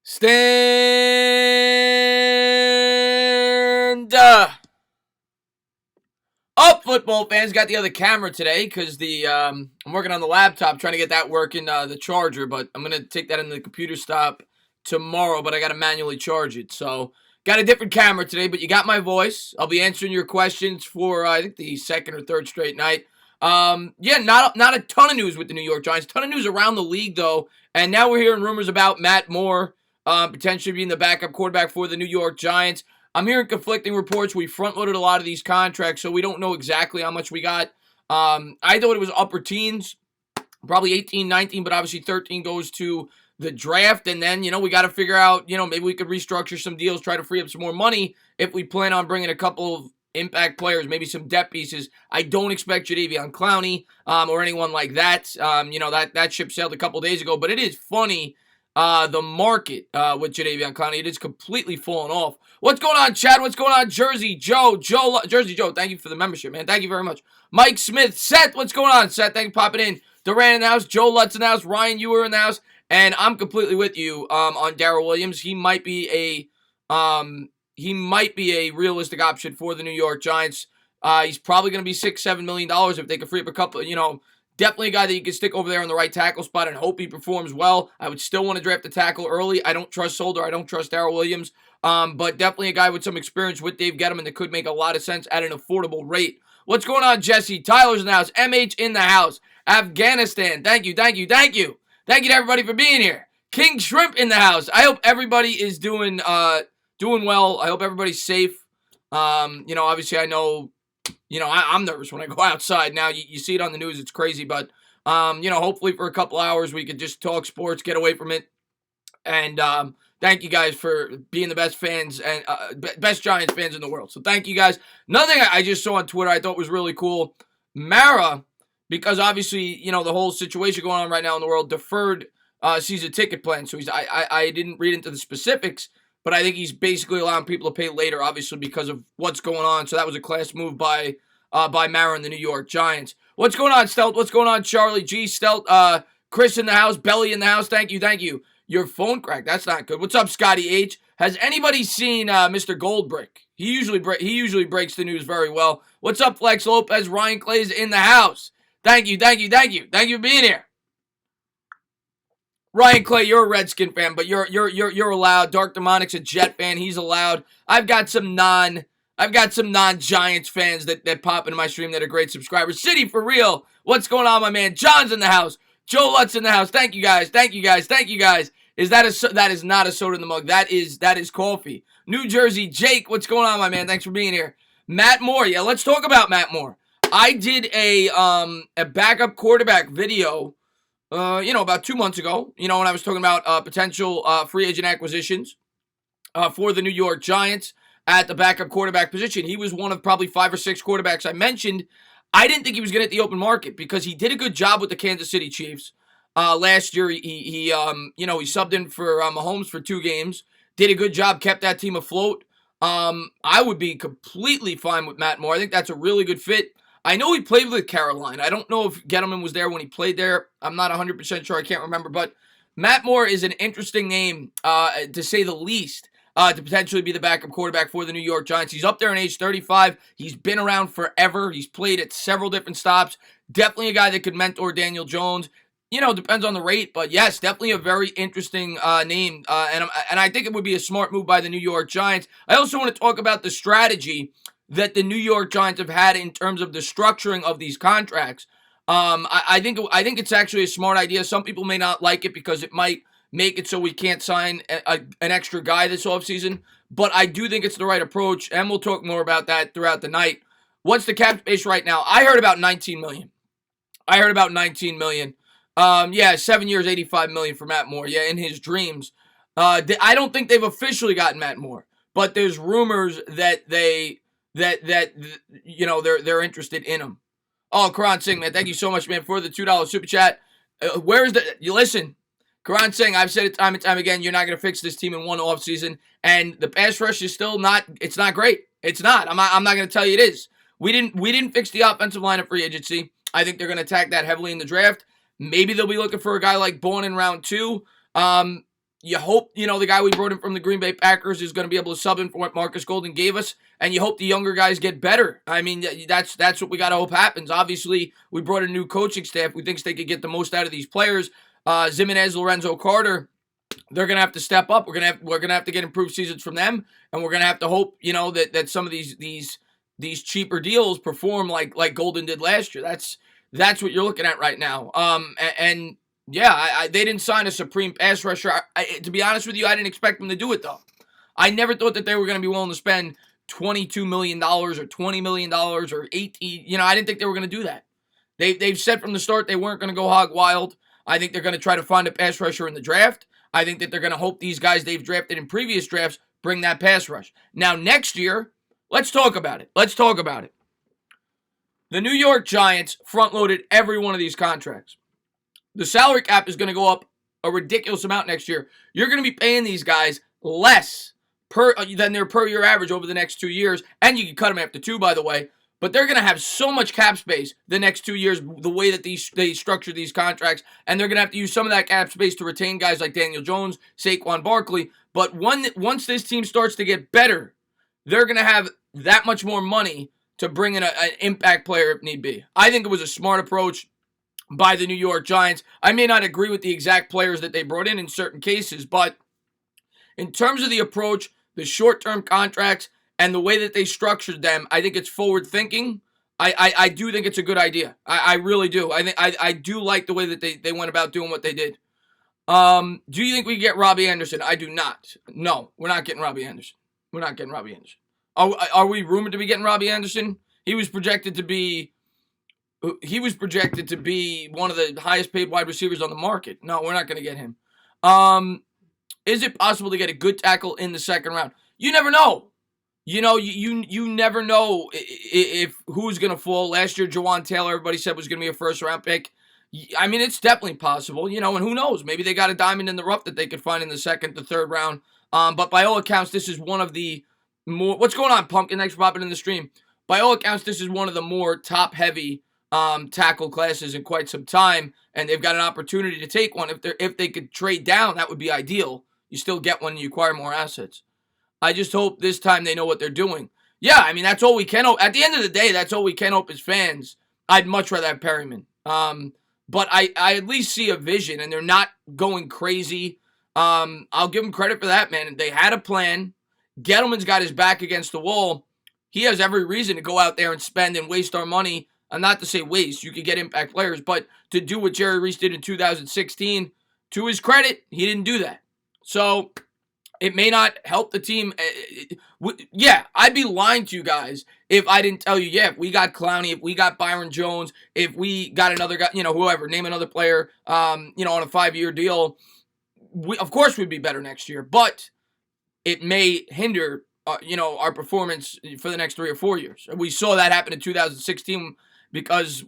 Stand up, football fans. Got the other camera today because I'm working on the laptop trying to get that working, the charger, but I'm gonna take that into the computer stop tomorrow, but I gotta manually charge it. So got a different camera today, but you got my voice. I'll be answering your questions for I think the second or third straight night. Yeah, not a ton of news with the New York Giants. Ton of news around the league though, and now we're hearing rumors about Matt Moore potentially being the backup quarterback for the New York Giants. I'm hearing conflicting reports. We front-loaded a lot of these contracts, so we don't know exactly how much we got. I thought it was upper teens, probably 18, 19, but obviously 13 goes to the draft. And then, we got to figure out, maybe we could restructure some deals, try to free up some more money if we plan on bringing a couple of impact players, maybe some depth pieces. I don't expect Jadeveon Clowney or anyone like that. That ship sailed a couple days ago, but it is funny. The market with Jadeveon Clowney, it is completely fallen off. What's going on, Chad? What's going on, Jersey Joe? Jersey Joe, thank you for the membership, man. Thank you very much. Mike Smith, Seth, what's going on, Seth? Thank you for popping in. Durant in the house, Joe Lutz in the house, Ryan Ewer in the house, and I'm completely with you on Darrell Williams. He might be a realistic option for the New York Giants. He's probably going to be $6-7 million if they can free up a couple. Definitely a guy that you can stick over there on the right tackle spot and hope he performs well. I would still want to draft a tackle early. I don't trust Solder. I don't trust Darrell Williams. But definitely a guy with some experience with Dave Gettleman that could make a lot of sense at an affordable rate. What's going on, Jesse? Tyler's in the house. MH in the house. Afghanistan. Thank you. Thank you to everybody for being here. King Shrimp in the house. I hope everybody is doing well. I hope everybody's safe. Obviously I know, I'm nervous when I go outside now. You see it on the news. It's crazy. But, hopefully for a couple hours we could just talk sports, get away from it. And thank you guys for being the best fans and best Giants fans in the world. So thank you guys. Another thing I just saw on Twitter I thought was really cool. Mara, because obviously, the whole situation going on right now in the world, deferred season ticket plan. So I didn't read into the specifics, but I think he's basically allowing people to pay later, obviously, because of what's going on. So that was a class move by Mara and the New York Giants. What's going on, Stelt? What's going on, Charlie G? Stelt, Chris in the house, Belly in the house. Thank you. Your phone cracked. That's not good. What's up, Scotty H? Has anybody seen Mr. Goldbrick? He usually breaks the news very well. What's up, Flex Lopez? Ryan Clay's in the house. Thank you. Thank you for being here. Ryan Clay, you're a Redskin fan, but you're allowed. Dark Demonic's a Jet fan. He's allowed. I've got some non-Giants fans that pop into my stream that are great subscribers. City for real. What's going on, my man? John's in the house. Joe Lutz in the house. Thank you guys. That is not a soda in the mug. That is coffee. New Jersey, Jake. What's going on, my man? Thanks for being here. Matt Moore. Yeah, let's talk about Matt Moore. I did a backup quarterback video. About 2 months ago, when I was talking about potential free agent acquisitions for the New York Giants at the backup quarterback position. He was one of probably 5 or 6 quarterbacks I mentioned. I didn't think he was going to hit the open market because he did a good job with the Kansas City Chiefs. Last year, he subbed in for Mahomes for 2 games. Did a good job, kept that team afloat. I would be completely fine with Matt Moore. I think that's a really good fit. I know he played with Carolina. I don't know if Gettleman was there when he played there. I'm not 100% sure. I can't remember. But Matt Moore is an interesting name, to say the least, to potentially be the backup quarterback for the New York Giants. He's up there in age 35. He's been around forever. He's played at several different stops. Definitely a guy that could mentor Daniel Jones. Depends on the rate. But, yes, definitely a very interesting name. And I think it would be a smart move by the New York Giants. I also want to talk about the strategy that the New York Giants have had in terms of the structuring of these contracts. I think it's actually a smart idea. Some people may not like it because it might make it so we can't sign an extra guy this offseason. But I do think it's the right approach, and we'll talk more about that throughout the night. What's the cap space right now? I heard about $19 million. 7 years, $85 million for Matt Moore. Yeah, in his dreams. I don't think they've officially gotten Matt Moore, but there's rumors that they're interested in him. Oh, Karan Singh, man, thank you so much, man, for the $2 super chat. Listen, Karan Singh, I've said it time and time again, you're not going to fix this team in one offseason, and the pass rush is still not great. It's not. I'm not going to tell you it is. We didn't fix the offensive line of free agency. I think they're going to attack that heavily in the draft. Maybe they'll be looking for a guy like Bourne in round 2. You hope, the guy we brought in from the Green Bay Packers is going to be able to sub in for what Marcus Golden gave us, and you hope the younger guys get better. I mean, that's what we got to hope happens. Obviously, we brought a new coaching staff. We think they could get the most out of these players. Zimenez, Lorenzo Carter, they're gonna have to step up. We're gonna have to get improved seasons from them, and we're gonna have to hope, that some of these cheaper deals perform like Golden did last year. That's what you're looking at right now. And yeah, they didn't sign a supreme pass rusher. To be honest with you, I didn't expect them to do it though. I never thought that they were gonna be willing to spend $22 million or $20 million or 18. I didn't think they were gonna do that. They've said from the start they weren't gonna go hog wild. I think they're gonna try to find a pass rusher in the draft. I think that they're going to hope these guys they've drafted in previous drafts bring that pass rush. Now, next year, let's talk about it. The New York Giants front-loaded every one of these contracts. The salary cap is going to go up a ridiculous amount next year. You're going to be paying these guys less than their per-year average over the next 2 years, and you can cut them after 2, by the way. But they're going to have so much cap space the next 2 years, the way that they structure these contracts, and they're going to have to use some of that cap space to retain guys like Daniel Jones, Saquon Barkley. But once this team starts to get better, they're going to have that much more money to bring in an impact player if need be. I think it was a smart approach by the New York Giants. I may not agree with the exact players that they brought in certain cases, but in terms of the approach, the short-term contracts, and the way that they structured them, I think it's forward thinking. I do think it's a good idea. I really do. I do like the way that they went about doing what they did. Do you think we get Robbie Anderson? I do not. No, we're not getting Robbie Anderson. Are we rumored to be getting Robbie Anderson? He was projected to be one of the highest paid wide receivers on the market. No, we're not going to get him. Is it possible to get a good tackle in the second round? You never know. You never know if who's going to fall. Last year, Jawan Taylor, everybody said was going to be a first-round pick. I mean, it's definitely possible, and who knows? Maybe they got a diamond in the rough that they could find in the second, the third round. But by all accounts, this is one of the more... What's going on, Pumpkin? Thanks for popping in the stream. By all accounts, this is one of the more top-heavy tackle classes in quite some time, and they've got an opportunity to take one. If they could trade down, that would be ideal. You still get one and you acquire more assets. I just hope this time they know what they're doing. Yeah, I mean, that's all we can hope. At the end of the day, that's all we can hope as fans. I'd much rather have Perryman. But I at least see a vision, and they're not going crazy. I'll give them credit for that, man. They had a plan. Gettleman's got his back against the wall. He has every reason to go out there and spend and waste our money. And not to say waste. You could get impact players. But to do what Jerry Reese did in 2016, to his credit, he didn't do that. So... it may not help the team. Yeah, I'd be lying to you guys if I didn't tell you, if we got Clowney, if we got Byron Jones, if we got another guy, whoever, name another player, on a 5-year deal, of course we'd be better next year. But it may hinder, our performance for the next 3 or 4 years. We saw that happen in 2016 because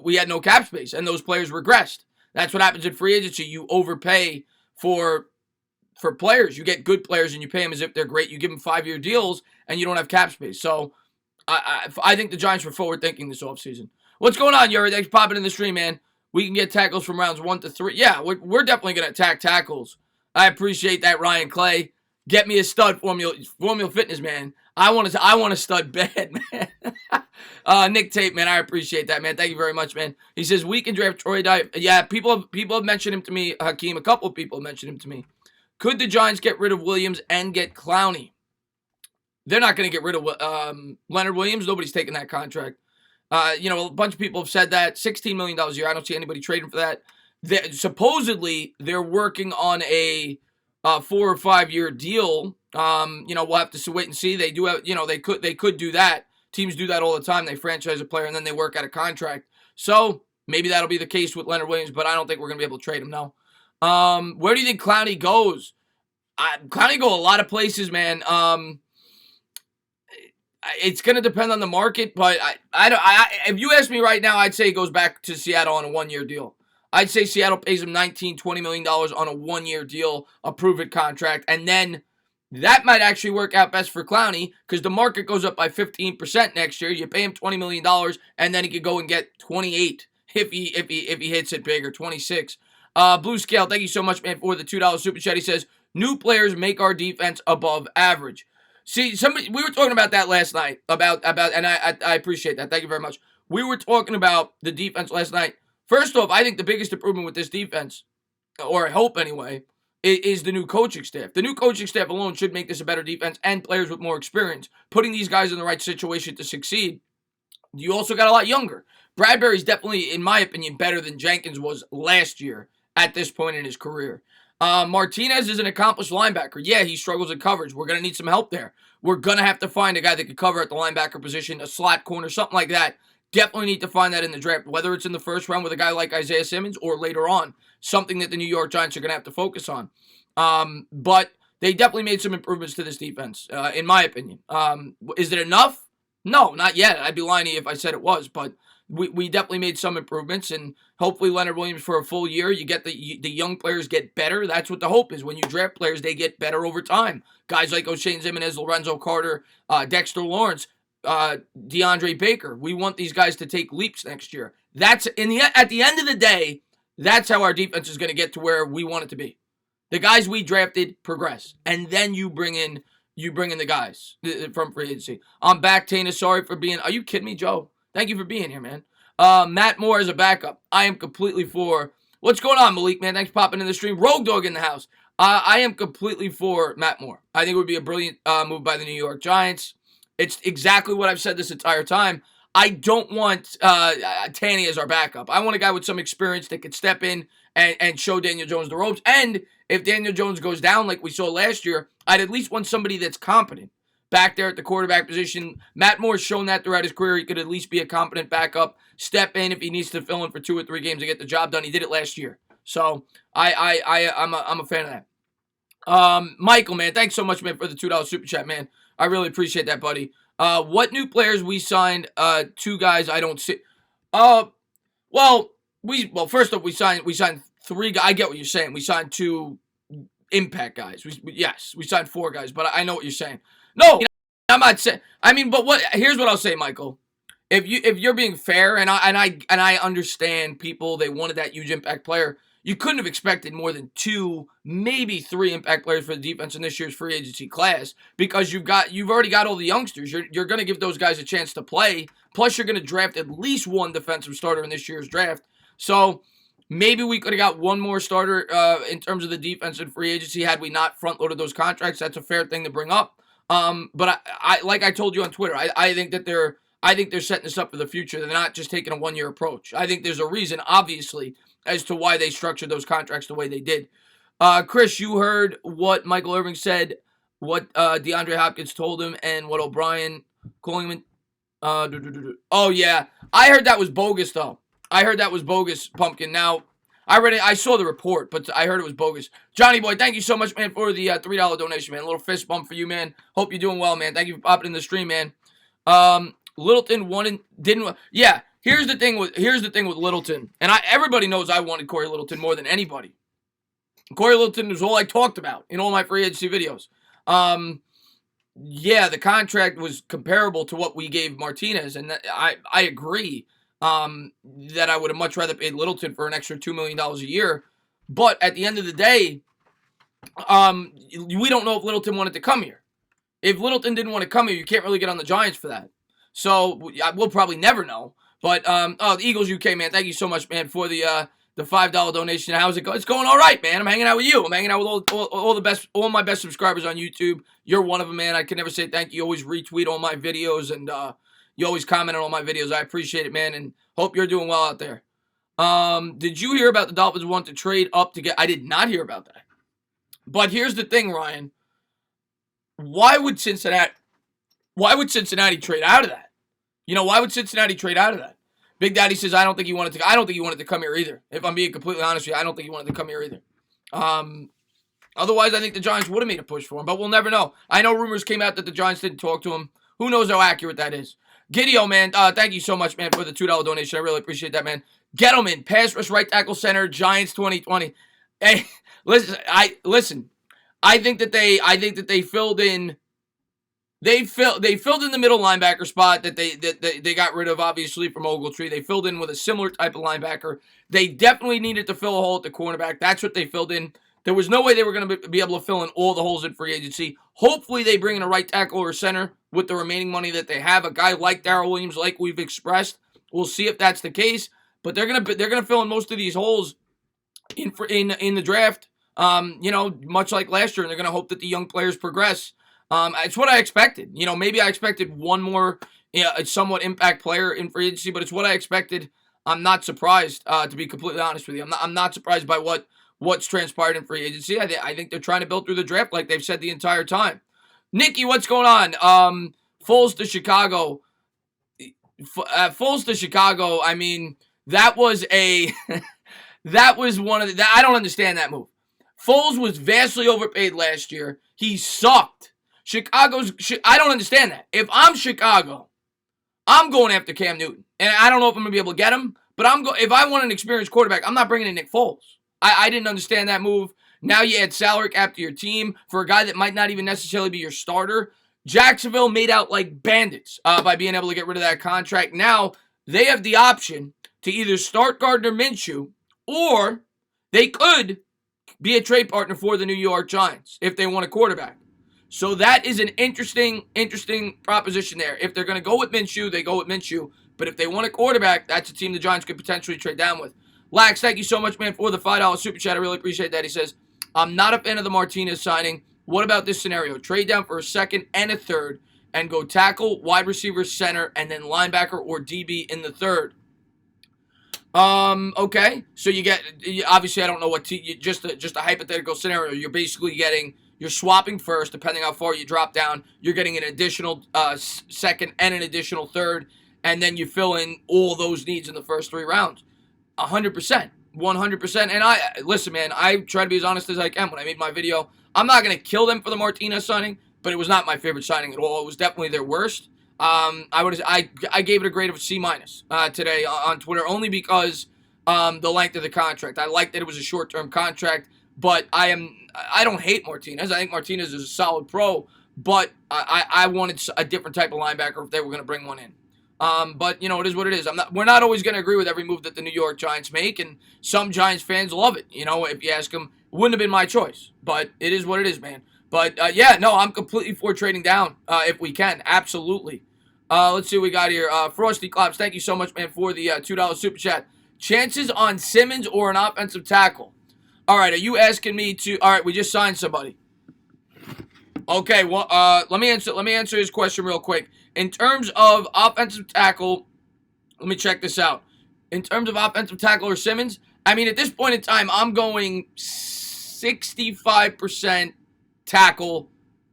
we had no cap space and those players regressed. That's what happens in free agency. You overpay for players. You get good players and you pay them as if they're great. You give them 5-year deals and you don't have cap space. So I think the Giants were forward thinking this offseason. What's going on, Yuri? Thanks for popping in the stream, man. We can get tackles from rounds 1 to 3. Yeah, we're definitely going to attack tackles. I appreciate that, Ryan Clay. Get me a stud Formula Fitness, man. I want a stud bad, man. Nick Tate, man, I appreciate that, man. Thank you very much, man. He says we can draft Troy Dye. Yeah, people have mentioned him to me, Hakeem. A couple of people have mentioned him to me. Could the Giants get rid of Williams and get Clowney? They're not going to get rid of Leonard Williams. Nobody's taking that contract. A bunch of people have said that. $16 million a year. I don't see anybody trading for that. Supposedly, they're working on a 4 or 5 year deal. We'll have to wait and see. They do have, they could do that. Teams do that all the time. They franchise a player and then they work out a contract. So maybe that'll be the case with Leonard Williams, but I don't think we're going to be able to trade him now. Where do you think Clowney goes? Clowney go a lot of places, man. It's going to depend on the market, but if you ask me right now, I'd say he goes back to Seattle on a 1-year deal. I'd say Seattle pays him $19-20 million on a 1-year deal, a prove-it contract, and then that might actually work out best for Clowney because the market goes up by 15% next year. You pay him $20 million, and then he could go and get 28 if he hits it big, or 26. Blue Scale, thank you so much, man, for the $2 super chat. He says, new players make our defense above average. See, we were talking about that last night, and I appreciate that. Thank you very much. We were talking about the defense last night. First off, I think the biggest improvement with this defense, or I hope anyway, is the new coaching staff. The new coaching staff alone should make this a better defense and players with more experience, putting these guys in the right situation to succeed. You also got a lot younger. Bradbury's definitely, in my opinion, better than Jenkins was last year at this point in his career. Martinez is an accomplished linebacker. Yeah, he struggles in coverage. We're going to need some help there. We're going to have to find a guy that can cover at the linebacker position, a slot corner, something like that. Definitely need to find that in the draft, whether it's in the first round with a guy like Isaiah Simmons or later on, something that the New York Giants are going to have to focus on. But they definitely made some improvements to this defense, in my opinion. Is it enough? No, not yet. I'd be lying to you if I said it was, but we definitely made some improvements, and hopefully Leonard Williams for a full year. You get the young players get better. That's what the hope is. When you draft players, they get better over time. Guys like O'Shane Ximines, Lorenzo Carter, Dexter Lawrence, DeAndre Baker. We want these guys to take leaps next year. That's at the end of the day, that's how our defense is going to get to where we want it to be. The guys we drafted progress, and then you bring in the guys from free agency. I'm back, Tana. Sorry for being. Are you kidding me, Joe? Thank you for being here, man. Matt Moore as a backup. I am completely for. What's going on, Malik, man? Thanks for popping in the stream. Rogue Dog in the house. I am completely for Matt Moore. I think it would be a brilliant move by the New York Giants. It's exactly what I've said this entire time. I don't want Tanny as our backup. I want a guy with some experience that could step in and show Daniel Jones the ropes. And if Daniel Jones goes down like we saw last year, I'd at least want somebody that's competent back there at the quarterback position. Matt Moore's shown that throughout his career. He could at least be a competent backup, step in if he needs to fill in for 2 or 3 games to get the job done. He did it last year. So I'm a fan of that. Michael, man, thanks so much, man, for the $2 super chat, man. I really appreciate that, buddy. What new players we signed? 2 guys I don't see. First off, we signed 3 guys. I get what you're saying. We signed 2 impact guys. We signed 4 guys, but I know what you're saying. No, I'm not saying. I mean, but here's what I'll say, Michael. If you're being fair, and I understand people, they wanted that huge impact player. You couldn't have expected more than 2, maybe 3 impact players for the defense in this year's free agency class, because you've already got all the youngsters. You're going to give those guys a chance to play. Plus, you're going to draft at least 1 defensive starter in this year's draft. So maybe we could have got 1 more starter in terms of the defense in free agency had we not front loaded those contracts. That's a fair thing to bring up. But I like I told you on Twitter, I think that they're setting this up for the future. They're not just taking a 1-year approach. I think there's a reason, obviously, as to why they structured those contracts the way they did. Chris, you heard what Michael Irvin said, what DeAndre Hopkins told him, and what O'Brien calling him. Oh yeah, I heard that was bogus though. I heard that was bogus, Pumpkin. Now, I saw the report, but I heard it was bogus. Johnny Boy, thank you so much, man, for the $3 donation, man. A little fist bump for you, man. Hope you're doing well, man. Thank you for popping in the stream, man. Littleton won and didn't. Yeah, here's the thing with Littleton, and everybody knows I wanted Corey Littleton more than anybody. Corey Littleton was all I talked about in all my free agency videos. Yeah, the contract was comparable to what we gave Martinez, and I agree. That I would have much rather paid Littleton for an extra $2 million a year. But at the end of the day, we don't know if Littleton wanted to come here. If Littleton didn't want to come here, you can't really get on the Giants for that. So we'll probably never know. But the Eagles UK, man, thank you so much, man, for the $5 donation. How's it going? It's going all right, man. I'm hanging out with you. I'm hanging out with all my best subscribers on YouTube. You're one of them, man. I can never say thank you. You always retweet all my videos, and you always comment on all my videos. I appreciate it, man, and hope you're doing well out there. Did you hear about the Dolphins want to trade up to get? I did not hear about that. But here's the thing, Ryan. Why would Cincinnati trade out of that? Why would Cincinnati trade out of that? Big Daddy says I don't think he wanted to come here either. If I'm being completely honest with you, I don't think he wanted to come here either. Otherwise, I think the Giants would have made a push for him, but we'll never know. I know rumors came out that the Giants didn't talk to him. Who knows how accurate that is? Gideon, man, thank you so much, man, for the $2 donation. I really appreciate that, man. Gettleman, pass rush right tackle center, Giants 2020. Hey, listen. I think that they filled in They filled in the middle linebacker spot that they got rid of, obviously, from Ogletree. They filled in with a similar type of linebacker. They definitely needed to fill a hole at the cornerback. That's what they filled in. There was no way they were going to be able to fill in all the holes in free agency. Hopefully they bring in a right tackle or center with the remaining money that they have. A guy like Darrell Williams, like we've expressed. We'll see if that's the case. But they're gonna fill in most of these holes in the draft. Much like last year, and they're gonna hope that the young players progress. It's what I expected. Maybe I expected one more, a somewhat impact player in free agency, but it's what I expected. I'm not surprised, to be completely honest with you. I'm not surprised by what's transpired in free agency. I think they're trying to build through the draft like they've said the entire time. Nikki, what's going on? Foles to Chicago. Foles to Chicago. I mean, that was that was one of the. I don't understand that move. Foles was vastly overpaid last year. He sucked. I don't understand that. If I'm Chicago, I'm going after Cam Newton. And I don't know if I'm going to be able to get him, but if I want an experienced quarterback, I'm not bringing in Nick Foles. I didn't understand that move. Now you add salary cap to your team for a guy that might not even necessarily be your starter. Jacksonville made out like bandits by being able to get rid of that contract. Now they have the option to either start Gardner Minshew or they could be a trade partner for the New York Giants if they want a quarterback. So that is an interesting proposition there. If they're going to go with Minshew, they go with Minshew. But if they want a quarterback, that's a team the Giants could potentially trade down with. Lax, thank you so much, man, for the $5 super chat. I really appreciate that. He says, I'm not a fan of the Martinez signing. What about this scenario? Trade down for a second and a third and go tackle, wide receiver, center, and then linebacker or DB in the third. Okay. So you get, obviously I don't know what, just a hypothetical scenario. You're swapping first, depending how far you drop down. You're getting an additional second and an additional third, and then you fill in all those needs in the first 3 rounds. 100%. 100%. And listen, man, I try to be as honest as I can. When I made my video, I'm not going to kill them for the Martinez signing, but it was not my favorite signing at all. It was definitely their worst. I gave it a grade of a C- today on Twitter, only because the length of the contract. I like that it was a short-term contract, but I don't hate Martinez. I think Martinez is a solid pro, but I wanted a different type of linebacker if they were going to bring one in. But it is what it is. We're not always going to agree with every move that the New York Giants make, and some Giants fans love it. If you ask them, it wouldn't have been my choice, but it is what it is, man. But I'm completely for trading down if we can, absolutely. Let's see what we got here. Frosty Klops, thank you so much, man, for the $2 super chat. Chances on Simmons or an offensive tackle? All right, are you asking me to? All right, we just signed somebody. Okay, well, let me answer his question real quick. In terms of offensive tackle, let me check this out. In terms of offensive tackle or Simmons, I mean, at this point in time, I'm going 65% tackle,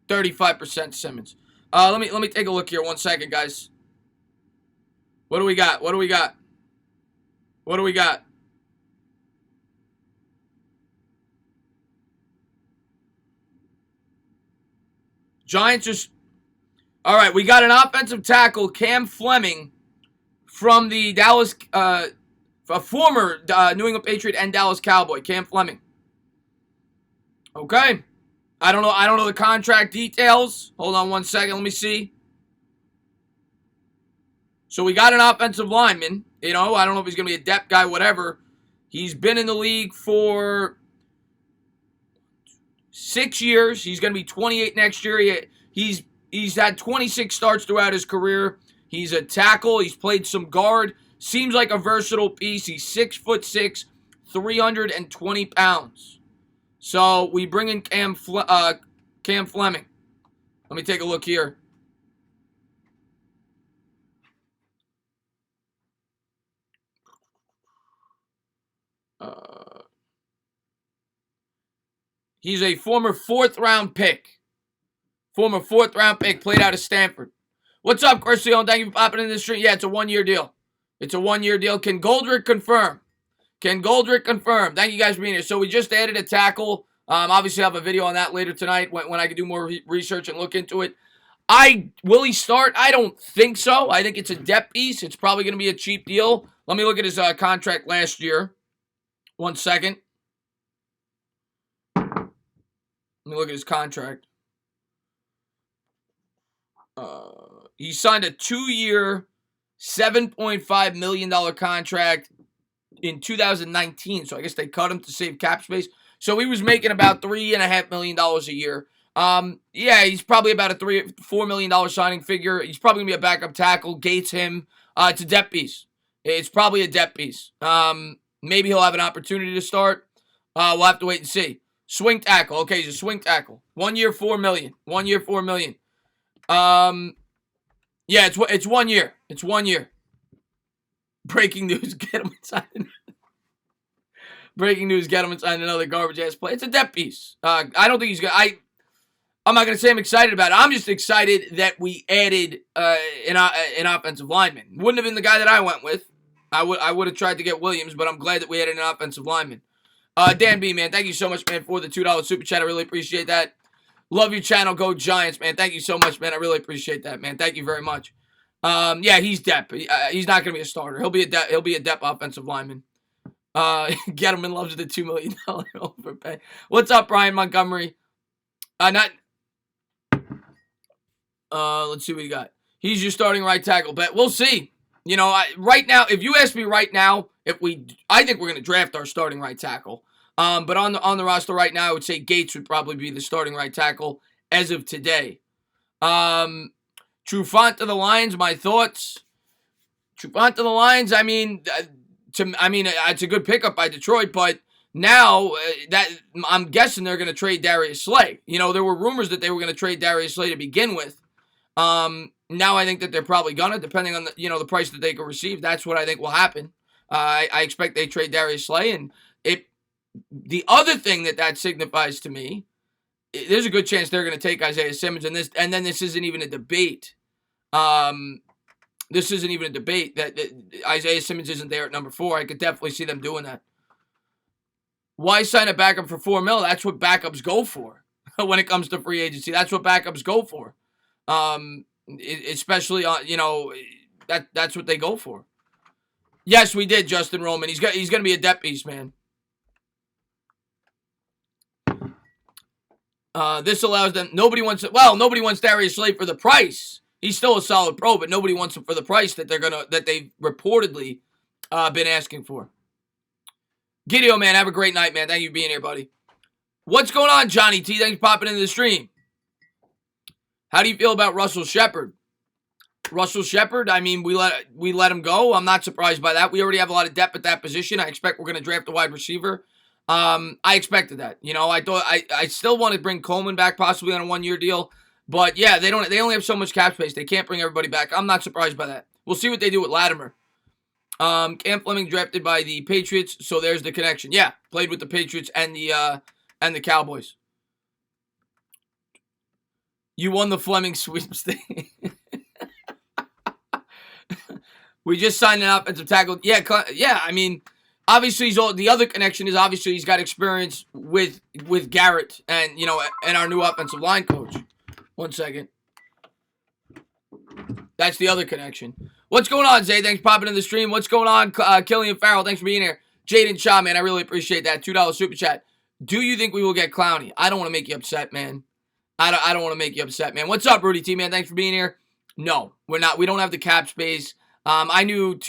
35% Simmons. Let me take a look here. 1 second, guys. What do we got? Giants just... All right, we got an offensive tackle, Cam Fleming, from the Dallas... a former New England Patriot and Dallas Cowboy, Cam Fleming. Okay. I don't know the contract details. Hold on 1 second. Let me see. So we got an offensive lineman. I don't know if he's going to be a depth guy, whatever. He's been in the league for 6 years. He's going to be 28 next year. He's had 26 starts throughout his career. He's a tackle. He's played some guard. Seems like a versatile piece. He's 6'6", 320 pounds. So we bring in Cam Fleming. Let me take a look here. He's a former 4th-round pick. Played out of Stanford. What's up, Christian? Thank you for popping in the stream. Yeah, it's a 1-year deal. Can Goldrick confirm? Thank you guys for being here. So we just added a tackle. Obviously, I'll have a video on that later tonight when I can do more research and look into it. Will he start? I don't think so. I think it's a depth piece. It's probably going to be a cheap deal. Let me look at his contract last year. 1 second. Let me look at his contract. He signed a 2-year, $7.5 million contract in 2019. So I guess they cut him to save cap space. So he was making about $3.5 million a year. Yeah, he's probably about a $4 million signing figure. He's probably gonna be a backup tackle. Gates him. It's a depth piece. It's probably a depth piece. Maybe he'll have an opportunity to start. We'll have to wait and see. Swing tackle. Okay, he's a swing tackle. 1 year, $4 million. 1 year, $4 million. Yeah, it's 1 year. It's 1 year. Breaking news: Gettleman signed. Breaking news: Gettleman signed another garbage ass play. It's a depth piece. I don't think he's gonna. I'm not gonna say I'm excited about it. I'm just excited that we added an offensive lineman. Wouldn't have been the guy that I went with. I would have tried to get Williams, but I'm glad that we added an offensive lineman. Dan B, man, thank you so much, man, for the $2 super chat. I really appreciate that. Love your channel. Go Giants, man. Thank you so much, man. I really appreciate that, man. Thank you very much. Yeah, he's depth. He's not going to be a starter. He'll be a depth offensive lineman. Gettleman loves the $2 million overpay. What's up, Brian Montgomery? Let's see what you got. He's your starting right tackle, but we'll see. You know, right now, if you ask me right now, I think we're going to draft our starting right tackle. But on the roster right now, I would say Gates would probably be the starting right tackle as of today. Trufant to the Lions, my thoughts. Trufant to the Lions, I mean, it's a good pickup by Detroit, but now that I'm guessing they're going to trade Darius Slay. You know, there were rumors that they were going to trade Darius Slay to begin with. Now I think that they're probably gonna, depending on the price that they can receive. That's what I think will happen. I expect they trade Darius Slay, and the other thing that signifies to me, there's a good chance they're going to take Isaiah Simmons, and then this isn't even a debate. This isn't even a debate that Isaiah Simmons isn't there at number 4. I could definitely see them doing that. Why sign a backup for $4 million? That's what backups go for when it comes to free agency. That's what backups go for. Especially that's what they go for. Yes, we did, Justin Roman. He's going to be a depth piece, man. This allows them. Nobody wants Darius Slay for the price. He's still a solid pro, but nobody wants him for the price that they've reportedly been asking for. Gideon, man, have a great night, man. Thank you for being here, buddy. What's going on, Johnny T? Thanks for popping into the stream. How do you feel about Russell Shepard? Russell Shepard, I mean, we let him go. I'm not surprised by that. We already have a lot of depth at that position. I expect we're going to draft a wide receiver. I expected that. You know, I thought I still want to bring Coleman back possibly on a 1-year deal. But yeah, they only have so much cap space. They can't bring everybody back. I'm not surprised by that. We'll see what they do with Latimer. Cam Fleming drafted by the Patriots, so there's the connection. Yeah, played with the Patriots and the Cowboys. You won the Fleming sweepstakes. We just signed an offensive tackle. Yeah. I mean, obviously the other connection is obviously he's got experience with Garrett and and our new offensive line coach. 1 second. That's the other connection. What's going on, Zay? Thanks for popping in the stream. What's going on, Killian Farrell? Thanks for being here. Jaden Shaw, man, I really appreciate that. $2 super chat. Do you think we will get Clowney? I don't want to make you upset, man. I don't want to make you upset, man. What's up, Rudy T, man? Thanks for being here. No, we're not. We don't have the cap space. I knew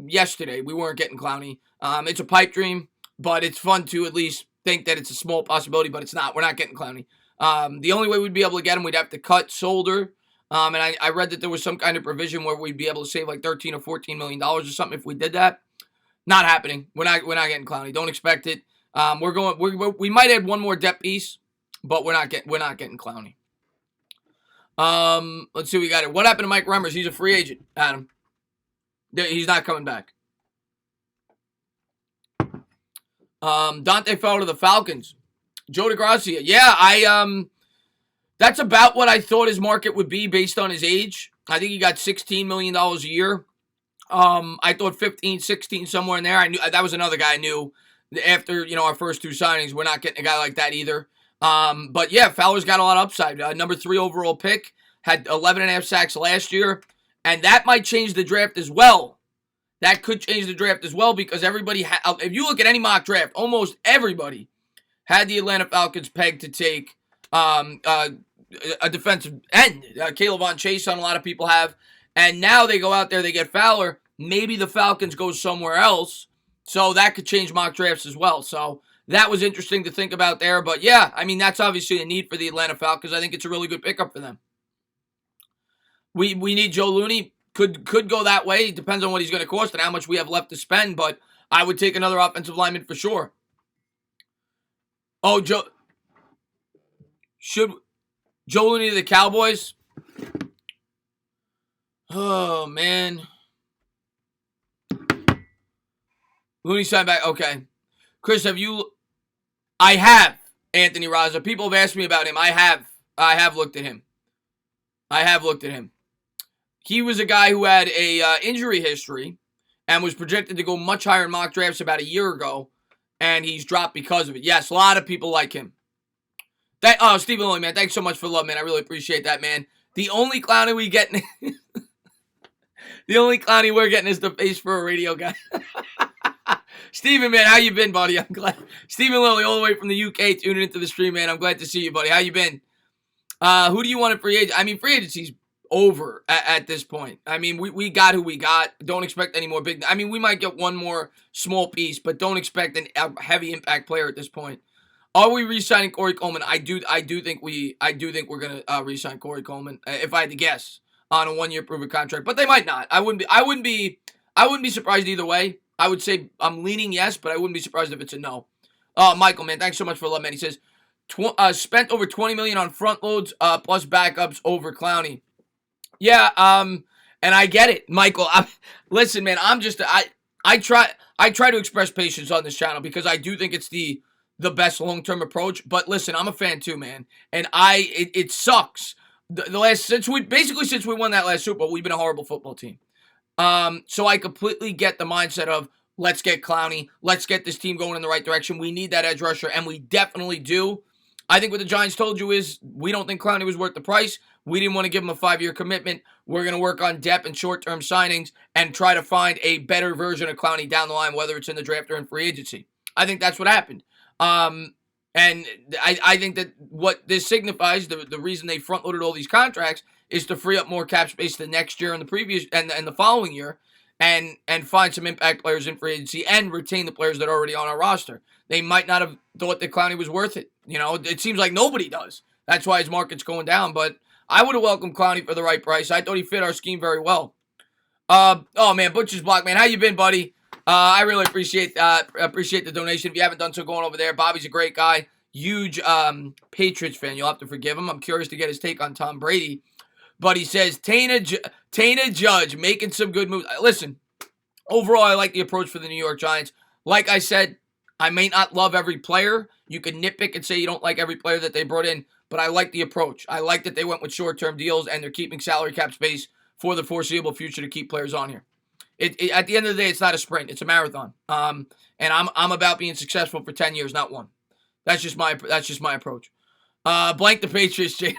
yesterday, we weren't getting Clowney. It's a pipe dream, but it's fun to at least think that it's a small possibility, but it's not. We're not getting Clowney. The only way we'd be able to get him, we'd have to cut Solder. And I read that there was some kind of provision where we'd be able to save like $13 or $14 million or something if we did that. Not happening. We're not getting Clowney. Don't expect it. We might add one more depth piece, but we're not getting Clowney. Let's see what we got here. What happened to Mike Remmers? He's a free agent, Adam. He's not coming back. Dante Fowler to the Falcons. Joe DeGracia. Yeah, that's about what I thought his market would be based on his age. I think he got $16 million a year. I thought 15, 16, somewhere in there. I knew that was another guy I knew. After, our first 2 signings, we're not getting a guy like that either. But yeah, Fowler's got a lot of upside. Number 3 overall pick, had 11.5 sacks last year. And that might change the draft as well. That could change the draft as well because everybody, if you look at any mock draft, almost everybody had the Atlanta Falcons pegged to take a defensive end. Caleb Von Chase on a lot of people have. And now they go out there, they get Fowler. Maybe the Falcons go somewhere else. So that could change mock drafts as well. So that was interesting to think about there. But yeah, I mean, that's obviously a need for the Atlanta Falcons. I think it's a really good pickup for them. We need Joe Looney. Could go that way. It depends on what he's going to cost and how much we have left to spend. But I would take another offensive lineman for sure. Oh, Joe Looney to the Cowboys? Oh, man. Looney signed back. Okay. Chris, I have Anthony Raza. People have asked me about him. I have looked at him. He was a guy who had a injury history and was projected to go much higher in mock drafts about a year ago, and he's dropped because of it. Yes, a lot of people like him. Stephen Lilly, man, thanks so much for the love, man. I really appreciate that, man. The only clowny we're getting is the face for a radio guy. Stephen, man, how you been, buddy? I'm glad. Stephen Lilly, all the way from the UK, tuning into the stream, man. I'm glad to see you, buddy. How you been? Who do you want at free agent? I mean, free agency's over at this point. I mean, we got who we got. Don't expect any more big. I mean, we might get one more small piece, but don't expect a heavy impact player at this point. Are we re-signing Corey Coleman? I do think we're gonna re-sign Corey Coleman if I had to guess on a 1-year proven contract, but they might not. I wouldn't be surprised either way. I would say I'm leaning yes, but I wouldn't be surprised if it's a no. Michael, man, thanks so much for the love, man. He says spent over $20 million on front loads plus backups over Clowney. Yeah, and I get it, Michael. Listen, man, I try to express patience on this channel because I do think it's the best long-term approach. But listen, I'm a fan too, man, and it sucks. Since we won that last Super Bowl, we've been a horrible football team. So I completely get the mindset of let's get Clowney, let's get this team going in the right direction. We need that edge rusher, and we definitely do. I think what the Giants told you is we don't think Clowney was worth the price. We didn't want to give him a 5-year commitment. We're going to work on depth and short-term signings and try to find a better version of Clowney down the line, whether it's in the draft or in free agency. I think that's what happened. And I think that what this signifies, the reason they front-loaded all these contracts, is to free up more cap space the next year and the previous and the following year, and find some impact players in free agency and retain the players that are already on our roster. They might not have thought that Clowney was worth it. You know, it seems like nobody does. That's why his market's going down. But I would have welcomed Clowney for the right price. I thought he fit our scheme very well. Oh man, Butcher's Block, man, how you been, buddy? I really appreciate the donation. If you haven't done so, going over there. Bobby's a great guy. Huge Patriots fan. You'll have to forgive him. I'm curious to get his take on Tom Brady. But he says, Tana Judge making some good moves. Listen, overall, I like the approach for the New York Giants. Like I said, I may not love every player. You can nitpick and say you don't like every player that they brought in, but I like the approach. I like that they went with short-term deals and they're keeping salary cap space for the foreseeable future to keep players on here. At the end of the day, it's not a sprint. It's a marathon. And I'm about being successful for 10 years, not one. That's just my approach. Blank the Patriots, Jay.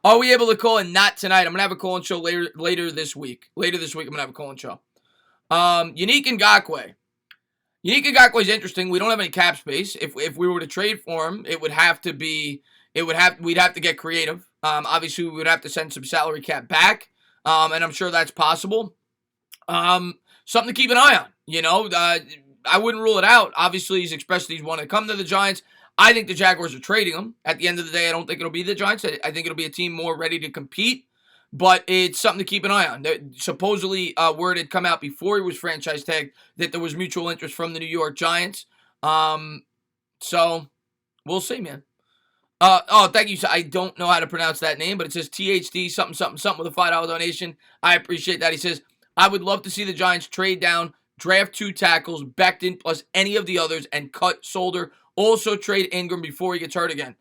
Are we able to call in? Not tonight. I'm going to have a call-in show later this week. Later this week, I'm going to have a call-in show. Unique Ngakoue. Unique Ngakoue is interesting. We don't have any cap space. If we were to trade for him, we'd have to get creative. Obviously, we would have to send some salary cap back. And I'm sure that's possible. Something to keep an eye on. You know, I wouldn't rule it out. Obviously, he's expressed that he's want to come to the Giants. I think the Jaguars are trading him. At the end of the day, I don't think it'll be the Giants. I think it'll be a team more ready to compete. But it's something to keep an eye on. Supposedly, word had come out before he was franchise tagged that there was mutual interest from the New York Giants. So, we'll see, man. Thank you. I don't know how to pronounce that name, but it says THD something with a $5 donation. I appreciate that. He says, I would love to see the Giants trade down, draft 2 tackles, Becton, plus any of the others, and cut Solder. Also trade Ingram before he gets hurt again.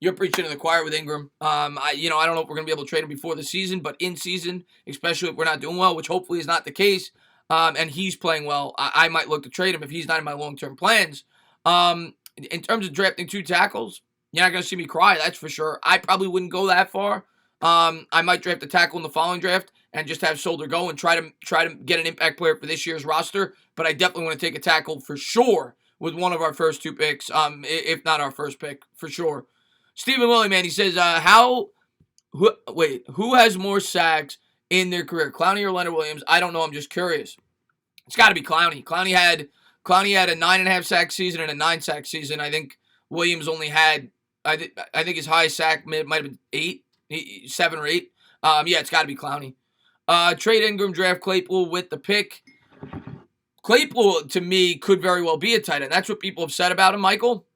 You're preaching to the choir with Ingram. I don't know if we're going to be able to trade him before the season, but in season, especially if we're not doing well, which hopefully is not the case, and he's playing well, I might look to trade him if he's not in my long-term plans. In terms of drafting 2 tackles, you're not going to see me cry, that's for sure. I probably wouldn't go that far. I might draft a tackle in the following draft and just have Solder go and try to get an impact player for this year's roster, but I definitely want to take a tackle for sure with one of our first 2 picks, if not our first pick, for sure. Stephen Willie, man, he says, who has more sacks in their career, Clowney or Leonard Williams? I don't know. I'm just curious. It's got to be Clowney. Clowney had a 9.5 sack season and a 9 sack season. I think Williams only had, I think his highest sack might have been 7 or 8. Yeah, it's got to be Clowney. Trade Ingram, draft Claypool with the pick. Claypool, to me, could very well be a tight end. That's what people have said about him, Michael.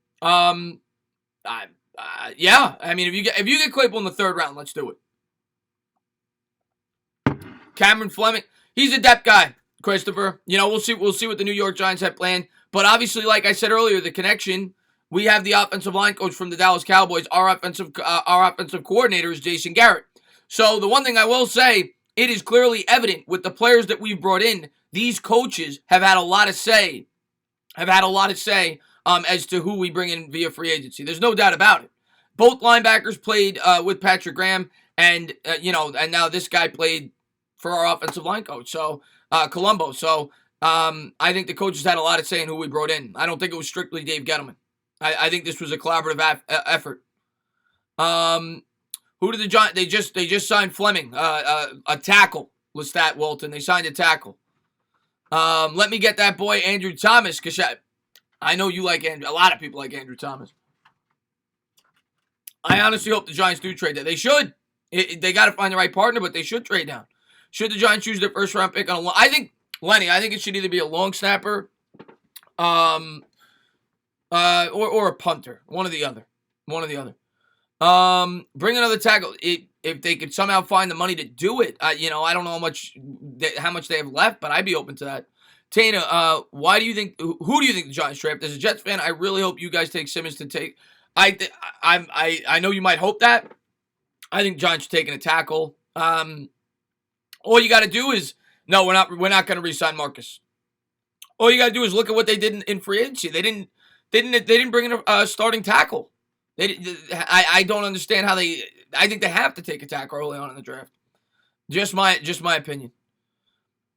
Yeah. I mean, if you get Claypool in the 3rd round, let's do it. Cameron Fleming, he's a depth guy, Christopher. You know, we'll see what the New York Giants have planned. But obviously, like I said earlier, the connection. We have the offensive line coach from the Dallas Cowboys. Our offensive coordinator is Jason Garrett. So the one thing I will say, it is clearly evident with the players that we've brought in. These coaches have had a lot of say. As to who we bring in via free agency. There's no doubt about it. Both linebackers played with Patrick Graham, and now this guy played for our offensive line coach, so Colombo. So I think the coaches had a lot of say in who we brought in. I don't think it was strictly Dave Gettleman. I think this was a collaborative effort. Who did the Giants? They just signed Fleming, a tackle. Lestat Walton. They signed a tackle. Let me get that boy Andrew Thomas, because I know you like Andrew. A lot of people like Andrew Thomas. I honestly hope the Giants do trade that. They should. They got to find the right partner, but they should trade down. Should the Giants choose their 1st round pick on a I think it should either be a long snapper, or a punter. One or the other. Bring another tackle. If they could somehow find the money to do it. I don't know how much they have left, but I'd be open to that. Tana, who do you think the Giants draft? As a Jets fan, I really hope you guys take Simmons to take. I know you might hope that. I think Giants are taking a tackle. All you got to do is we're not going to re-sign Marcus. All you got to do is look at what they did in free agency. They didn't bring in a starting tackle. I don't understand how they. I think they have to take a tackle early on in the draft. Just my opinion.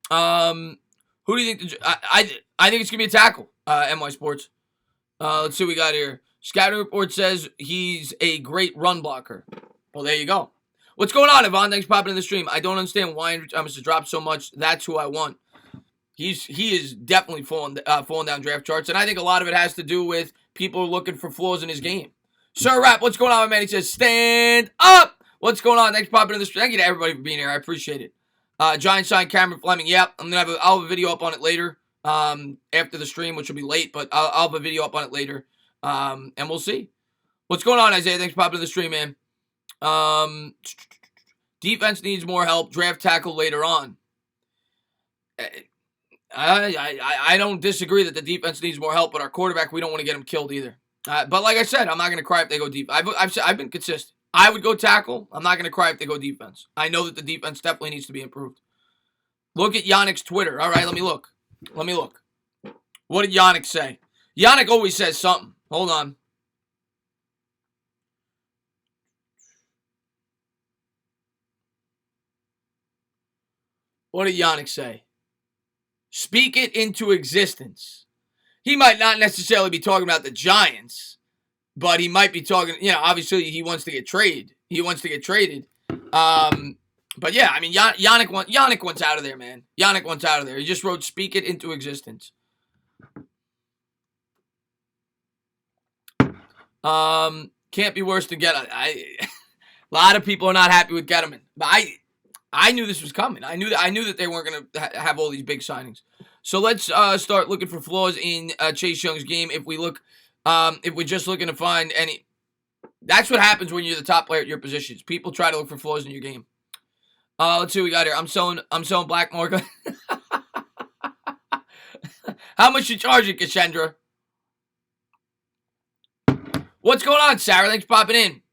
Who do you think? I think it's gonna be a tackle. NY Sports. Let's see what we got here. Scouting report says he's a great run blocker. Well, there you go. What's going on, Yvonne? Thanks for popping in the stream. I don't understand why Andrew Thomas has dropped so much. That's who I want. He is definitely falling down draft charts, and I think a lot of it has to do with people looking for flaws in his game. Sir Rap, what's going on, man? He says, stand up. What's going on? Thanks for popping in the stream. Thank you to everybody for being here. I appreciate it. Giants signed Cameron Fleming. Yep, I'll have a video up on it later. After the stream, which will be late, but I'll have a video up on it later. And we'll see. What's going on, Isaiah? Thanks for popping in the stream, man. Defense needs more help. Draft tackle later on. I don't disagree that the defense needs more help, but our quarterback, we don't want to get him killed either. But like I said, I'm not going to cry if they go deep. I've been consistent. I would go tackle. I'm not going to cry if they go defense. I know that the defense definitely needs to be improved. Look at Yannick's Twitter. All right, let me look. What did Yannick say? Yannick always says something. Hold on. What did Yannick say? Speak it into existence. He might not necessarily be talking about the Giants, but he might be talking, obviously he wants to get traded. But yeah, I mean, Yannick wants out of there, man. Yannick wants out of there. He just wrote, speak it into existence. Can't be worse than Gettleman. A lot of people are not happy with Gettleman. But I knew this was coming. I knew that they weren't going to have all these big signings. So let's start looking for flaws in Chase Young's game. If we're just looking to find any, that's what happens when you're the top player at your positions. People try to look for flaws in your game. Let's see what we got here. I'm selling black market. How much you charging, Kashendra? What's going on, Sarah? Thanks for popping in.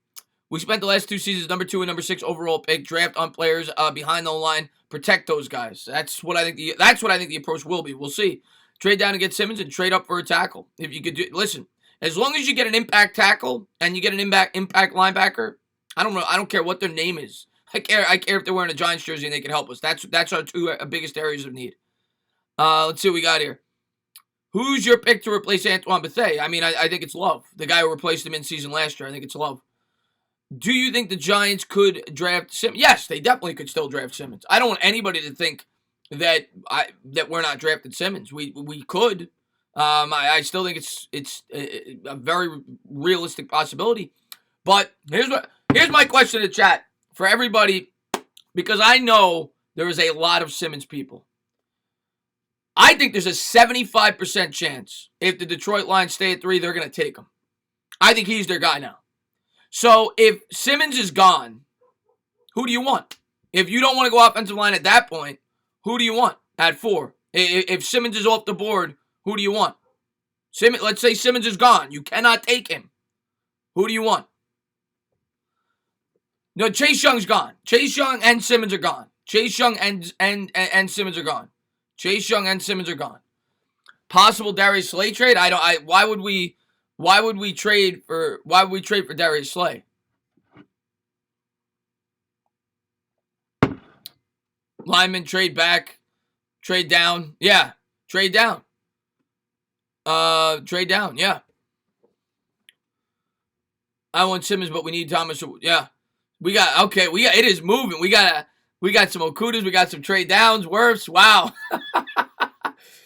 We spent the last 2 seasons number 2 and number 6 overall pick, draft on players behind the line, protect those guys. That's what I think the approach will be. We'll see. Trade down and get Simmons and trade up for a tackle. If you could listen, as long as you get an impact tackle and you get an impact linebacker, I don't care what their name is. I care if they're wearing a Giants jersey and they can help us. That's our 2 biggest areas of need. Let's see what we got here. Who's your pick to replace Antoine Bethea? I mean, I think it's Love. The guy who replaced him in season last year. I think it's Love. Do you think the Giants could draft Simmons? Yes, they definitely could still draft Simmons. I don't want anybody to think that we're not drafting Simmons. We could. I still think it's a very realistic possibility. But here's my question to chat for everybody, because I know there is a lot of Simmons people. I think there's a 75% chance if the Detroit Lions stay at 3, they're going to take him. I think he's their guy now. So if Simmons is gone, who do you want? If you don't want to go offensive line at that point, who do you want at 4? If Simmons is off the board, who do you want? Let's say Simmons is gone. You cannot take him. Who do you want? No, Chase Young's gone. Chase Young and Simmons are gone. Chase Young and Simmons are gone. Chase Young and Simmons are gone. Possible Darius Slay trade? Why would we trade for Darius Slay? Lineman trade back, trade down. Yeah, trade down. Trade down. Yeah. I want Simmons, but we need Thomas. Yeah. It is moving. We got some Okudas, we got some trade downs, Wirfs. Wow.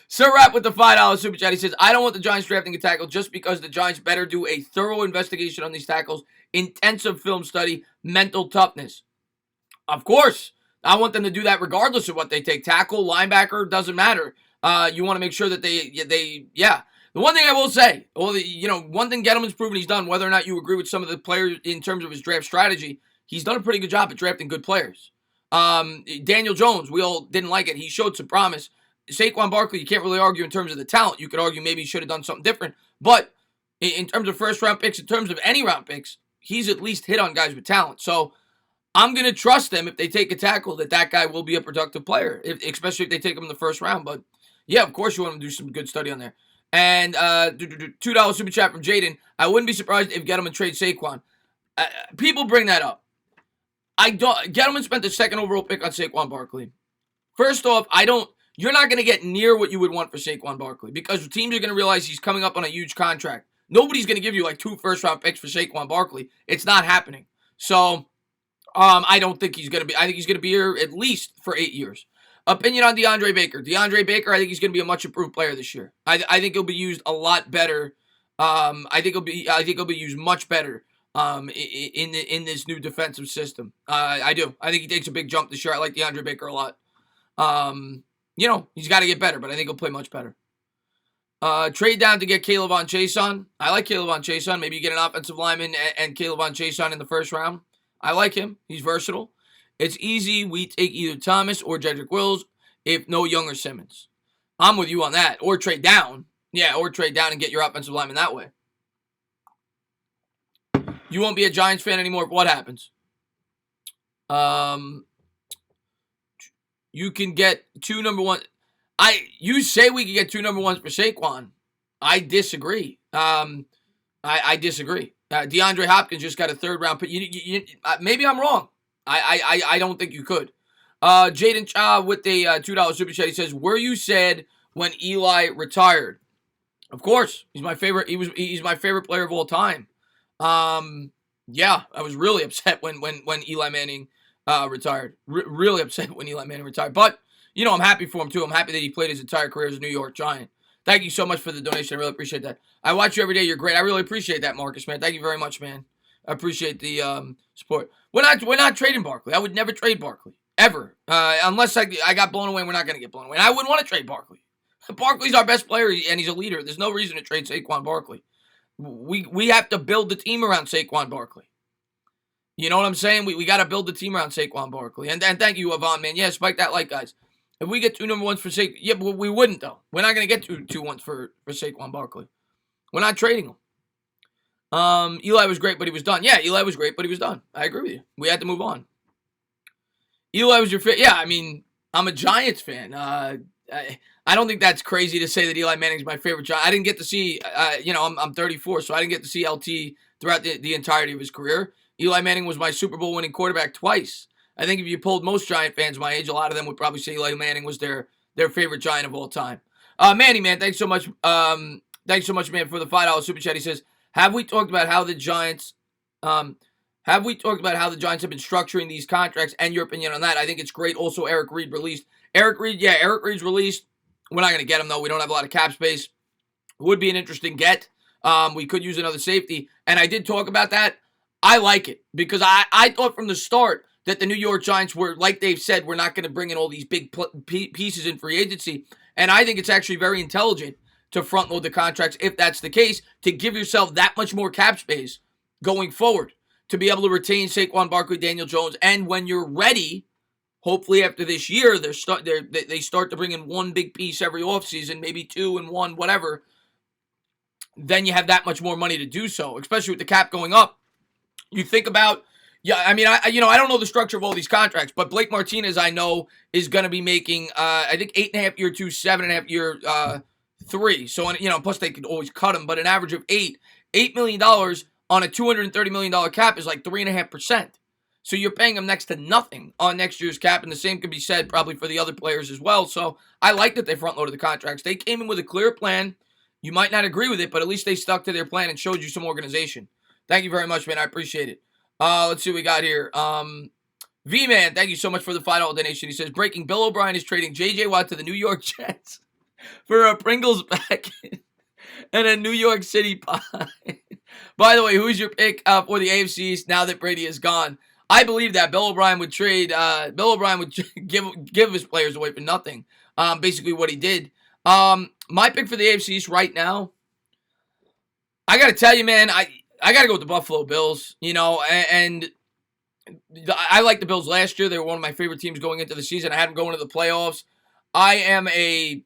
Sir Rap with the $5 super chat. He says, I don't want the Giants drafting a tackle just because the Giants better do a thorough investigation on these tackles, intensive film study, mental toughness. Of course, I want them to do that regardless of what they take. Tackle, linebacker, doesn't matter. You want to make sure that they. The one thing I will say, one thing Gettleman's proven he's done, whether or not you agree with some of the players in terms of his draft strategy, he's done a pretty good job at drafting good players. Daniel Jones, we all didn't like it. He showed some promise. Saquon Barkley, you can't really argue in terms of the talent. You could argue maybe he should have done something different. But in terms of first-round picks, in terms of any round picks, he's at least hit on guys with talent. So I'm going to trust them if they take a tackle that guy will be a productive player, especially if they take him in the first round. But, yeah, of course you want to do some good study on there. And $2 super chat from Jaden. I wouldn't be surprised if Gettleman trades Saquon. People bring that up. Gettleman spent the second overall pick on Saquon Barkley. First off, you're not going to get near what you would want for Saquon Barkley because teams are going to realize he's coming up on a huge contract. Nobody's going to give you like 2 first-round picks for Saquon Barkley. It's not happening. So, I don't think he's going to be. I think he's going to be here at least for 8 years. Opinion on DeAndre Baker. DeAndre Baker, I think he's going to be a much improved player this year. I think he'll be used a lot better. I think he'll be used much better. In this new defensive system. I do. I think he takes a big jump this year. I like DeAndre Baker a lot. He's got to get better, but I think he'll play much better. Trade down to get K'Lavon Chaisson. I like K'Lavon Chaisson. Maybe you get an offensive lineman and K'Lavon Chaisson in the first round. I like him. He's versatile. It's easy. We take either Thomas or Jedrick Wills if no Young or Simmons. I'm with you on that. Or trade down. Yeah, or trade down and get your offensive lineman that way. You won't be a Giants fan anymore if what happens? You can get 2 number 1. You say we can get 2 number 1s for Saquon. I disagree. I disagree. DeAndre Hopkins just got a 3rd round pick. Maybe I'm wrong. I don't think you could. Jaden Cha with the $2 super chat. He says, "Were you sad when Eli retired?" Of course, he's my favorite. He's my favorite player of all time. Yeah, I was really upset when Eli Manning retired. Really upset when Eli Manning retired. But, I'm happy for him too. I'm happy that he played his entire career as a New York Giant. Thank you so much for the donation. I really appreciate that. I watch you every day. You're great. I really appreciate that, Marcus, man. Thank you very much, man. I appreciate the support. We're not trading Barkley. I would never trade Barkley. Ever. Unless I got blown away, we're not going to get blown away. And I wouldn't want to trade Barkley. Barkley's our best player, and he's a leader. There's no reason to trade Saquon Barkley. We have to build the team around Saquon Barkley. You know what I'm saying? We got to build the team around Saquon Barkley. And thank you, Avon, man. Yeah, spike that like, guys. If we get 2 number 1s for Saquon, yeah, but we wouldn't, though. We're not going to get 2 1s for Saquon Barkley. We're not trading him. Eli was great, but he was done. Yeah, Eli was great, but he was done. I agree with you. We had to move on. Eli was your fit. Yeah, I mean, I'm a Giants fan. I don't think that's crazy to say that Eli Manning's my favorite Giant. I didn't get to see, I'm 34, so I didn't get to see LT throughout the entirety of his career. Eli Manning was my Super Bowl winning quarterback twice. I think if you polled most Giant fans my age, a lot of them would probably say Eli Manning was their favorite Giant of all time. Manny, man, thanks so much. Thanks so much, man, for the $5 super chat. He says, have we talked about how the Giants, Have we talked about how the Giants have been structuring these contracts and your opinion on that? I think it's great. Also, Eric Reed released. Eric Reed's released. We're not going to get him, though. We don't have a lot of cap space. Would be an interesting get. We could use another safety. And I did talk about that. I like it because I thought from the start that the New York Giants were, like they've said, we're not going to bring in all these big pieces in free agency. And I think it's actually very intelligent to front load the contracts if that's the case, to give yourself that much more cap space going forward, to be able to retain Saquon Barkley, Daniel Jones. And when you're ready, hopefully after this year, they start to bring in one big piece every offseason, maybe two and one, whatever. Then you have that much more money to do so, especially with the cap going up. You think about, I don't know the structure of all these contracts, but Blake Martinez, I know, is going to be making, I think, 8.5 year to 7.5 year 3. So, plus they could always cut him, but an average of $8 million on a $230 million cap is like 3.5%. So you're paying him next to nothing on next year's cap, and the same could be said probably for the other players as well. So I like that they front-loaded the contracts. They came in with a clear plan. You might not agree with it, but at least they stuck to their plan and showed you some organization. Thank you very much, man. I appreciate it. Let's see what we got here. V-Man, thank you so much for the $5 donation. He says, breaking, Bill O'Brien is trading J.J. Watt to the New York Jets for a Pringles packet and a New York City pie. By the way, who's your pick for the AFC East now that Brady is gone? I believe that Bill O'Brien would trade. Bill O'Brien would give his players away for nothing. Basically, what he did. My pick for the AFC East right now, I got to tell you, man, I got to go with the Buffalo Bills. And I liked the Bills last year. They were one of my favorite teams going into the season. I had them going to the playoffs. I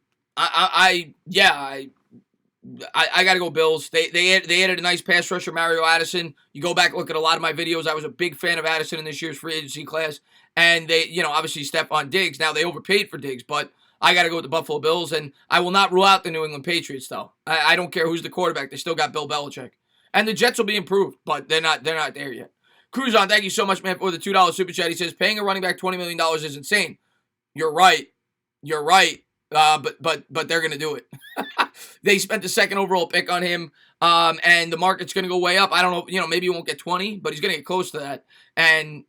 got to go Bills. They added a nice pass rusher, Mario Addison. You go back and look at a lot of my videos. I was a big fan of Addison in this year's free agency class. And they, obviously Stephon Diggs. Now they overpaid for Diggs, but I got to go with the Buffalo Bills. And I will not rule out the New England Patriots, though. I don't care who's the quarterback. They still got Bill Belichick. And the Jets will be improved, but they're not there yet. Cruzon, thank you so much, man, for the $2 super chat. He says, paying a running back $20 million is insane. You're right. But they're going to do it. They spent the second overall pick on him, and the market's going to go way up. I don't know, maybe he won't get 20, but he's going to get close to that. And,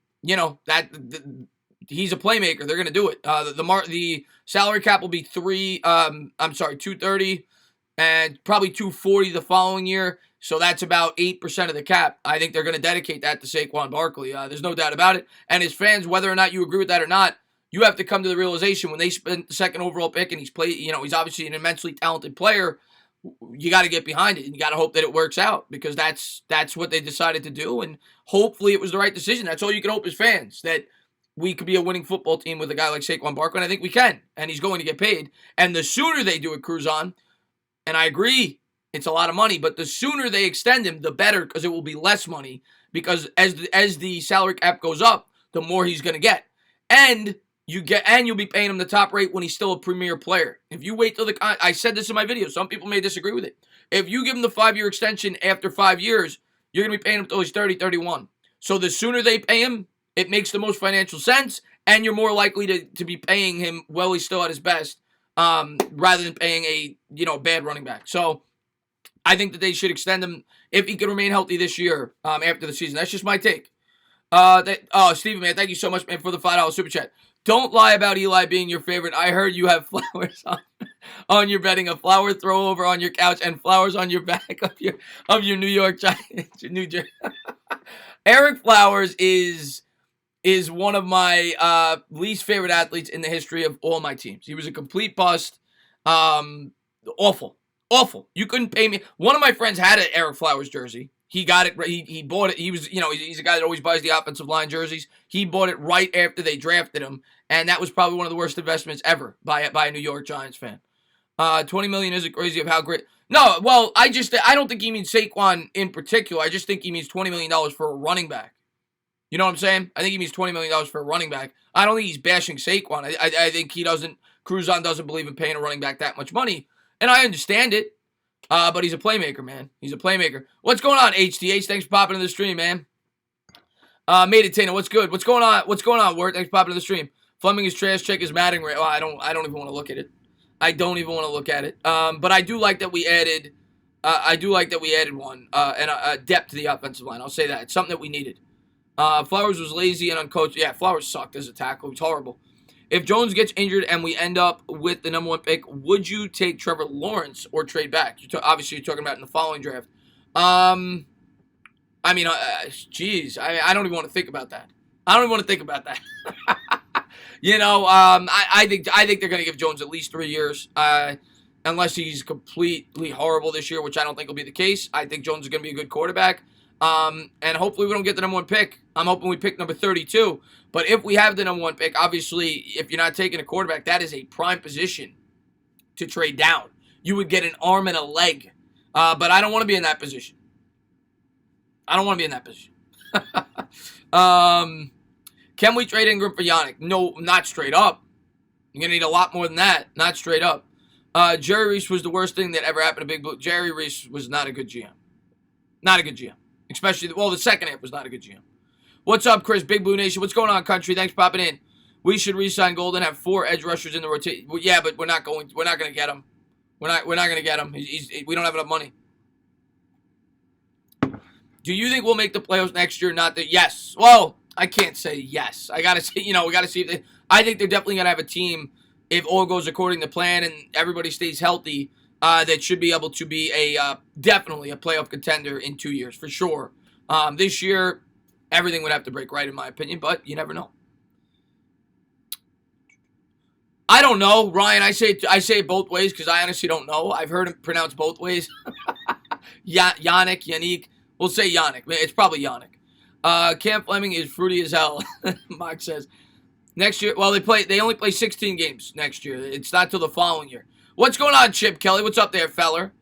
he's a playmaker. They're going to do it. The salary cap will be 230 and probably 240 the following year. So that's about 8% of the cap. I think they're going to dedicate that to Saquon Barkley. There's no doubt about it. And as fans, whether or not you agree with that or not, you have to come to the realization when they spent the second overall pick and he's obviously an immensely talented player, you got to get behind it. And you got to hope that it works out because that's what they decided to do. And hopefully it was the right decision. That's all you can hope as fans, that we could be a winning football team with a guy like Saquon Barkley. And I think we can. And he's going to get paid. And the sooner they do it, Cruzon, and I agree, it's a lot of money, but the sooner they extend him, the better, because it will be less money. Because as the salary cap goes up, the more he's going to get. And you'll be paying him the top rate when he's still a premier player. If you wait till I said this in my video, some people may disagree with it. If you give him the 5-year extension after 5 years, you're going to be paying him until he's 30, 31. So the sooner they pay him, it makes the most financial sense, and you're more likely to be paying him while he's still at his best, rather than paying a bad running back. So I think that they should extend him if he can remain healthy this year after the season. That's just my take. Steven, man, thank you so much, man, for the $5 super chat. Don't lie about Eli being your favorite. I heard you have flowers on your bedding, a flower throw over on your couch, and flowers on your back of your New York Giants, New Jersey. Eric Flowers is one of my least favorite athletes in the history of all my teams. He was a complete bust. Awful. You couldn't pay me. One of my friends had an Eric Flowers jersey. He got it. He bought it. He was, he's a guy that always buys the offensive line jerseys. He bought it right after they drafted him, and that was probably one of the worst investments ever by a New York Giants fan. $20 million isn't crazy of how great. No, well, I don't think he means Saquon in particular. I just think he means $20 million for a running back. You know what I'm saying? I think he means $20 million for a running back. I don't think he's bashing Saquon. I think Cruzon doesn't believe in paying a running back that much money, and I understand it. But he's a playmaker, man. He's a playmaker. What's going on, HTH? Thanks for popping into the stream, man. Made it, Tina. What's good? What's going on, Word? Thanks for popping into the stream. Fleming is trash. Check his Madden rate. Well, I don't even want to look at it. But I do like that we added. One and a depth to the offensive line. I'll say that. It's something that we needed. Flowers was lazy and uncoached. Yeah, Flowers sucked as a tackle. He was horrible. If Jones gets injured and we end up with the number 1 pick, would you take Trevor Lawrence or trade back? Obviously, you're talking about in the following draft. I mean, geez, I don't even want to think about that. I don't even want to think about that. I think they're going to give Jones at least 3 years, unless he's completely horrible this year, which I don't think will be the case. I think Jones is going to be a good quarterback, and hopefully we don't get the number 1 pick. I'm hoping we pick number 32. But if we have the number 1 pick, obviously, if you're not taking a quarterback, that is a prime position to trade down. You would get an arm and a leg, but I don't want to be in that position. I don't want to be in that position. Can we trade Ingram for Yannick? No, not straight up. You're going to need a lot more than that. Not straight up. Jerry Reese was the worst thing that ever happened to Big Blue. Jerry Reese was not a good GM. Not a good GM. Especially, the second half was not a good GM. What's up, Chris? Big Blue Nation. What's going on, country? Thanks for popping in. We should re-sign Golden, have 4 edge rushers in the rotation. Well, yeah, but we're not going to get him. We're not going to get him. We don't have enough money. Do you think we'll make the playoffs next year? Not that. Yes. Well, I can't say yes. I got to say, we got to see if I think they're definitely going to have a team, if all goes according to plan and everybody stays healthy, that should be able to be definitely a playoff contender in 2 years, for sure. This year, everything would have to break right, in my opinion, but you never know. I don't know, Ryan. I say it both ways because I honestly don't know. I've heard it pronounced both ways. Yannick. We'll say Yannick. It's probably Yannick. Cam Fleming is fruity as hell, Mark says. Next year, well, they only play 16 games next year. It's not till the following year. What's going on, Chip Kelly? What's up there, feller?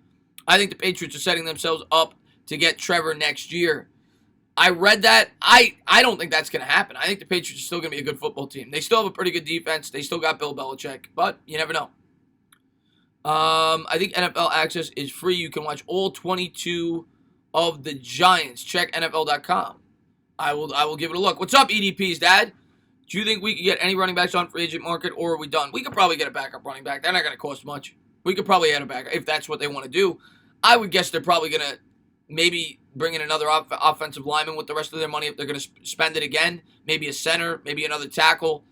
I think the Patriots are setting themselves up to get Trevor next year. I read that. I don't think that's going to happen. I think the Patriots are still going to be a good football team. They still have a pretty good defense. They still got Bill Belichick, but you never know. I think NFL Access is free. You can watch all 22 of the Giants. Check NFL.com. I will give it a look. What's up, EDPs, Dad? Do you think we could get any running backs on free agent market, or are we done? We could probably get a backup running back. They're not going to cost much. We could probably add a backup if that's what they want to do. I would guess they're probably going to maybe bring in another offensive lineman with the rest of their money if they're going to spend it again. Maybe a center, maybe another tackle.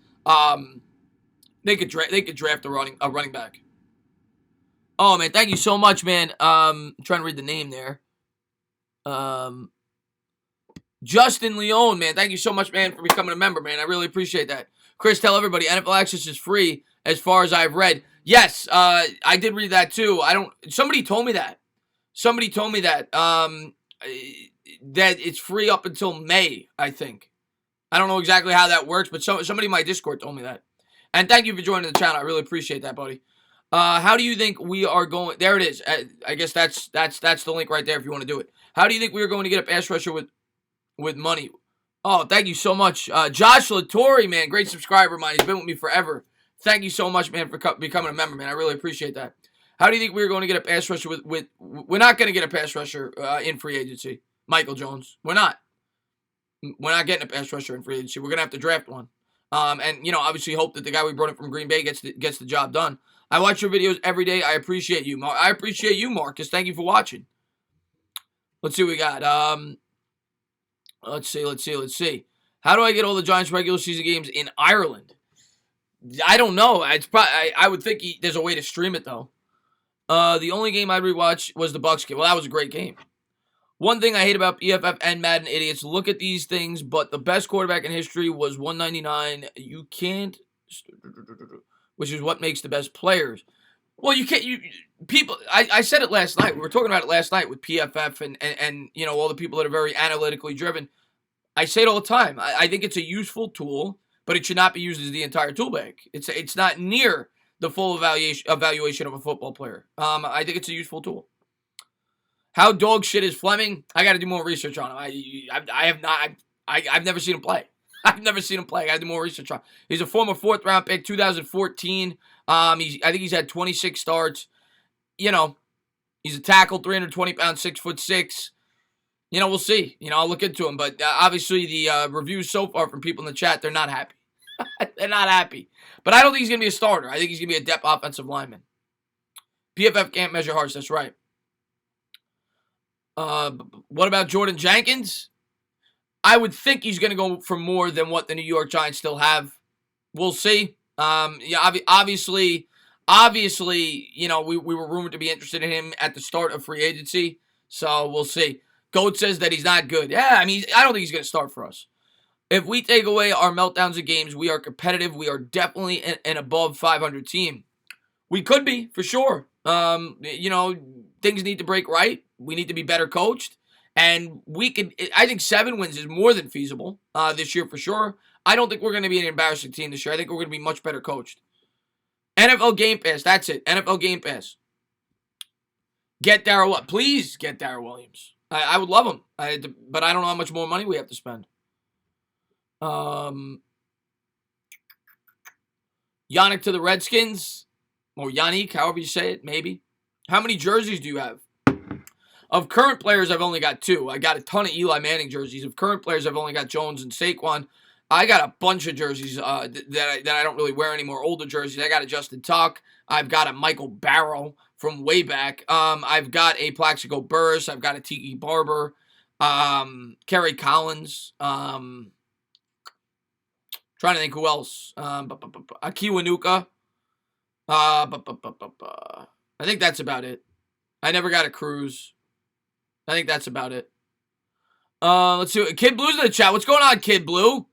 They could draft a running back. Oh, man, thank you so much, man. I'm trying to read the name there. Justin Leone, man, thank you so much, man, for becoming a member, man. I really appreciate that. Chris, tell everybody, NFL Access is free as far as I've read. Yes, I did read that too. Somebody told me that. That it's free up until May, I think. I don't know exactly how that works, but somebody in my Discord told me that. And thank you for joining the channel. I really appreciate that, buddy. How do you think we are going? There it is. I guess that's the link right there if you want to do it. How do you think we are going to get a pass rusher with money? Oh, thank you so much. Josh Latore, man, great subscriber of mine. He's been with me forever. Thank you so much, man, for becoming a member, man. I really appreciate that. How do you think we're going to get a pass rusher with we're not going to get a pass rusher in free agency, Michael Jones. We're not. We're not getting a pass rusher in free agency. We're going to have to draft one. And, obviously hope that the guy we brought in from Green Bay gets the job done. I watch your videos every day. I appreciate you. I appreciate you, Marcus. Thank you for watching. Let's see what we got. Let's see. How do I get all the Giants regular season games in Ireland? I don't know. I would think there's a way to stream it, though. The only game I'd rewatch was the Bucs game. Well, that was a great game. One thing I hate about PFF and Madden idiots, look at these things, but the best quarterback in history was 199. You can't, which is what makes the best players. Well, you can't, I said it last night. We were talking about it last night with PFF and all the people that are very analytically driven. I say it all the time. I think it's a useful tool, but it should not be used as the entire tool bag. It's not near the full evaluation of a football player. I think it's a useful tool. How dog shit is Fleming? I got to do more research on him. I've never seen him play. I've never seen him play. I got to do more research on him. He's a former 4th round pick, 2014. I think he's had 26 starts. He's a tackle, 320 pounds, 6'6". We'll see. I'll look into him. But obviously the reviews so far from people in the chat, they're not happy. They're not happy. But I don't think he's going to be a starter. I think he's going to be a depth offensive lineman. PFF can't measure hearts. That's right. What about Jordan Jenkins? I would think he's going to go for more than what the New York Giants still have. We'll see. Yeah, obviously, you know, we were rumored to be interested in him at the start of free agency, so we'll see. Goat says that he's not good. Yeah, I mean, I don't think he's going to start for us. If we take away our meltdowns of games, we are competitive. We are definitely an above 500 team. We could be, for sure. You know, things need to break right. We need to be better coached. And I think 7 wins is more than feasible this year for sure. I don't think we're going to be an embarrassing team this year. I think we're going to be much better coached. NFL Game Pass, that's it. NFL Game Pass. Get Darrell, please get Darrell Williams. I would love him, but I don't know how much more money we have to spend. Yannick to the Redskins, or Yannick, however you say it, maybe. How many jerseys do you have? Of current players, I've only got 2. I got a ton of Eli Manning jerseys. Of current players, I've only got Jones and Saquon. I got a bunch of jerseys that I don't really wear anymore. Older jerseys. I got a Justin Tuck. I've got a Michael Barrow from way back. I've got a Plaxico Burress. I've got a Tiki Barber. Kerry Collins. Trying to think who else. Akiwa Nuka. I think that's about it. I never got a Cruz. I think that's about it. Let's see. Kid Blue's in the chat. What's going on, Kid Blue?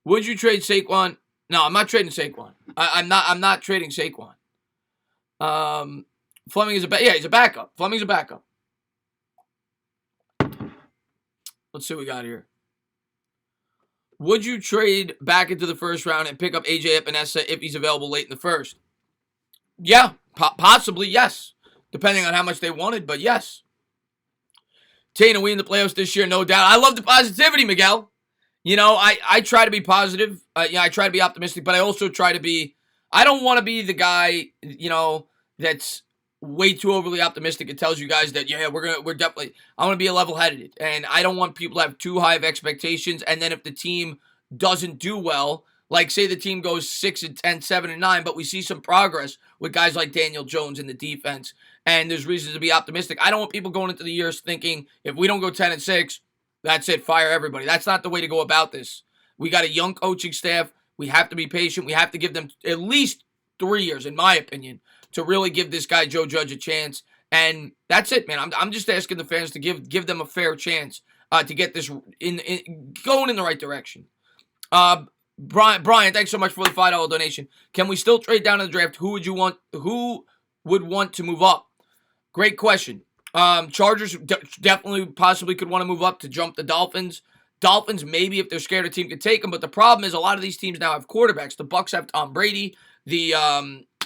Would you trade Saquon? No, I'm not trading Saquon. I'm not trading Saquon. Fleming is he's a backup. Fleming's a backup. Let's see what we got here. Would you trade back into the first round and pick up AJ Epinesa if he's available late in the first? Yeah, possibly, yes. Depending on how much they wanted, but yes. Tane, are we in the playoffs this year? No doubt. I love the positivity, Miguel. You know, I try to be positive. I try to be optimistic, but I also try to be... I don't want to be the guy, you know, that's way too overly optimistic. It tells you guys that, yeah, we're definitely... I want to be level-headed, and I don't want people to have too high of expectations, and then if the team doesn't do well, like say the team goes 6-10, 7-9, but we see some progress with guys like Daniel Jones in the defense, and there's reasons to be optimistic. I don't want people going into the years thinking, if we don't go 10-6, that's it, fire everybody. That's not the way to go about this. We got a young coaching staff. We have to be patient. We have to give them at least 3 years, in my opinion, to really give this guy Joe Judge a chance. And that's it, man. I'm just asking the fans to give them a fair chance to get this going in the right direction. Brian, thanks so much for the $5 donation. Can we still trade down in the draft? Who would want to move up? Great question. Chargers definitely possibly could want to move up to jump the Dolphins. Dolphins, maybe if they're scared a team could take them, but the problem is a lot of these teams now have quarterbacks. The Bucs have Tom Brady. There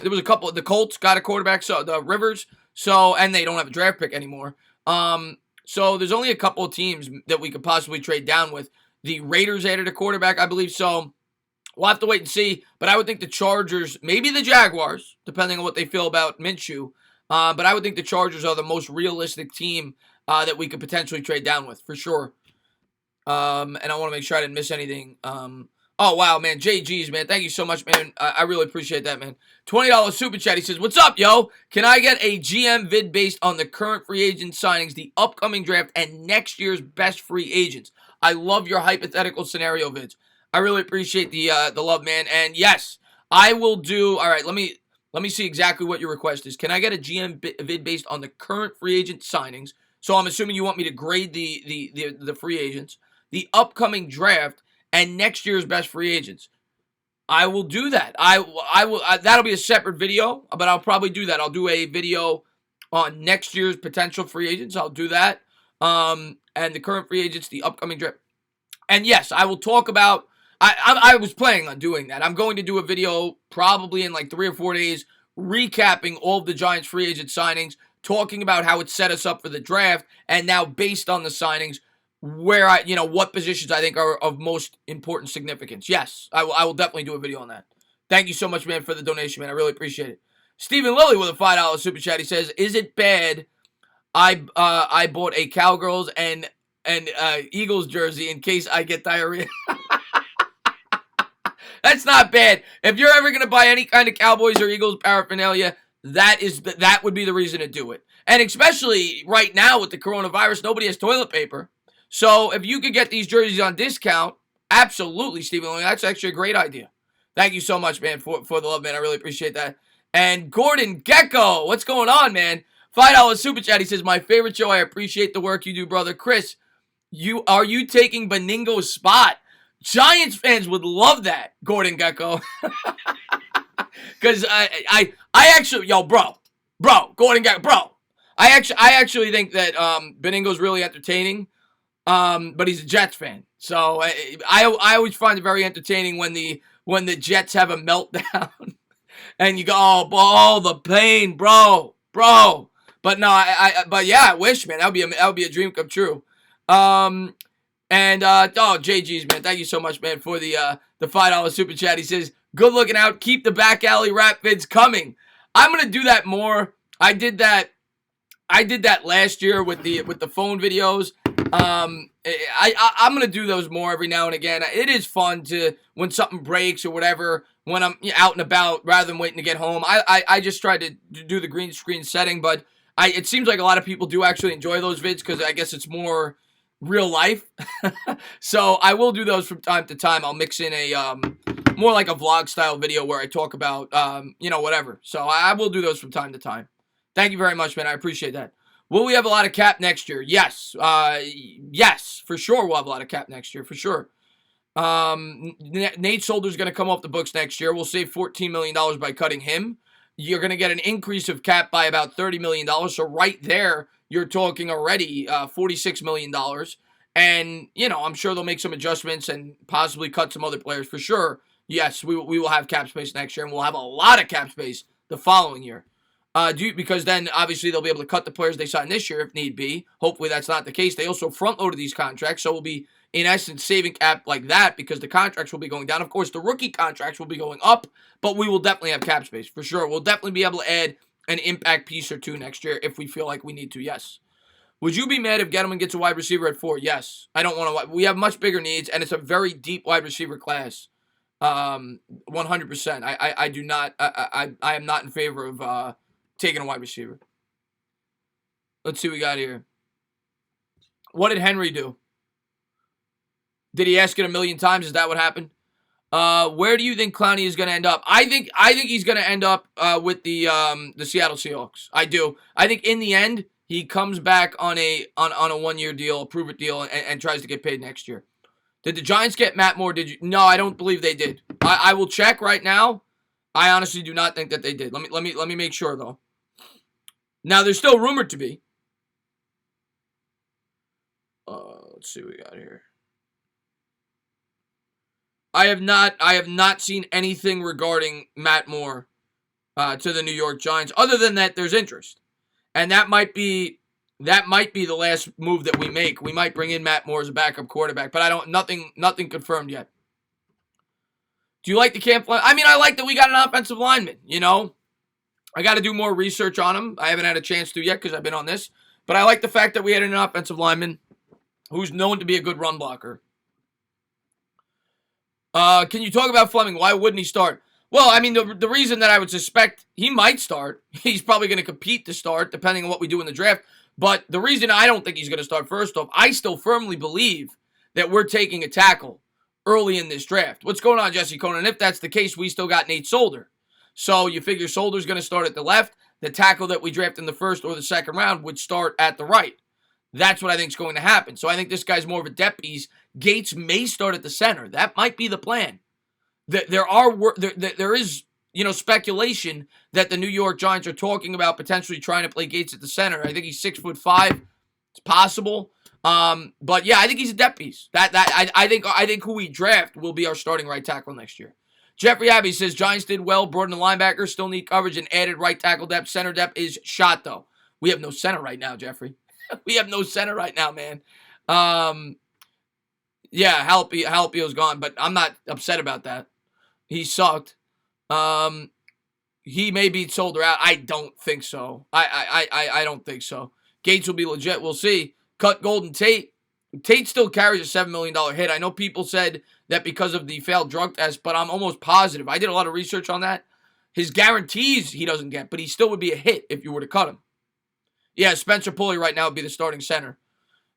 was a couple. The Colts got a quarterback, so the Rivers. So and they don't have a draft pick anymore. So there's only a couple of teams that we could possibly trade down with. The Raiders added a quarterback, I believe. So we'll have to wait and see. But I would think the Chargers, maybe the Jaguars, depending on what they feel about Minshew. But I would think the Chargers are the most realistic team that we could potentially trade down with, for sure. And I want to make sure I didn't miss anything. Oh, wow, man. JG's, man. Thank you so much, man. I really appreciate that, man. $20 super chat. He says, what's up, yo? Can I get a GM vid based on the current free agent signings, the upcoming draft, and next year's best free agents? I love your hypothetical scenario vids. I really appreciate the love, man. And yes, I will do. All right, let me see exactly what your request is. Can I get a GM vid based on the current free agent signings? So I'm assuming you want me to grade the free agents, the upcoming draft, and next year's best free agents. I will do that. I will. That'll be a separate video, but I'll probably do that. I'll do a video on next year's potential free agents. I'll do that. And the current free agents, the upcoming draft. And yes, I will talk about. I was planning on doing that. I'm going to do a video probably in like 3 or 4 days, recapping all of the Giants free agent signings, talking about how it set us up for the draft, and now based on the signings, where what positions I think are of most important significance. Yes, I will definitely do a video on that. Thank you so much, man, for the donation, man. I really appreciate it. Stephen Lilly with a $5 super chat. He says, "Is it bad? I bought a Cowgirls and Eagles jersey in case I get diarrhea." That's not bad. If you're ever gonna buy any kind of Cowboys or Eagles paraphernalia, that would be the reason to do it. And especially right now with the coronavirus, nobody has toilet paper. So if you could get these jerseys on discount, absolutely, Stephen. That's actually a great idea. Thank you so much, man, for the love, man. I really appreciate that. And Gordon Gecko, what's going on, man? $5 super chat. He says, my favorite show. I appreciate the work you do, brother. Chris, are you taking Beningo's spot? Giants fans would love that, Gordon Gecko. Because I actually, bro, Gordon Gecko, bro. I actually think that Beningo's really entertaining. But he's a Jets fan, so I always find it very entertaining when the Jets have a meltdown, and you go, oh, the pain, bro. But no, but yeah, I wish, man, that would be a dream come true. JG's, man, thank you so much, man, for the $5 super chat. He says, good looking out, keep the back alley rap vids coming. I'm gonna do that more. I did that last year with the phone videos. I'm gonna do those more every now and again. It is fun to, when something breaks or whatever, when I'm out and about, rather than waiting to get home. I just try to do the green screen setting, but it seems like a lot of people do actually enjoy those vids because I guess it's more real life. So I will do those from time to time. I'll mix in a more like a vlog style video where I talk about whatever. So I will do those from time to time. Thank you very much, man. I appreciate that. Will we have a lot of cap next year? Yes. Yes, for sure we'll have a lot of cap next year, for sure. Nate Solder's going to come off the books next year. We'll save $14 million by cutting him. You're going to get an increase of cap by about $30 million. So right there, you're talking already $46 million. And, I'm sure they'll make some adjustments and possibly cut some other players for sure. Yes, we will have cap space next year, and we'll have a lot of cap space the following year. Because then, obviously, they'll be able to cut the players they sign this year if need be. Hopefully, that's not the case. They also front-loaded these contracts, so we'll be, in essence, saving cap like that because the contracts will be going down. Of course, the rookie contracts will be going up, but we will definitely have cap space, for sure. We'll definitely be able to add an impact piece or two next year if we feel like we need to, yes. Would you be mad if Gettleman gets a wide receiver at 4? Yes. I don't want to. We have much bigger needs, and it's a very deep wide receiver class. 100%. I do not. I am not in favor of taking a wide receiver. Let's see what we got here. What did Henry do? Did he ask it a million times? Is that what happened? Where do you think Clowney is going to end up? I think he's going to end up with the Seattle Seahawks. I do. I think in the end he comes back on a 1-year deal, a prove-it deal, and tries to get paid next year. Did the Giants get Matt Moore? Did you? No, I don't believe they did. I will check right now. I honestly do not think that they did. Let me make sure though. Now, there's still rumored to be. Let's see what we got here. I have not seen anything regarding Matt Moore to the New York Giants. Other than that, there's interest, and that might be the last move that we make. We might bring in Matt Moore as a backup quarterback, but nothing confirmed yet. Do you like the camp? I mean, I like that we got an offensive lineman. I got to do more research on him. I haven't had a chance to yet because I've been on this. But I like the fact that we had an offensive lineman who's known to be a good run blocker. Can you talk about Fleming? Why wouldn't he start? Well, I mean, the reason that I would suspect he might start, he's probably going to compete to start, depending on what we do in the draft. But the reason I don't think he's going to start, first off, I still firmly believe that we're taking a tackle early in this draft. What's going on, Jesse Conan? If that's the case, we still got Nate Solder. So you figure Solder's going to start at the left. The tackle that we draft in the first or the second round would start at the right. That's what I think is going to happen. So I think this guy's more of a depth piece. Gates may start at the center. That might be the plan. There is speculation that the New York Giants are talking about potentially trying to play Gates at the center. I think he's 6'5". It's possible. But yeah, I think he's a depth piece. I think who we draft will be our starting right tackle next year. Jeffrey Abbey says, Giants did well, brought in a linebacker, still need coverage, and added right tackle depth. Center depth is shot, though. We have no center right now, Jeffrey. We have no center right now, man. Yeah, Halapio's gone, but I'm not upset about that. He sucked. He may beat Solder out. I don't think so. I don't think so. Gates will be legit. We'll see. Cut Golden Tate. Tate still carries a $7 million hit. I know people said that because of the failed drug test, but I'm almost positive. I did a lot of research on that. His guarantees he doesn't get, but he still would be a hit if you were to cut him. Yeah, Spencer Pulley right now would be the starting center.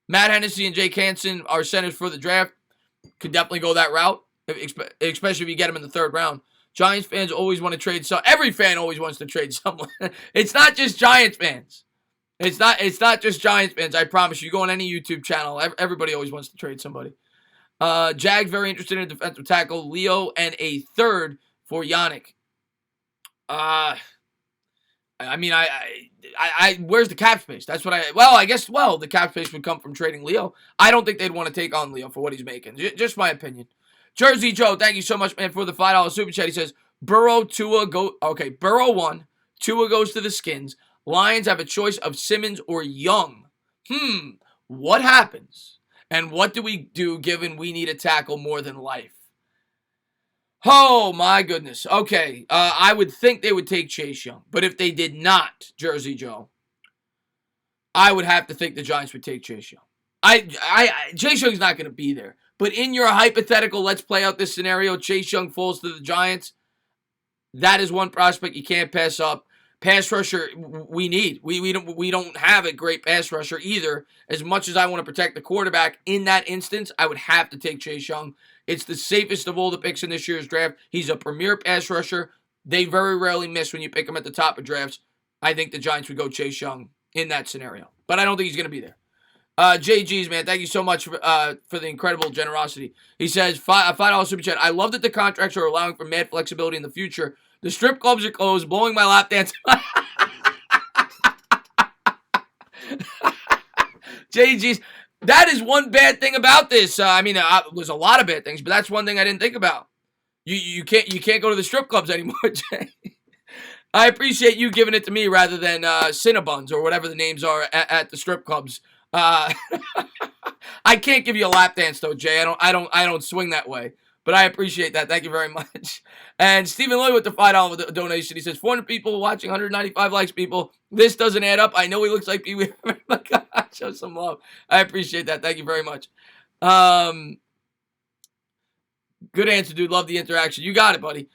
Matt Hennessy and Jake Hansen are centers for the draft. Could definitely go that route, especially if you get them in the third round. Giants fans always want to trade. So every fan always wants to trade someone. It's not just Giants fans. It's not just Giants fans. I promise you. Go on any YouTube channel. Everybody always wants to trade somebody. Jags very interested in a defensive tackle, Leo, and a third for Yannick. I mean, where's the cap space? That's what I guess the cap space would come from trading Leo. I don't think they'd want to take on Leo for what he's making. Just my opinion. Jersey Joe, thank you so much, man, for the $5 super chat. He says, Burrow, Tua, go. Okay, Burrow 1. Tua goes to the Skins. Lions have a choice of Simmons or Young. What happens? And what do we do given we need a tackle more than life? Oh, my goodness. Okay, I would think they would take Chase Young. But if they did not, Jersey Joe, I would have to think the Giants would take Chase Young. Chase Young's not going to be there. But in your hypothetical, let's play out this scenario. Chase Young falls to the Giants. That is one prospect you can't pass up. Pass rusher, we need. We don't have a great pass rusher either. As much as I want to protect the quarterback, in that instance, I would have to take Chase Young. It's the safest of all the picks in this year's draft. He's a premier pass rusher. They very rarely miss when you pick him at the top of drafts. I think the Giants would go Chase Young in that scenario. But I don't think he's going to be there. JG's, man, thank you so much for the incredible generosity. He says, $5 super chat. I love that the contracts are allowing for mad flexibility in the future. The strip clubs are closed, blowing my lap dance. JG's. That is one bad thing about this. There's a lot of bad things, but that's one thing I didn't think about. You can't go to the strip clubs anymore, Jay. I appreciate you giving it to me rather than Cinnabons or whatever the names are at the strip clubs. I can't give you a lap dance though, Jay. I don't swing that way. But I appreciate that. Thank you very much. And Stephen Lloyd with the $5 donation. He says, 400 people watching, 195 likes, people. This doesn't add up. I know he looks like Pee Wee. Show some love. I appreciate that. Thank you very much. Good answer, dude. Love the interaction. You got it, buddy.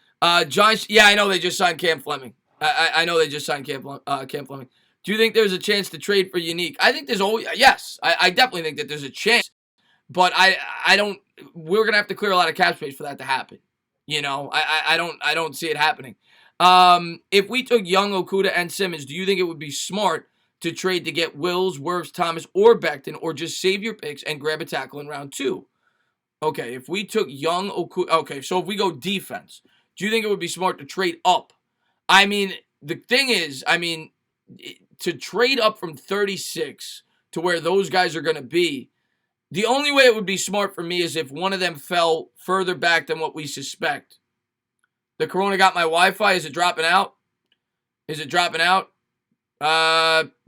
Giants, yeah, I know they just signed Cam Fleming. I know they just signed Cam Fleming. Do you think there's a chance to trade for Unique? I think there's always, yes. I definitely think that there's a chance. But we're going to have to clear a lot of cap space for that to happen. You know, I don't see it happening. If we took Young, Okudah, and Simmons, do you think it would be smart to trade to get Wills, Wirfs, Thomas, or Becton, or just save your picks and grab a tackle in round 2? Okay, if we took Young, Okudah, okay, so if we go defense, do you think it would be smart to trade up? I mean, the thing is, to trade up from 36 to where those guys are going to be, the only way it would be smart for me is if one of them fell further back than what we suspect. The Corona got my Wi-Fi. Is it dropping out? Is it dropping out?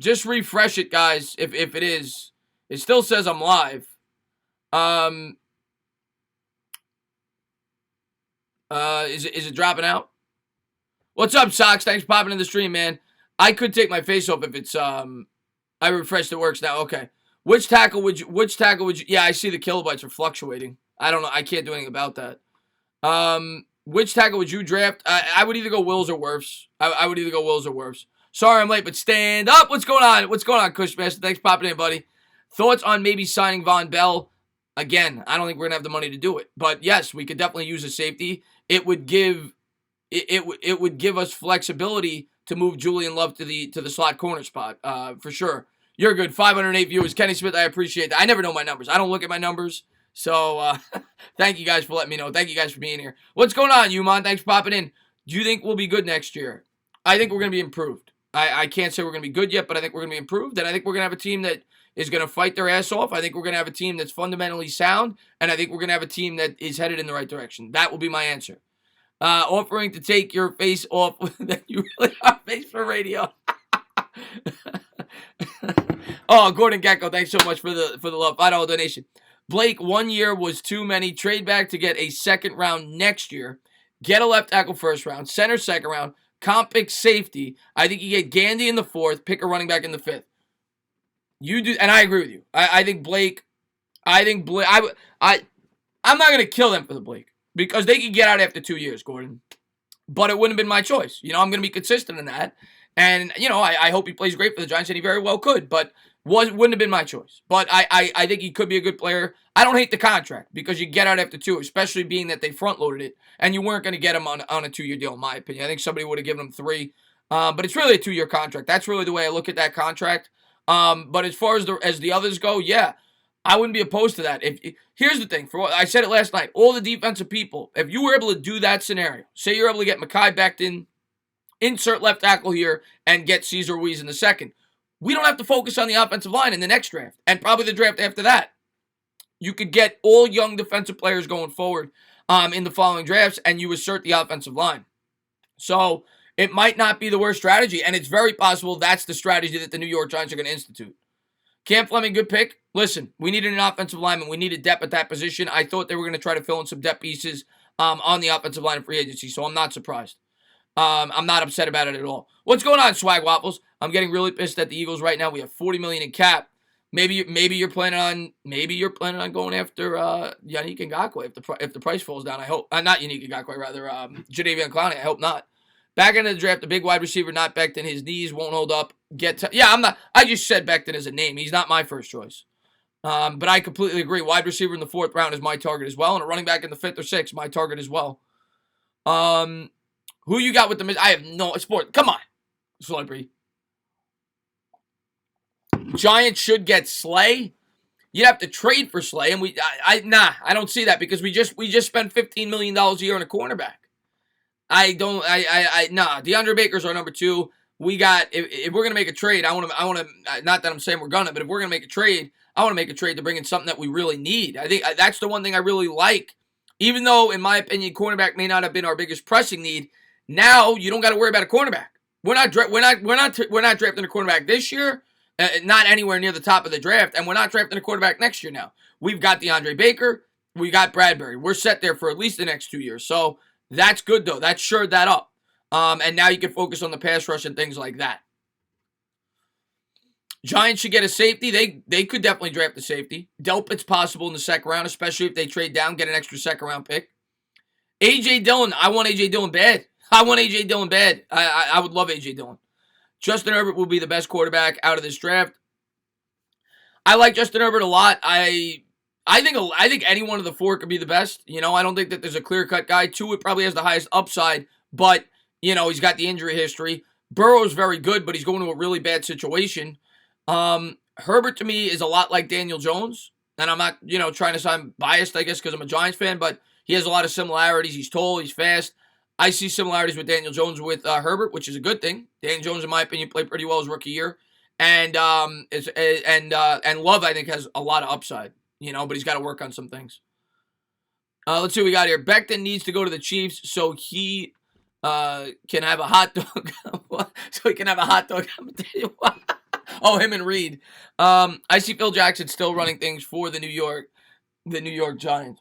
Just refresh it, guys, if it is. It still says I'm live. Is it dropping out? What's up, Sox? Thanks for popping in the stream, man. I could take my face off if it's I refreshed, it works now. Okay. Which tackle would you yeah, I see the kilobytes are fluctuating. I don't know. I can't do anything about that. Which tackle would you draft? I would either go Wills or Wirfs. I would either go Wills or Wirfs. Sorry I'm late, but stand up. What's going on? What's going on, Cushmaster? Thanks for popping in, buddy. Thoughts on maybe signing Von Bell? Again, I don't think we're going to have the money to do it. But yes, we could definitely use a safety. It would give us flexibility to move Julian Love to the slot corner spot, for sure. You're good. 508 viewers. Kenny Smith, I appreciate that. I never know my numbers. I don't look at my numbers. So, thank you guys for letting me know. Thank you guys for being here. What's going on, Umon? Thanks for popping in. Do you think we'll be good next year? I think we're going to be improved. I can't say we're going to be good yet, but I think we're going to be improved. And I think we're going to have a team that is going to fight their ass off. I think we're going to have a team that's fundamentally sound. And I think we're going to have a team that is headed in the right direction. That will be my answer. Offering to take your face off that you really are face for radio. Oh, Gordon Gecko, thanks so much for the love. $5 donation. Blake, 1 year was too many. Trade back to get a second round next year. Get a left tackle first round. Center second round. Comp pick safety. I think you get Gandy in the 4th. Pick a running back in the 5th. You do, and I agree with you. I think Blake. I'm not gonna kill them for the Blake because they could get out after 2 years, Gordon. But it wouldn't have been my choice. You know, I'm gonna be consistent in that. And, you know, I hope he plays great for the Giants, and he very well could. But Wouldn't have been my choice. But I think he could be a good player. I don't hate the contract because you get out after 2, especially being that they front-loaded it, and you weren't going to get him on a 2-year deal, in my opinion. I think somebody would have given him 3. But it's really a 2-year contract. That's really the way I look at that contract. But as far as the others go, yeah, I wouldn't be opposed to that. Here's the thing. I said it last night. All the defensive people, if you were able to do that scenario, say you're able to get Mekhi Becton, insert left tackle here, and get Cesar Ruiz in the second, we don't have to focus on the offensive line in the next draft and probably the draft after that. You could get all young defensive players going forward in the following drafts, and you assert the offensive line. So it might not be the worst strategy, and it's very possible that's the strategy that the New York Giants are going to institute. Cam Fleming, good pick. Listen, we needed an offensive lineman. We needed depth at that position. I thought they were going to try to fill in some depth pieces on the offensive line in free agency, so I'm not surprised. I'm not upset about it at all. What's going on, Swag Waffles? I'm getting really pissed at the Eagles right now. We have $40 million in cap. Maybe you're planning on going after Yannick Ngakoue if the price falls down. I hope not Yannick Ngakoue, rather Jadeveon Clowney. I hope not. Back into the draft, a big wide receiver, not Becton. His knees won't hold up. I'm not. I just said Becton as a name. He's not my first choice. But I completely agree. Wide receiver in the 4th round is my target as well, and a running back in the 5th or 6th, my target as well. Who you got with the? I have no sport. Come on, Celebrity. Giants should get Slay. You'd have to trade for Slay, and I don't see that because we just spent $15 million a year on a cornerback. DeAndre Baker's our number 2. We got if we're gonna make a trade, I want to. Not that I'm saying we're gonna, but if we're gonna make a trade, I want to make a trade to bring in something that we really need. I think that's the one thing I really like. Even though, in my opinion, cornerback may not have been our biggest pressing need. Now you don't got to worry about a cornerback. We're not drafting a cornerback this year. Not anywhere near the top of the draft, and we're not drafting a quarterback next year now. We've got DeAndre Baker. We got Bradbury. We're set there for at least the next 2 years. So that's good, though. That shored that up. And now you can focus on the pass rush and things like that. Giants should get a safety. They could definitely draft a safety. Delpit's possible in the 2nd round, especially if they trade down, get an extra 2nd round pick. A.J. Dillon. I want A.J. Dillon bad. I would love A.J. Dillon. Justin Herbert will be the best quarterback out of this draft. I like Justin Herbert a lot. I think any one of the 4 could be the best. I don't think that there's a clear-cut guy. Tua probably has the highest upside, but, he's got the injury history. Burrow's very good, but he's going to a really bad situation. Herbert, to me, is a lot like Daniel Jones, and I'm not, trying to sound biased, I guess, because I'm a Giants fan, but he has a lot of similarities. He's tall, he's fast. I see similarities with Daniel Jones with Herbert, which is a good thing. Daniel Jones, in my opinion, played pretty well his rookie year, and Love, I think, has a lot of upside, but he's got to work on some things. Let's see what we got here. Becton needs to go to the Chiefs so he can have a hot dog. So he can have a hot dog. I'm gonna tell you what. Oh, him and Reed. I see Phil Jackson still running things for the New York Giants.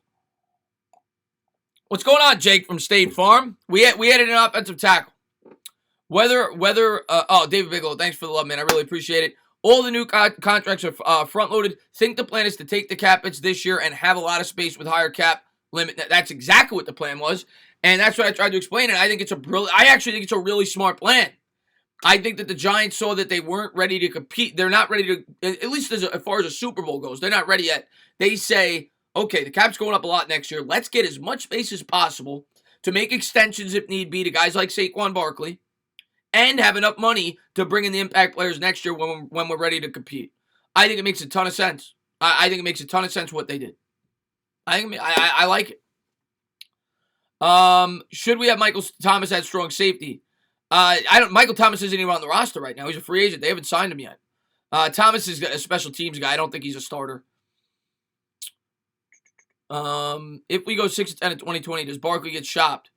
What's going on, Jake from State Farm? We added an offensive tackle. David Bigelow, thanks for the love, man. I really appreciate it. All the new contracts are front-loaded. Think the plan is to take the cap hits this year and have a lot of space with higher cap limit. That's exactly what the plan was, and that's what I tried to explain. And I think I actually think it's a really smart plan. I think that the Giants saw that they weren't ready to compete. They're not ready to, at least as far as a Super Bowl goes, they're not ready yet. They say, okay, the cap's going up a lot next year. Let's get as much space as possible to make extensions if need be to guys like Saquon Barkley and have enough money to bring in the impact players next year when we're ready to compete. I think it makes a ton of sense. I think it makes a ton of sense what they did. I like it. Should we have Michael Thomas at strong safety? Michael Thomas isn't even on the roster right now. He's a free agent. They haven't signed him yet. Thomas is a special teams guy. I don't think he's a starter. If we go 6-10 in 2020, does Barkley get shopped?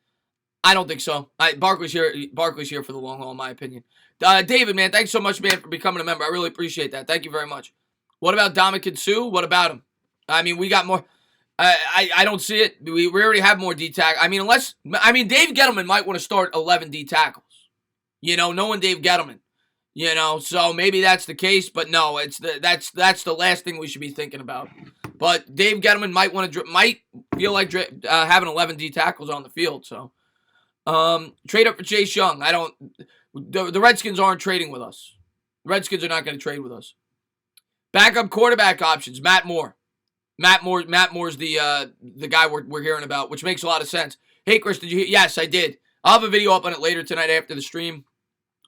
I don't think so. Barkley's here for the long haul, in my opinion. David, man, thanks so much, man, for becoming a member. I really appreciate that. Thank you very much. What about Ndamukong Suh? What about him? I mean, we got more. I don't see it. We already have more D tackles. Dave Gettleman might want to start 11 D tackles. Knowing Dave Gettleman. So maybe that's the case, but no, that's the last thing we should be thinking about. But Dave Gettleman might feel like having 11 D tackles on the field. So trade up for Chase Young. The Redskins aren't trading with us. The Redskins are not going to trade with us. Backup quarterback options, Matt Moore. Matt Moore's the guy we're hearing about, which makes a lot of sense. Hey, Chris, did you hear? Yes, I did. I'll have a video up on it later tonight after the stream.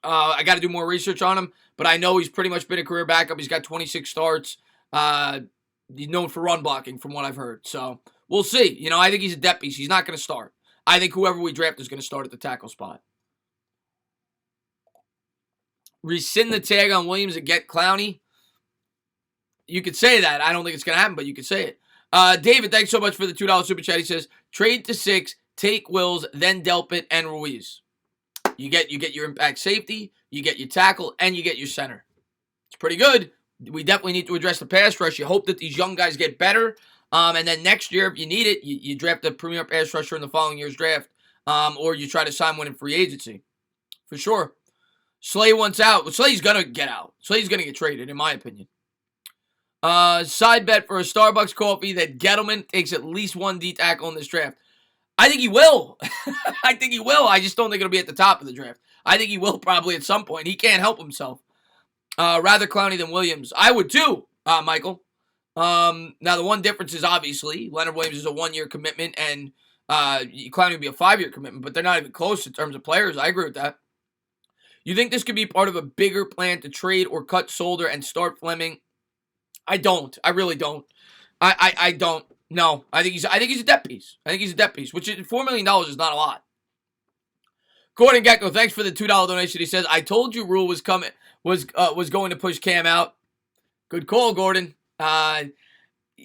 I got to do more research on him, but I know he's pretty much been a career backup. He's got 26 starts. He's known for run blocking, from what I've heard. So we'll see. You know, I think he's a depth piece. He's not going to start. I think whoever we draft is going to start at the tackle spot. Rescind the tag on Williams and get Clowney. You could say that. I don't think it's going to happen, but you could say it. David, thanks so much for the $2 super chat. He says, trade to 6, take Wills, then Delpit and Ruiz. You get your impact safety, you get your tackle, and you get your center. It's pretty good. We definitely need to address the pass rush. You hope that these young guys get better. And then next year, if you need it, you draft a premier pass rusher in the following year's draft. Or you try to sign one in free agency. For sure. Slay wants out. Well, Slay's going to get out. Slay's going to get traded, in my opinion. Side bet for a Starbucks coffee that Gettleman takes at least one D tackle in this draft. I think he will. I think he will. I just don't think it'll be at the top of the draft. I think he will probably at some point. He can't help himself. Rather Clowney than Williams. I would too, Michael. Now, the one difference is obviously Leonard Williams is a 1-year commitment and Clowney would be a 5-year commitment, but they're not even close in terms of players. I agree with that. You think this could be part of a bigger plan to trade or cut Solder and start Fleming? I don't. I really don't. I don't. No. I think he's a depth piece. I think he's a depth piece, which is $4 million is not a lot. Gordon Gecko, thanks for the $2 donation. He says, I told you Rule was going to push Cam out. Good call, Gordon.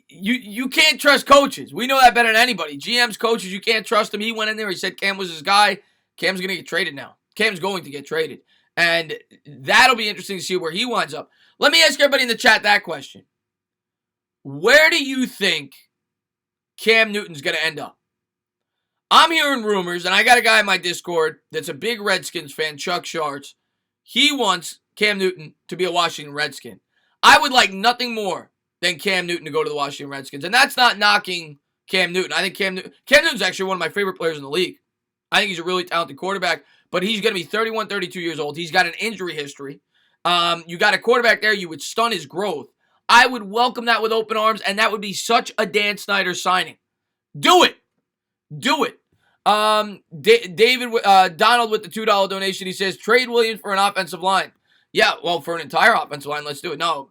You can't trust coaches. We know that better than anybody. GM's coaches, you can't trust him. He went in there. He said Cam was his guy. Cam's going to get traded now. Cam's going to get traded. And that'll be interesting to see where he winds up. Let me ask everybody in the chat that question. Where do you think Cam Newton's going to end up? I'm hearing rumors, and I got a guy in my Discord that's a big Redskins fan, Chuck Sharts. He wants Cam Newton to be a Washington Redskin. I would like nothing more than Cam Newton to go to the Washington Redskins. And that's not knocking Cam Newton. I think Cam Newton's actually one of my favorite players in the league. I think he's a really talented quarterback, but he's going to be 31, 32 years old. He's got an injury history. You got a quarterback there, you would stun his growth. I would welcome that with open arms, and that would be such a Dan Snyder signing. Do it. Do it. David Donald with the $2 donation. He says, trade Williams for an offensive line. Yeah, well, for an entire offensive line, let's do it. No,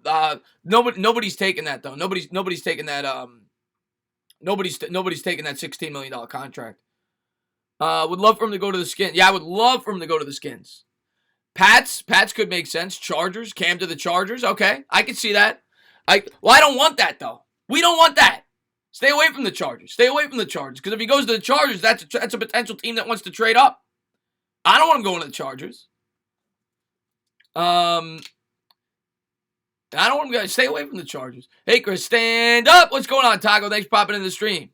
nobody's taking that though. Nobody's taking that. Nobody's taking that $16 million contract. Would love for him to go to the Skins. Yeah, I would love for him to go to the Skins. Pats could make sense. Chargers, Cam to the Chargers. Okay, I can see that. I don't want that though. We don't want that. Stay away from the Chargers. Stay away from the Chargers. Because if he goes to the Chargers, that's a potential team that wants to trade up. I don't want him going to the Chargers. I don't want him to stay away from the Chargers. Hey, Chris, stand up. What's going on, Taco? Thanks for popping in the stream.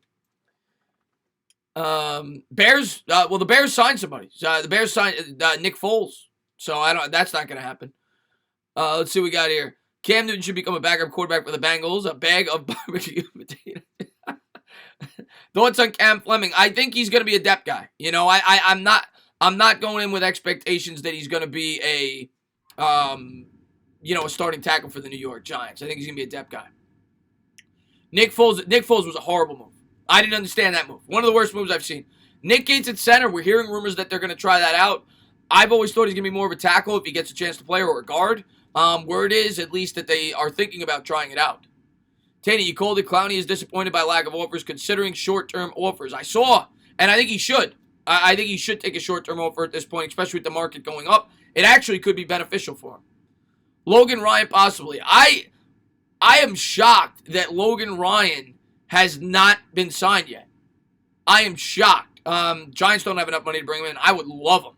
Bears. Well, the Bears signed somebody. The Bears signed Nick Foles. So that's not going to happen. Let's see what we got here. Cam Newton should become a backup quarterback for the Bengals. A bag of barbecue potatoes. Thoughts on Cam Fleming? I think he's going to be a depth guy. You know, I'm not going in with expectations that he's going to be a starting tackle for the New York Giants. I think he's going to be a depth guy. Nick Foles was a horrible move. I didn't understand that move. One of the worst moves I've seen. Nick Gates at center. We're hearing rumors that they're going to try that out. I've always thought he's going to be more of a tackle if he gets a chance to play or a guard. Word is, at least, that they are thinking about trying it out. Taney, you called it. Clowney is disappointed by lack of offers, considering short-term offers. I saw, and I think he should. I think he should take a short-term offer at this point, especially with the market going up. It actually could be beneficial for him. Logan Ryan, possibly. I am shocked that Logan Ryan has not been signed yet. I am shocked. Giants don't have enough money to bring him in. I would love him.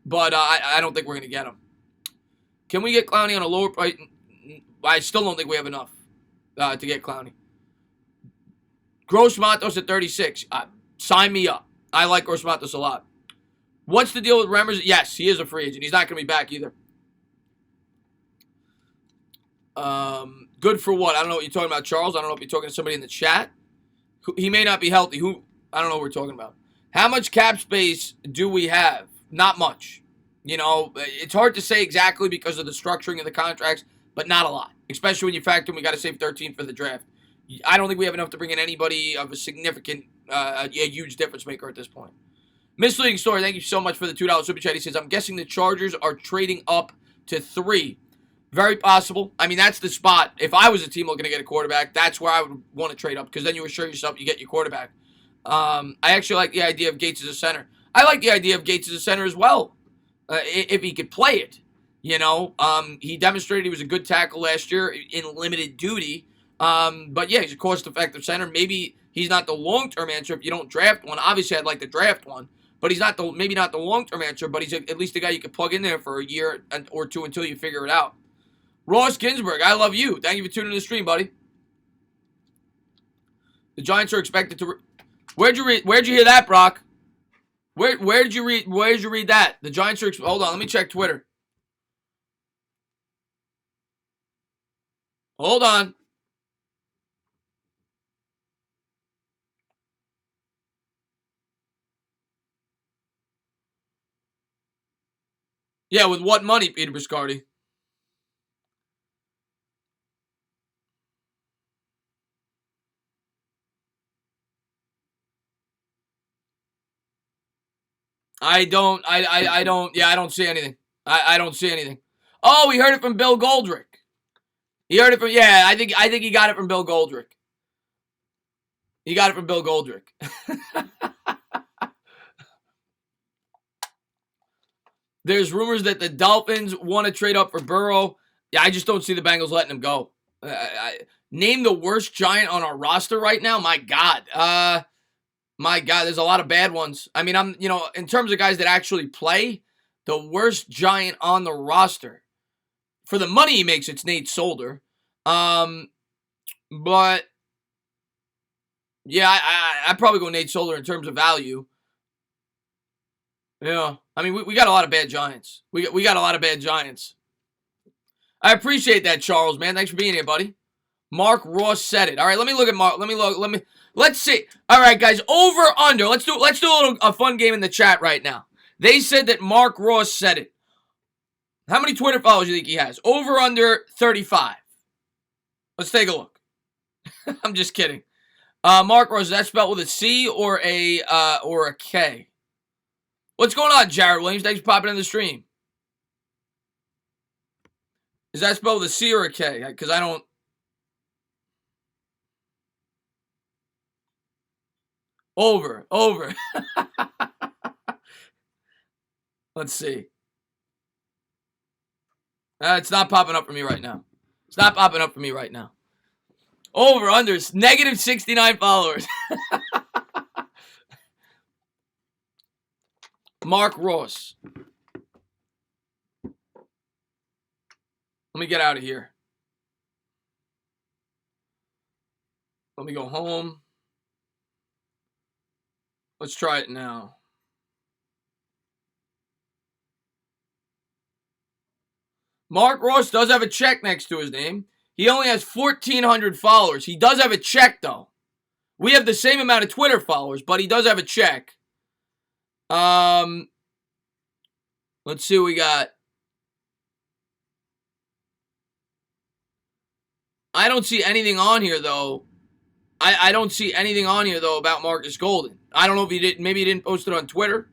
But I don't think we're going to get him. Can we get Clowney on a lower price? I still don't think we have enough to get Clowney. Gross Matos at 36. Sign me up. I like Gross Matos a lot. What's the deal with Remmers? Yes, he is a free agent. He's not going to be back either. Good for what? I don't know what you're talking about, Charles. I don't know if you're talking to somebody in the chat. He may not be healthy. I don't know what we're talking about. How much cap space do we have? Not much. You know, it's hard to say exactly because of the structuring of the contracts. but not a lot, especially when you factor in we got to save 13 for the draft. I don't think we have enough to bring in anybody of a significant, a huge difference maker at this point. Misleading story, thank you so much for the $2 super chat. He says, I'm guessing the Chargers are trading up to 3. Very possible. I mean, that's the spot. If I was a team looking to get a quarterback, that's where I would want to trade up, because then you assure yourself you get your quarterback. I actually like the idea of Gates as a center. I like the idea of Gates as a center as well, if he could play it. You know, he demonstrated he was a good tackle last year in limited duty. But yeah, he's a cost-effective center. Maybe he's not the long-term answer if you don't draft one. Obviously, I'd like to draft one. But he's not maybe not the long-term answer, but he's at least a guy you could plug in there for a year or two until you figure it out. Ross Ginsburg, I love you. Thank you for tuning in the stream, buddy. The Giants are expected to. Where'd you hear that, Brock? Where did you read that? The Giants are. Hold on, let me check Twitter. Hold on. Yeah, with what money, Peter Biscardi? I don't see anything. I don't see anything. Oh, he heard it from Bill Goldrick. He heard it from, yeah, I think he got it from Bill Goldrick. He got it from Bill Goldrick. There's rumors that the Dolphins want to trade up for Burrow. Yeah, I just don't see the Bengals letting him go. Name the worst Giant on our roster right now? My God. There's a lot of bad ones. I mean, in terms of guys that actually play, the worst Giant on the roster. For the money he makes, it's Nate Solder. But, yeah, I'd probably go Nate Solder in terms of value. Yeah. I mean, we got a lot of bad Giants. We got a lot of bad Giants. I appreciate that, Charles, man. Thanks for being here, buddy. Mark Ross said it. All right, let me look at Mark. Let's see. All right, guys, over under. Let's do a fun game in the chat right now. They said that Mark Ross said it. How many Twitter followers do you think he has? Over under 35. Let's take a look. I'm just kidding. Mark Ross, is that spelled with a C or a K? What's going on, Jared Williams? Thanks for popping in the stream. Is that spelled with a C or a K? Because I don't. Over. Let's see. It's not popping up for me right now. Over, under, negative 69 followers. Mark Ross. Let me get out of here. Let me go home. Let's try it now. Mark Ross does have a check next to his name. He only has 1,400 followers. He does have a check, though. We have the same amount of Twitter followers, but he does have a check. Let's see what we got. I don't see anything on here, though. I don't see anything on here, though, about Marcus Golden. I don't know if he did. Maybe he didn't post it on Twitter.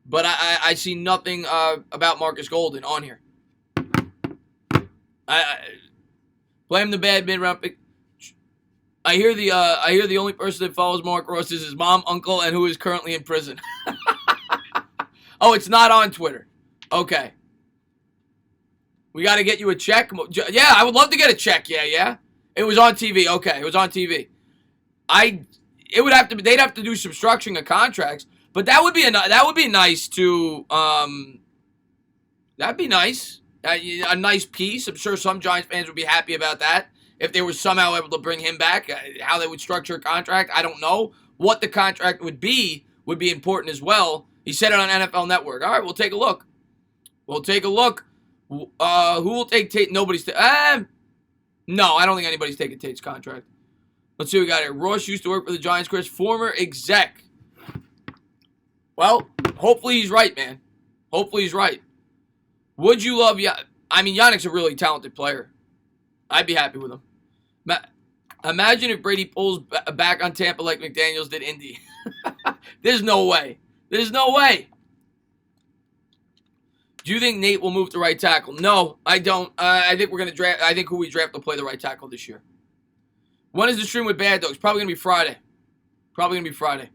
But I see nothing about Marcus Golden on here. I blame the bad mid-round pick. I hear the only person that follows Mark Ross is his mom, uncle, and who is currently in prison. Oh, it's not on Twitter. Okay. We got to get you a check. Yeah, I would love to get a check. Yeah. It was on TV. Okay, it was on TV. They'd have to do some structuring of contracts, but that would be nice to that'd be nice. A nice piece. I'm sure some Giants fans would be happy about that. If they were somehow able to bring him back, how they would structure a contract, I don't know. What the contract would be important as well. He said it on NFL Network. All right, we'll take a look. Who will take Tate? Nobody's no, I don't think anybody's taking Tate's contract. Let's see what we got here. Ross used to work for the Giants, Chris. Former exec. Well, hopefully he's right, man. Hopefully he's right. Would you love Yannick's a really talented player. I'd be happy with him. Imagine if Brady pulls back on Tampa like McDaniels did Indy. There's no way. There's no way. Do you think Nate will move to right tackle? No, I don't. I think we're gonna draft. I think who we draft will play the right tackle this year. When is the stream with Bad Dogs? Probably gonna be Friday. Probably gonna be Friday.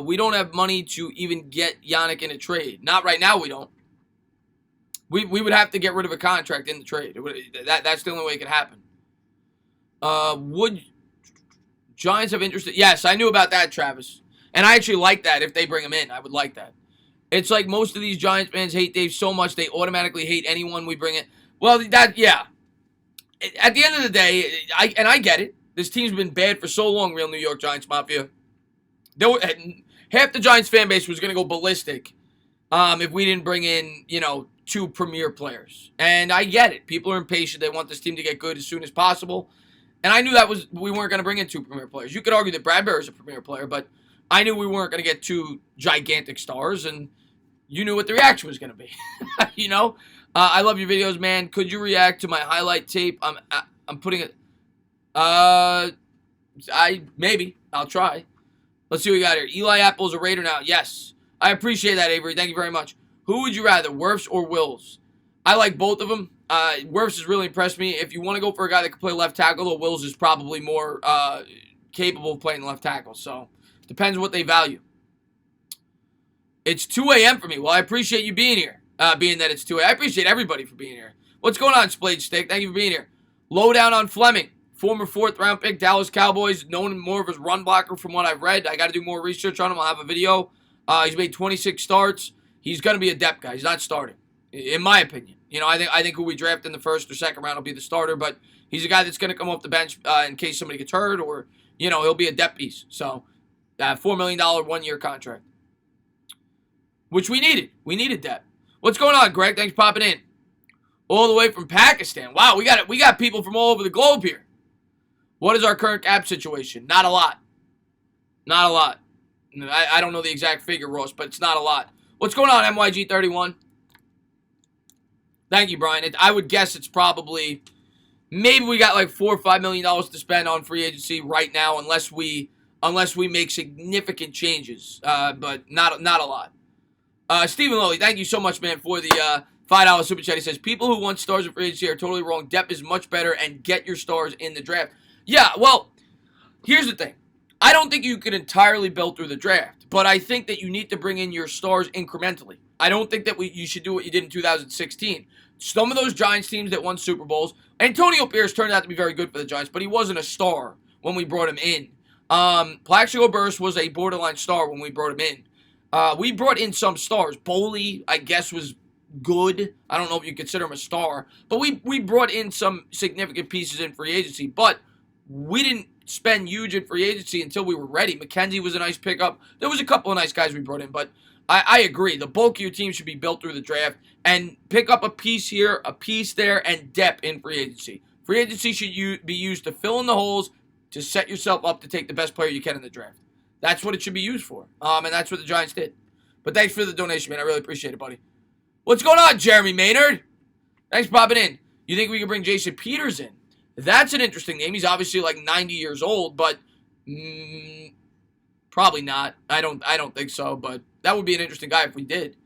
We don't have money to even get Yannick in a trade. Not right now. We don't. We would have to get rid of a contract in the trade. That's the only way it could happen. Would Giants have interest? Yes, I knew about that, Travis. And I actually like that if they bring him in. I would like that. It's like most of these Giants fans hate Dave so much they automatically hate anyone we bring in. Well, yeah. At the end of the day, I get it. This team's been bad for so long, real New York Giants Mafia. Half the Giants fan base was going to go ballistic if we didn't bring in, 2 premier players. And I get it. People are impatient. They want this team to get good as soon as possible. And I knew we weren't going to bring in 2 premier players. You could argue that Bradbury's a premier player, but I knew we weren't going to get 2 gigantic stars, and you knew what the reaction was going to be. I love your videos, man. Could you react to my highlight tape? I'm putting it. Maybe I'll try. Let's see what we got here. Eli Apple's a Raider now. Yes, I appreciate that, Avery. Thank you very much. Who would you rather, Wirfs or Wills? I like both of them. Wirfs has really impressed me. If you want to go for a guy that can play left tackle, though, Wills is probably more capable of playing left tackle. So depends what they value. It's 2 a.m. for me. Well, I appreciate you being here. Being that it's 2 a.m. I appreciate everybody for being here. What's going on, Splade Stick? Thank you for being here. Lowdown on Fleming. Former 4th-round pick, Dallas Cowboys. Known more of his run blocker from what I've read. I got to do more research on him. I'll have a video. He's made 26 starts. He's going to be a depth guy. He's not starting, in my opinion. I think who we draft in the 1st or 2nd round will be the starter, but he's a guy that's going to come off the bench in case somebody gets hurt or, he'll be a depth piece. So, $4 million 1-year contract, which we needed. We needed depth. What's going on, Greg? Thanks for popping in. All the way from Pakistan. Wow, we got people from all over the globe here. What is our current cap situation? Not a lot. Not a lot. I don't know the exact figure, Ross, but it's not a lot. What's going on, MYG31? Thank you, Brian. I would guess it's probably, maybe we got like $4 or $5 million to spend on free agency right now, unless we make significant changes. But not a lot. Stephen Lowey, thank you so much, man, for the $5 super chat. He says, people who want stars in free agency are totally wrong. Depth is much better, and get your stars in the draft. Yeah, well, here's the thing. I don't think you can entirely build through the draft, but I think that you need to bring in your stars incrementally. I don't think that you should do what you did in 2016. Some of those Giants teams that won Super Bowls, Antonio Pierce turned out to be very good for the Giants, but he wasn't a star when we brought him in. Plaxico Burress was a borderline star when we brought him in. We brought in some stars. Boley, I guess, was good. I don't know if you consider him a star, but we brought in some significant pieces in free agency, but we didn't spend huge in free agency until we were ready. McKenzie was a nice pickup. There was a couple of nice guys we brought in, but I agree. The bulk of your team should be built through the draft and pick up a piece here, a piece there, and depth in free agency. Free agency should be used to fill in the holes, to set yourself up to take the best player you can in the draft. That's what it should be used for, and that's what the Giants did. But thanks for the donation, man. I really appreciate it, buddy. What's going on, Jeremy Maynard? Thanks for popping in. You think we can bring Jason Peters in? That's an interesting name. He's obviously like 90 years old, but probably not. I don't think so, but that would be an interesting guy if we did.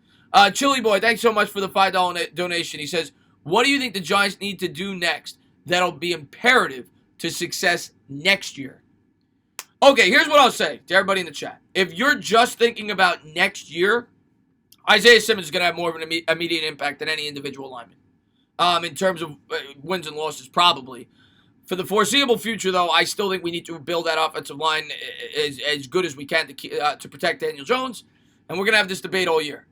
Chili Boy, thanks so much for the $5 donation. He says, what do you think the Giants need to do next that'll be imperative to success next year? Okay, here's what I'll say to everybody in the chat. If you're just thinking about next year, Isaiah Simmons is going to have more of an immediate impact than any individual lineman. In terms of wins and losses, probably. For the foreseeable future, though, I still think we need to build that offensive line as good as we can to protect Daniel Jones. And we're going to have this debate all year.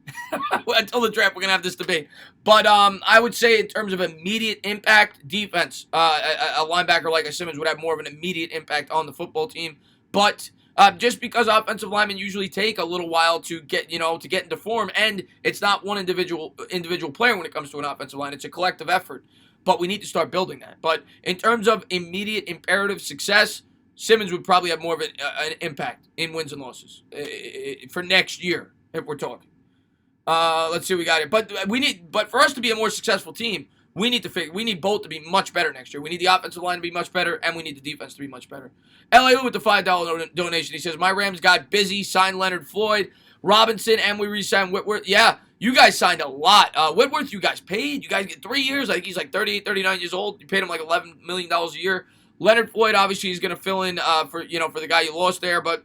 Until the draft, we're going to have this debate. But I would say in terms of immediate impact, defense, a linebacker like Simmons would have more of an immediate impact on the football team. But just because offensive linemen usually take a little while to get into form, and it's not one individual player when it comes to an offensive line, it's a collective effort. But we need to start building that. But in terms of immediate imperative success, Simmons would probably have more of an impact in wins and losses for next year, if we're talking. Let's see what we got here. But for us to be a more successful team, We need both to be much better next year. We need the offensive line to be much better, and we need the defense to be much better. LA with the $5 donation. He says, my Rams got busy, signed Leonard Floyd, Robinson, and we re-signed Whitworth. Yeah, you guys signed a lot. Whitworth, you guys paid. You guys get 3 years. I think he's like 38, 39 years old. You paid him like $11 million a year. Leonard Floyd, obviously, is going to fill in for the guy you lost there. But,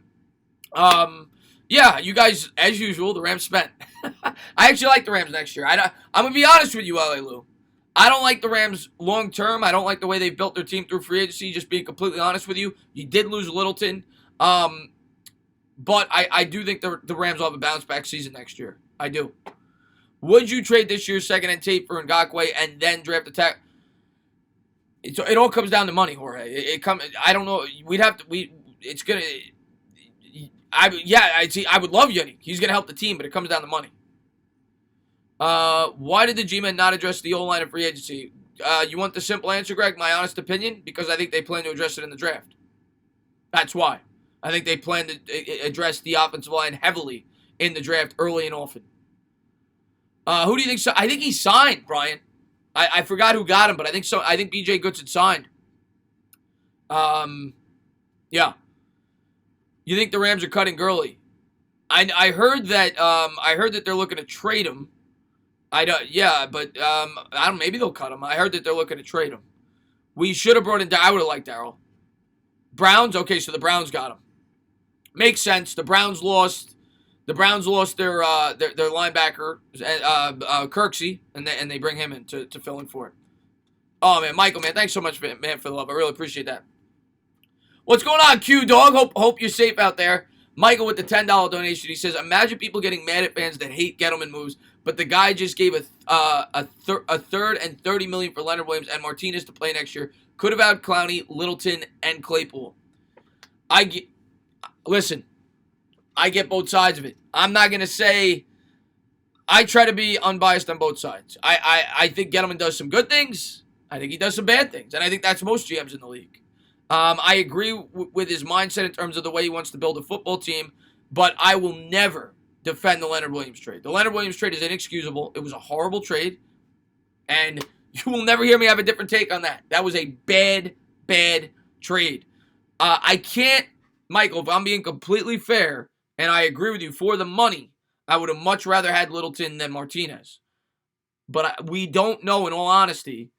yeah, you guys, as usual, the Rams spent. I actually like the Rams next year. I'm going to be honest with you, LA Lou. I don't like the Rams long term. I don't like the way they built their team through free agency, just being completely honest with you. You did lose Littleton. But I do think the Rams will have a bounce back season next year. I do. Would you trade this year's second and tape for Ngakoue and then draft the tech? It all comes down to money, Jorge. I don't know. It's gonna. I would love Yannick. He's gonna help the team, but it comes down to money. Why did the G-Men not address the O-line in free agency? You want the simple answer, Greg? My honest opinion? Because I think they plan to address it in the draft. That's why. I think they plan to address the offensive line heavily in the draft early and often. Who do you think? I think he signed, Brian. I forgot who got him, but I think so. I think B.J. Goodson signed. Yeah. You think the Rams are cutting Gurley? I heard that they're looking to trade him. I don't. Maybe they'll cut him. I heard that they're looking to trade him. We should have brought in. I would have liked Darryl. Browns. Okay, so the Browns got him. Makes sense. The Browns lost. The Browns lost their linebacker, Kirksey, and they bring him in to fill in for it. Oh man, Michael, man, thanks so much, man, for the love. I really appreciate that. What's going on, Q Dog? Hope you're safe out there. Michael with the $10 donation. He says, imagine people getting mad at fans that hate Gettleman moves, but the guy just gave a third and $30 million for Leonard Williams and Martinez to play next year. Could have had Clowney, Littleton, and Claypool. Listen, I get both sides of it. I'm not going to say I try to be unbiased on both sides. I think Gettleman does some good things. I think he does some bad things. And I think that's most GMs in the league. I agree with his mindset in terms of the way he wants to build a football team, but I will never defend the Leonard Williams trade. The Leonard Williams trade is inexcusable. It was a horrible trade, and you will never hear me have a different take on that. That was a bad, bad trade. I can't, Michael, if I'm being completely fair, and I agree with you, for the money, I would have much rather had Littleton than Martinez. But we don't know, in all honesty.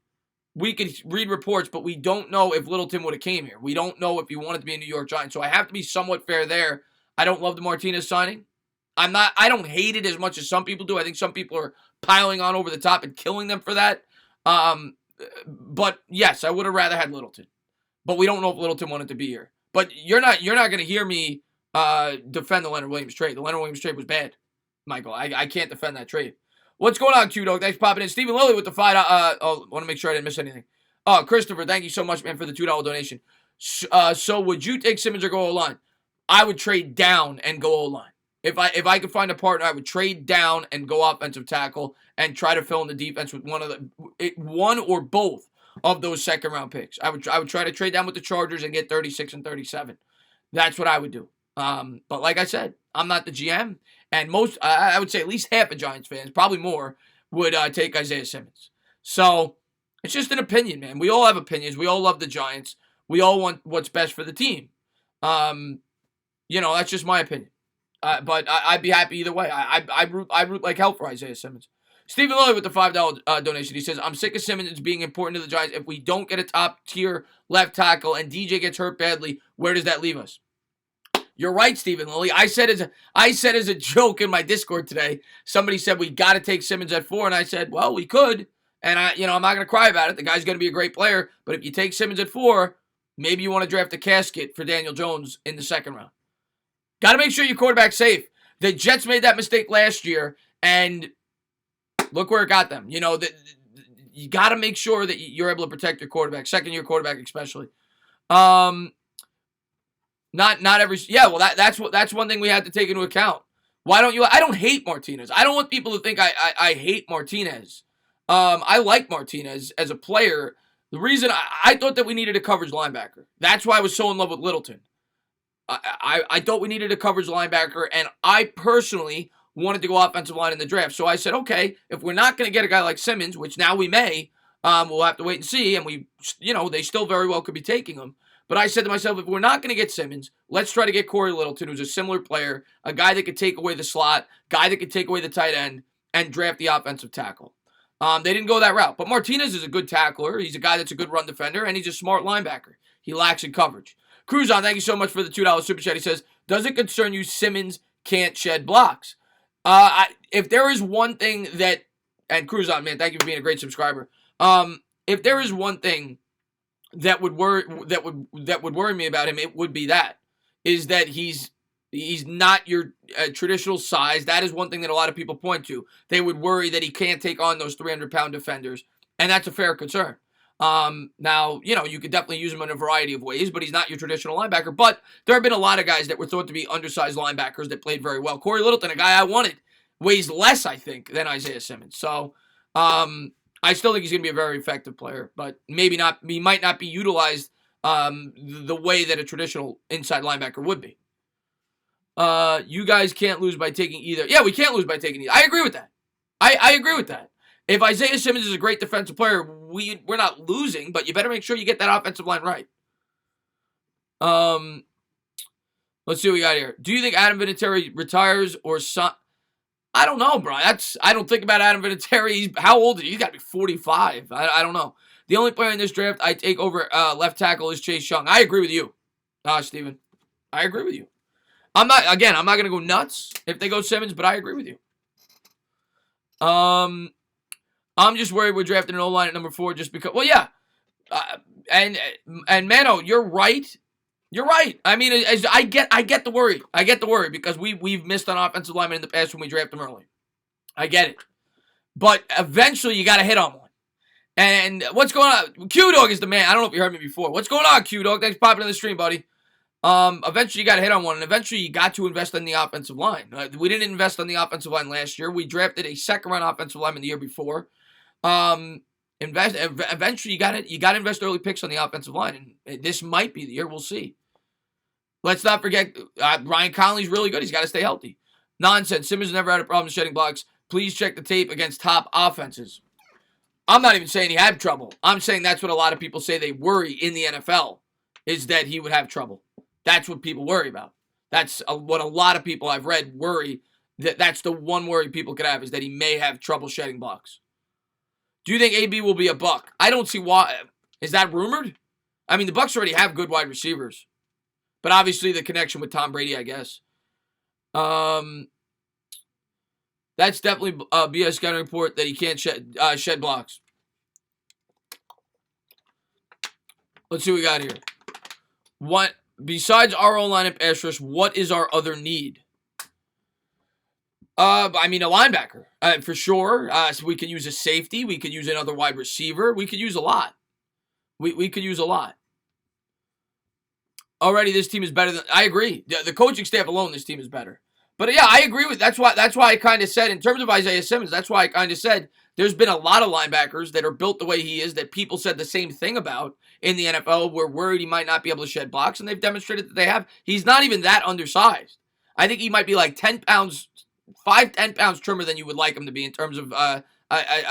We could read reports, but we don't know if Littleton would have came here. We don't know if he wanted to be a New York Giant. So I have to be somewhat fair there. I don't love the Martinez signing. I don't hate it as much as some people do. I think some people are piling on over the top and killing them for that. But yes, I would have rather had Littleton. But we don't know if Littleton wanted to be here. But you're not going to hear me defend the Leonard Williams trade. The Leonard Williams trade was bad, Michael. I can't defend that trade. What's going on, Q-Dog? Thanks for popping in. Stephen Lilly with the $5. I want to make sure I didn't miss anything. Christopher, thank you so much, man, for the $2 donation. So would you take Simmons or go O-line? I would trade down and go O-line. If I could find a partner, I would trade down and go offensive tackle and try to fill in the defense with one or both of those second-round picks. I would try to trade down with the Chargers and get 36 and 37. That's what I would do. But like I said, I'm not the GM. And most, I would say at least half of Giants fans, probably more, would take Isaiah Simmons. So it's just an opinion, man. We all have opinions. We all love the Giants. We all want what's best for the team. That's just my opinion. But I'd be happy either way. I root like hell for Isaiah Simmons. Stephen Lloyd with the $5 donation. He says, I'm sick of Simmons being important to the Giants. If we don't get a top-tier left tackle and DJ gets hurt badly, where does that leave us? You're right, Stephen Lilly. I said as a joke in my Discord today, somebody said we got to take Simmons at 4, and I said, well, we could. And I'm not going to cry about it. The guy's going to be a great player, but if you take Simmons at 4, maybe you want to draft a casket for Daniel Jones in the second round. Got to make sure your quarterback's safe. The Jets made that mistake last year, and look where it got them. You got to make sure that you're able to protect your quarterback, second-year quarterback especially. Not every. Yeah, well, that's one thing we had to take into account. Why don't you? I don't hate Martinez. I don't want people to think I hate Martinez. I like Martinez as a player. The reason I thought that we needed a coverage linebacker. That's why I was so in love with Littleton. I thought we needed a coverage linebacker, and I personally wanted to go offensive line in the draft. So I said, okay, if we're not going to get a guy like Simmons, which now we may, We'll have to wait and see, and they still very well could be taking him. But I said to myself, if we're not going to get Simmons, let's try to get Corey Littleton, who's a similar player, a guy that could take away the slot, guy that could take away the tight end, and draft the offensive tackle. They didn't go that route. But Martinez is a good tackler. He's a guy that's a good run defender, and he's a smart linebacker. He lacks in coverage. Cruzon, thank you so much for the $2 super chat. He says, does it concern you Simmons can't shed blocks? If there is one thing that, and Cruzon, man, thank you for being a great subscriber. If there is one thing that would worry me about him, it would be that he's not your traditional size. That is one thing that a lot of people point to. They would worry that he can't take on those 300-pound defenders, and that's a fair concern. Now, you could definitely use him in a variety of ways, but he's not your traditional linebacker. But there have been a lot of guys that were thought to be undersized linebackers that played very well. Corey Littleton, a guy I wanted, weighs less, I think, than Isaiah Simmons. So, I still think he's going to be a very effective player, but maybe not. He might not be utilized the way that a traditional inside linebacker would be. You guys can't lose by taking either. Yeah, we can't lose by taking either. I agree with that. I agree with that. If Isaiah Simmons is a great defensive player, we're not losing, but you better make sure you get that offensive line right. Let's see what we got here. Do you think Adam Vinatieri retires or I don't know, bro. I don't think about Adam Vinatieri. How old is he? He's got to be 45. I don't know. The only player in this draft I take over left tackle is Chase Young. I agree with you, Steven. I agree with you. I'm not going to go nuts if they go Simmons, but I agree with you. I'm just worried we're drafting an O-line at number 4 just because. Well, yeah. And Mano, you're right. You're right. I mean, I get the worry. I get the worry because we've missed on offensive linemen in the past when we draft them early. I get it. But eventually you got to hit on one. And what's going on? Q-Dog is the man. I don't know if you heard me before. What's going on, Q-Dog? Thanks for popping in the stream, buddy. Eventually you got to hit on one, and eventually you got to invest in the offensive line. We didn't invest on the offensive line last year. We drafted a second-round offensive lineman the year before. Eventually you got to invest early picks on the offensive line, and this might be the year. We'll see. Let's not forget Ryan Connolly's really good. He's got to stay healthy. Nonsense. Simmons never had a problem shedding blocks. Please check the tape against top offenses. I'm not even saying he had trouble. I'm saying that's what a lot of people say they worry in the NFL, is that he would have trouble. That's what people worry about. That's what a lot of people I've read worry. That's the one worry people could have, is that he may have trouble shedding blocks. Do you think AB will be a Buck? I don't see why. Is that rumored? I mean, the Bucks already have good wide receivers. But obviously the connection with Tom Brady, I guess. That's definitely a BS scouting report that he can't shed blocks. Let's see what we got here. What, besides our O-line and pass rush, what is our other need? I mean, a linebacker, for sure. So we could use a safety. We could use another wide receiver. We could use a lot. We could use a lot. Already, this team is better than. I agree. The coaching staff alone, this team is better. But yeah, I agree with. That's why I kind of said, in terms of Isaiah Simmons, that's why I kind of said there's been a lot of linebackers that are built the way he is that people said the same thing about in the NFL. We're worried he might not be able to shed blocks, and they've demonstrated that they have. He's not even that undersized. I think he might be like 10 pounds, 10 pounds trimmer than you would like him to be in terms of a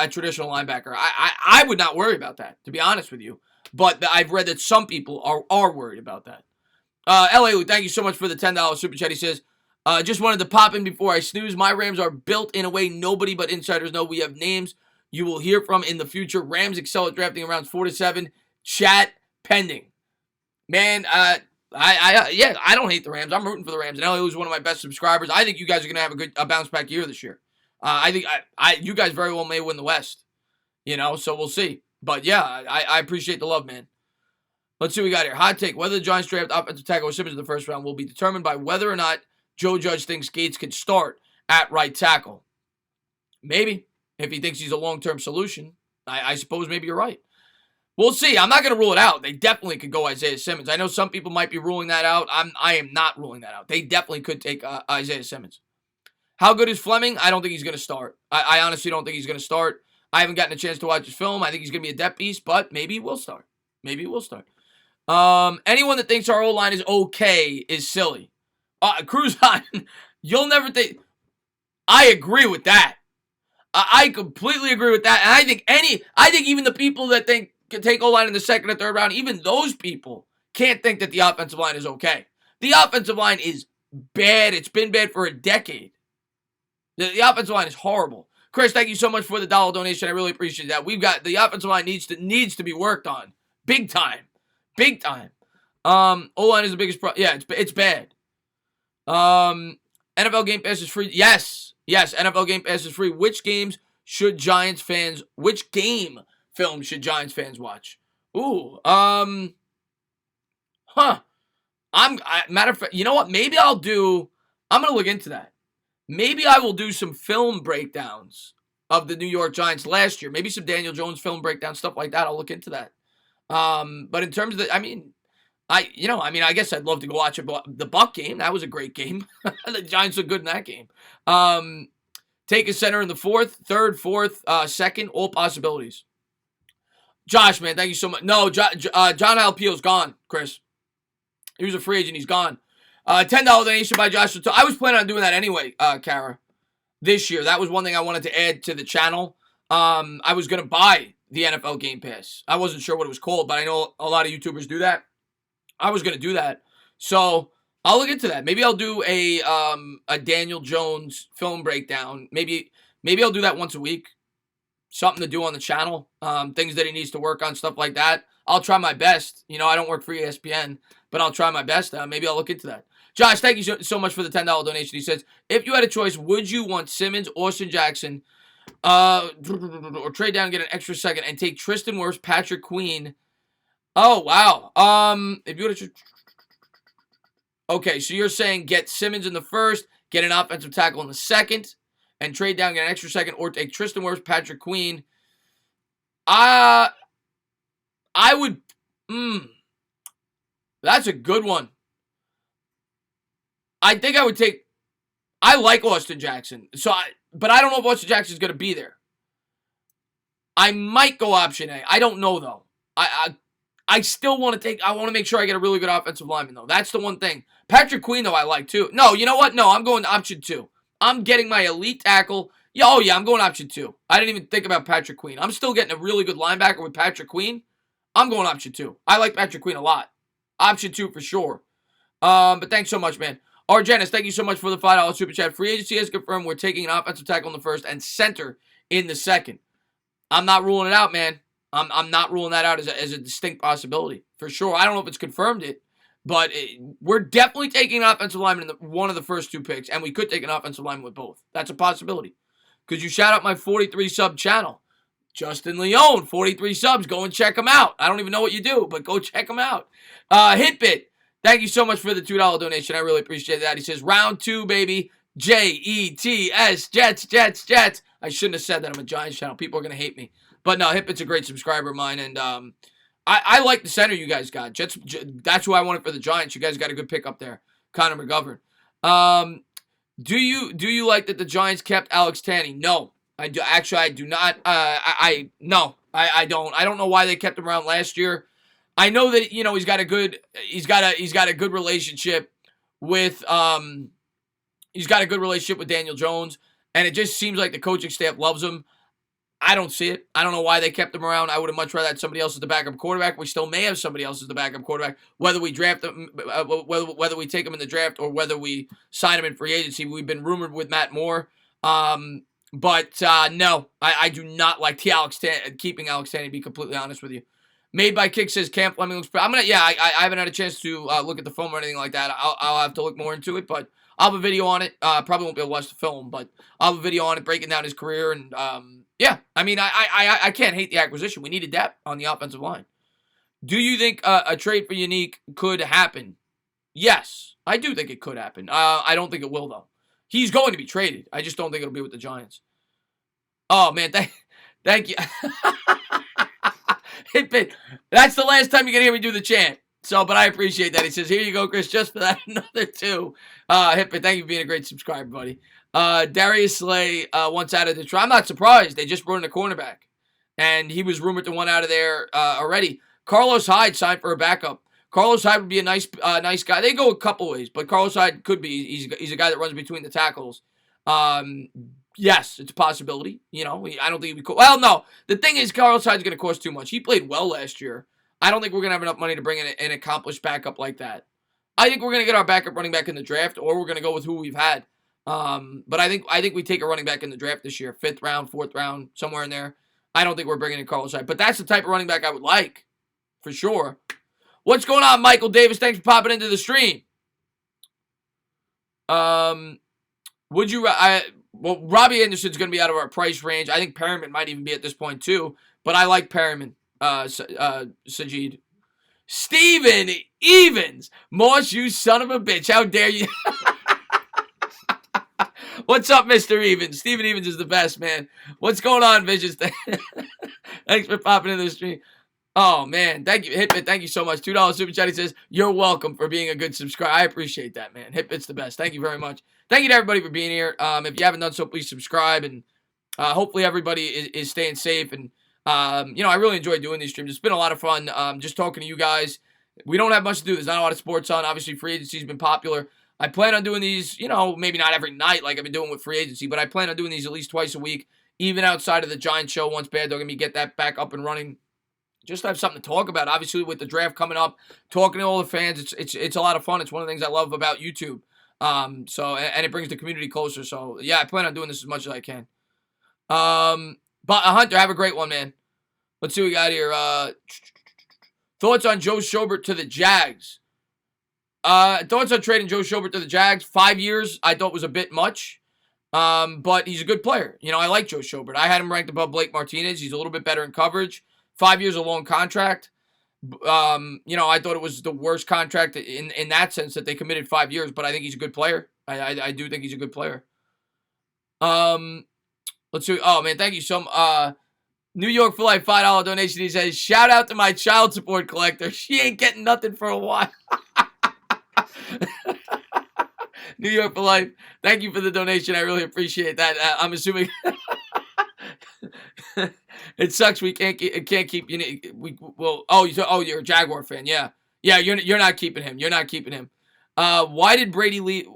traditional linebacker. I would not worry about that, to be honest with you. But I've read that some people are worried about that. L.A. Luke, thank you so much for the $10 super chat. He says, just wanted to pop in before I snooze. My Rams are built in a way nobody but insiders know. We have names you will hear from in the future. Rams excel at drafting in rounds 4 to 7. Chat pending. Man, I don't hate the Rams. I'm rooting for the Rams. And L.A. was one of my best subscribers. I think you guys are going to have a bounce back year this year. I think you guys very well may win the West. So we'll see. But yeah, I appreciate the love, man. Let's see what we got here. Hot take. Whether the Giants draft offensive tackle or Simmons in the first round will be determined by whether or not Joe Judge thinks Gates can start at right tackle. Maybe. If he thinks he's a long-term solution, I suppose maybe you're right. We'll see. I'm not going to rule it out. They definitely could go Isaiah Simmons. I know some people might be ruling that out. I am not ruling that out. They definitely could take Isaiah Simmons. How good is Fleming? I don't think he's going to start. I honestly don't think he's going to start. I haven't gotten a chance to watch his film. I think he's going to be a depth piece, but maybe he will start. Maybe he will start. Anyone that thinks our O-line is okay is silly. Cruzon, you'll never think. I agree with that. I completely agree with that. And I think even the people that think can take O-line in the second or third round, even those people can't think that the offensive line is okay. The offensive line is bad. It's been bad for a decade. The offensive line is horrible. Chris, thank you so much for the dollar donation. I really appreciate that. We've got the offensive line needs to be worked on. Big time. Big time. O-line is the biggest problem. Yeah, it's bad. NFL Game Pass is free. Yes, NFL Game Pass is free. Which game film should Giants fans watch? Ooh, matter of fact, you know what? I'm gonna look into that. Maybe I will do some film breakdowns of the New York Giants last year. Maybe some Daniel Jones film breakdown, stuff like that. I'll look into that. But in terms of I guess I'd love to go watch the Buck game. That was a great game. The Giants look good in that game. Take a center in the third, fourth, second, all possibilities. Josh, man, thank you so much. No, John Alpio's gone, Chris. He was a free agent. He's gone. $10 donation by Josh. I was planning on doing that anyway, Kara, this year. That was one thing I wanted to add to the channel. I was going to buy the NFL Game Pass. I wasn't sure what it was called, but I know a lot of YouTubers do that. I was going to do that. So I'll look into that. Maybe I'll do a Daniel Jones film breakdown. Maybe I'll do that once a week. Something to do on the channel. Things that he needs to work on, stuff like that. I'll try my best. I don't work for ESPN, but I'll try my best. Maybe I'll look into that. Josh, thank you so much for the $10 donation. He says, if you had a choice, would you want Simmons, Austin Jackson, or trade down and get an extra second and take Tristan Wirfs, Patrick Queen? Oh, wow. If you would have... Okay, so you're saying get Simmons in the first, get an offensive tackle in the second, and trade down, get an extra second, or take Tristan Wirfs, Patrick Queen. I would... That's a good one. I think I would take... I like Austin Jackson, but I don't know if Austin Jackson's going to be there. I might go option A. I don't know, though. I still want to make sure I get a really good offensive lineman, though. That's the one thing. Patrick Queen, though, I like, too. No, you know what? No, I'm going option 2. I'm getting my elite tackle. I'm going option 2. I didn't even think about Patrick Queen. I'm still getting a really good linebacker with Patrick Queen. I'm going option 2. I like Patrick Queen a lot. Option 2 for sure. But thanks so much, man. Argenis, thank you so much for the $5 super chat. Free agency has confirmed we're taking an offensive tackle in the first and center in the second. I'm not ruling it out, man. I'm not ruling that out as a distinct possibility for sure. I don't know if it's confirmed but we're definitely taking an offensive lineman in one of the first 2 picks, and we could take an offensive lineman with both. That's a possibility. Could you shout out my 43 sub channel? Justin Leone, 43 subs. Go and check him out. I don't even know what you do, but go check him out. Hitbit, thank you so much for the $2 donation. I really appreciate that. He says, round 2, baby. Jets, Jets. I shouldn't have said that. I'm a Giants channel. People are going to hate me. But no, Hitbit's a great subscriber of mine, and I like the center you guys got. Jets, that's who I wanted for the Giants. You guys got a good pick up there. Connor McGovern. Do you like that the Giants kept Alex Tanney? No. I do. Actually, I do not. No, I don't. I don't know why they kept him around last year. I know that he's got a good relationship with Daniel Jones, and it just seems like the coaching staff loves him. I don't see it. I don't know why they kept him around. I would have much rather had somebody else as the backup quarterback. We still may have somebody else as the backup quarterback, whether we draft him, whether we take him in the draft or whether we sign him in free agency. We've been rumored with Matt Moore. But no, I do not like keeping Alex Tanney, to be completely honest with you. Made by Kick says Cam Fleming looks pretty. I haven't had a chance to look at the film or anything like that. I'll have to look more into it, but I'll have a video on it. Probably won't be able to watch the film, but I'll have a video on it breaking down his career. And yeah, I mean, I can't hate the acquisition. We needed depth on the offensive line. Do you think a trade for Unique could happen? Yes, I do think it could happen. I don't think it will, though. He's going to be traded. I just don't think it'll be with the Giants. Oh, man, thank you. That's the last time you're going to hear me do the chant. But I appreciate that. He says, here you go, Chris, just for that, another 2. Hitbit, thank you for being a great subscriber, buddy. Darius Slay wants out of Detroit. I'm not surprised. They just brought in a cornerback, and he was rumored to want out of there already. Carlos Hyde signed for a backup. Carlos Hyde would be a nice guy. They go a couple ways, but Carlos Hyde could be. He's a guy that runs between the tackles. Yes, it's a possibility. You know, I don't think we could. Well, no. The thing is, Carlos Hyde's going to cost too much. He played well last year. I don't think we're going to have enough money to bring in an accomplished backup like that. I think we're going to get our backup running back in the draft, or we're going to go with who we've had. But I think we take a running back in the draft this year, 5th round, 4th round, somewhere in there. I don't think we're bringing in Carlos Hyde, but that's the type of running back I would like, for sure. What's going on, Michael Davis? Thanks for popping into the stream. Would you? Well, Robbie Anderson's going to be out of our price range. I think Perriman might even be at this point too. But I like Perriman. Sajid. Steven Evans. Moss, you son of a bitch. How dare you? What's up, Mr. Evans? Steven Evans is the best, man. What's going on, Visions? Thanks for popping into the stream. Oh, man. Thank you. Hitbit, thank you so much. $2 super chat. He says, you're welcome for being a good subscriber. I appreciate that, man. Hitbit's the best. Thank you very much. Thank you to everybody for being here. If you haven't done so, please subscribe. And hopefully everybody is staying safe. And, I really enjoy doing these streams. It's been a lot of fun just talking to you guys. We don't have much to do. There's not a lot of sports on. Obviously, free agency has been popular. I plan on doing these, maybe not every night like I've been doing with free agency, but I plan on doing these at least twice a week, even outside of the Giants show once Bad Dog and me get that back up and running. Just to have something to talk about. Obviously, with the draft coming up, talking to all the fans, it's a lot of fun. It's one of the things I love about YouTube. And it brings the community closer. So, yeah, I plan on doing this as much as I can. But Hunter, have a great one, man. Let's see what we got here. Thoughts on Joe Schobert to the Jags? Thoughts on trading Joe Schobert to the Jags? 5 years, I thought was a bit much. But he's a good player. I like Joe Schobert. I had him ranked above Blake Martinez. He's a little bit better in coverage. 5 years, a long contract. I thought it was the worst contract in that sense that they committed 5 years, but I think he's a good player. I do think he's a good player. Let's see. Oh, man, thank you so much. New York for Life, $5 donation. He says, shout out to my child support collector. She ain't getting nothing for a while. New York for Life, thank you for the donation. I really appreciate that. I'm assuming... It sucks we can't keep you're a Jaguar fan. Yeah, you're not keeping him. You're not keeping him. Why did Brady leave?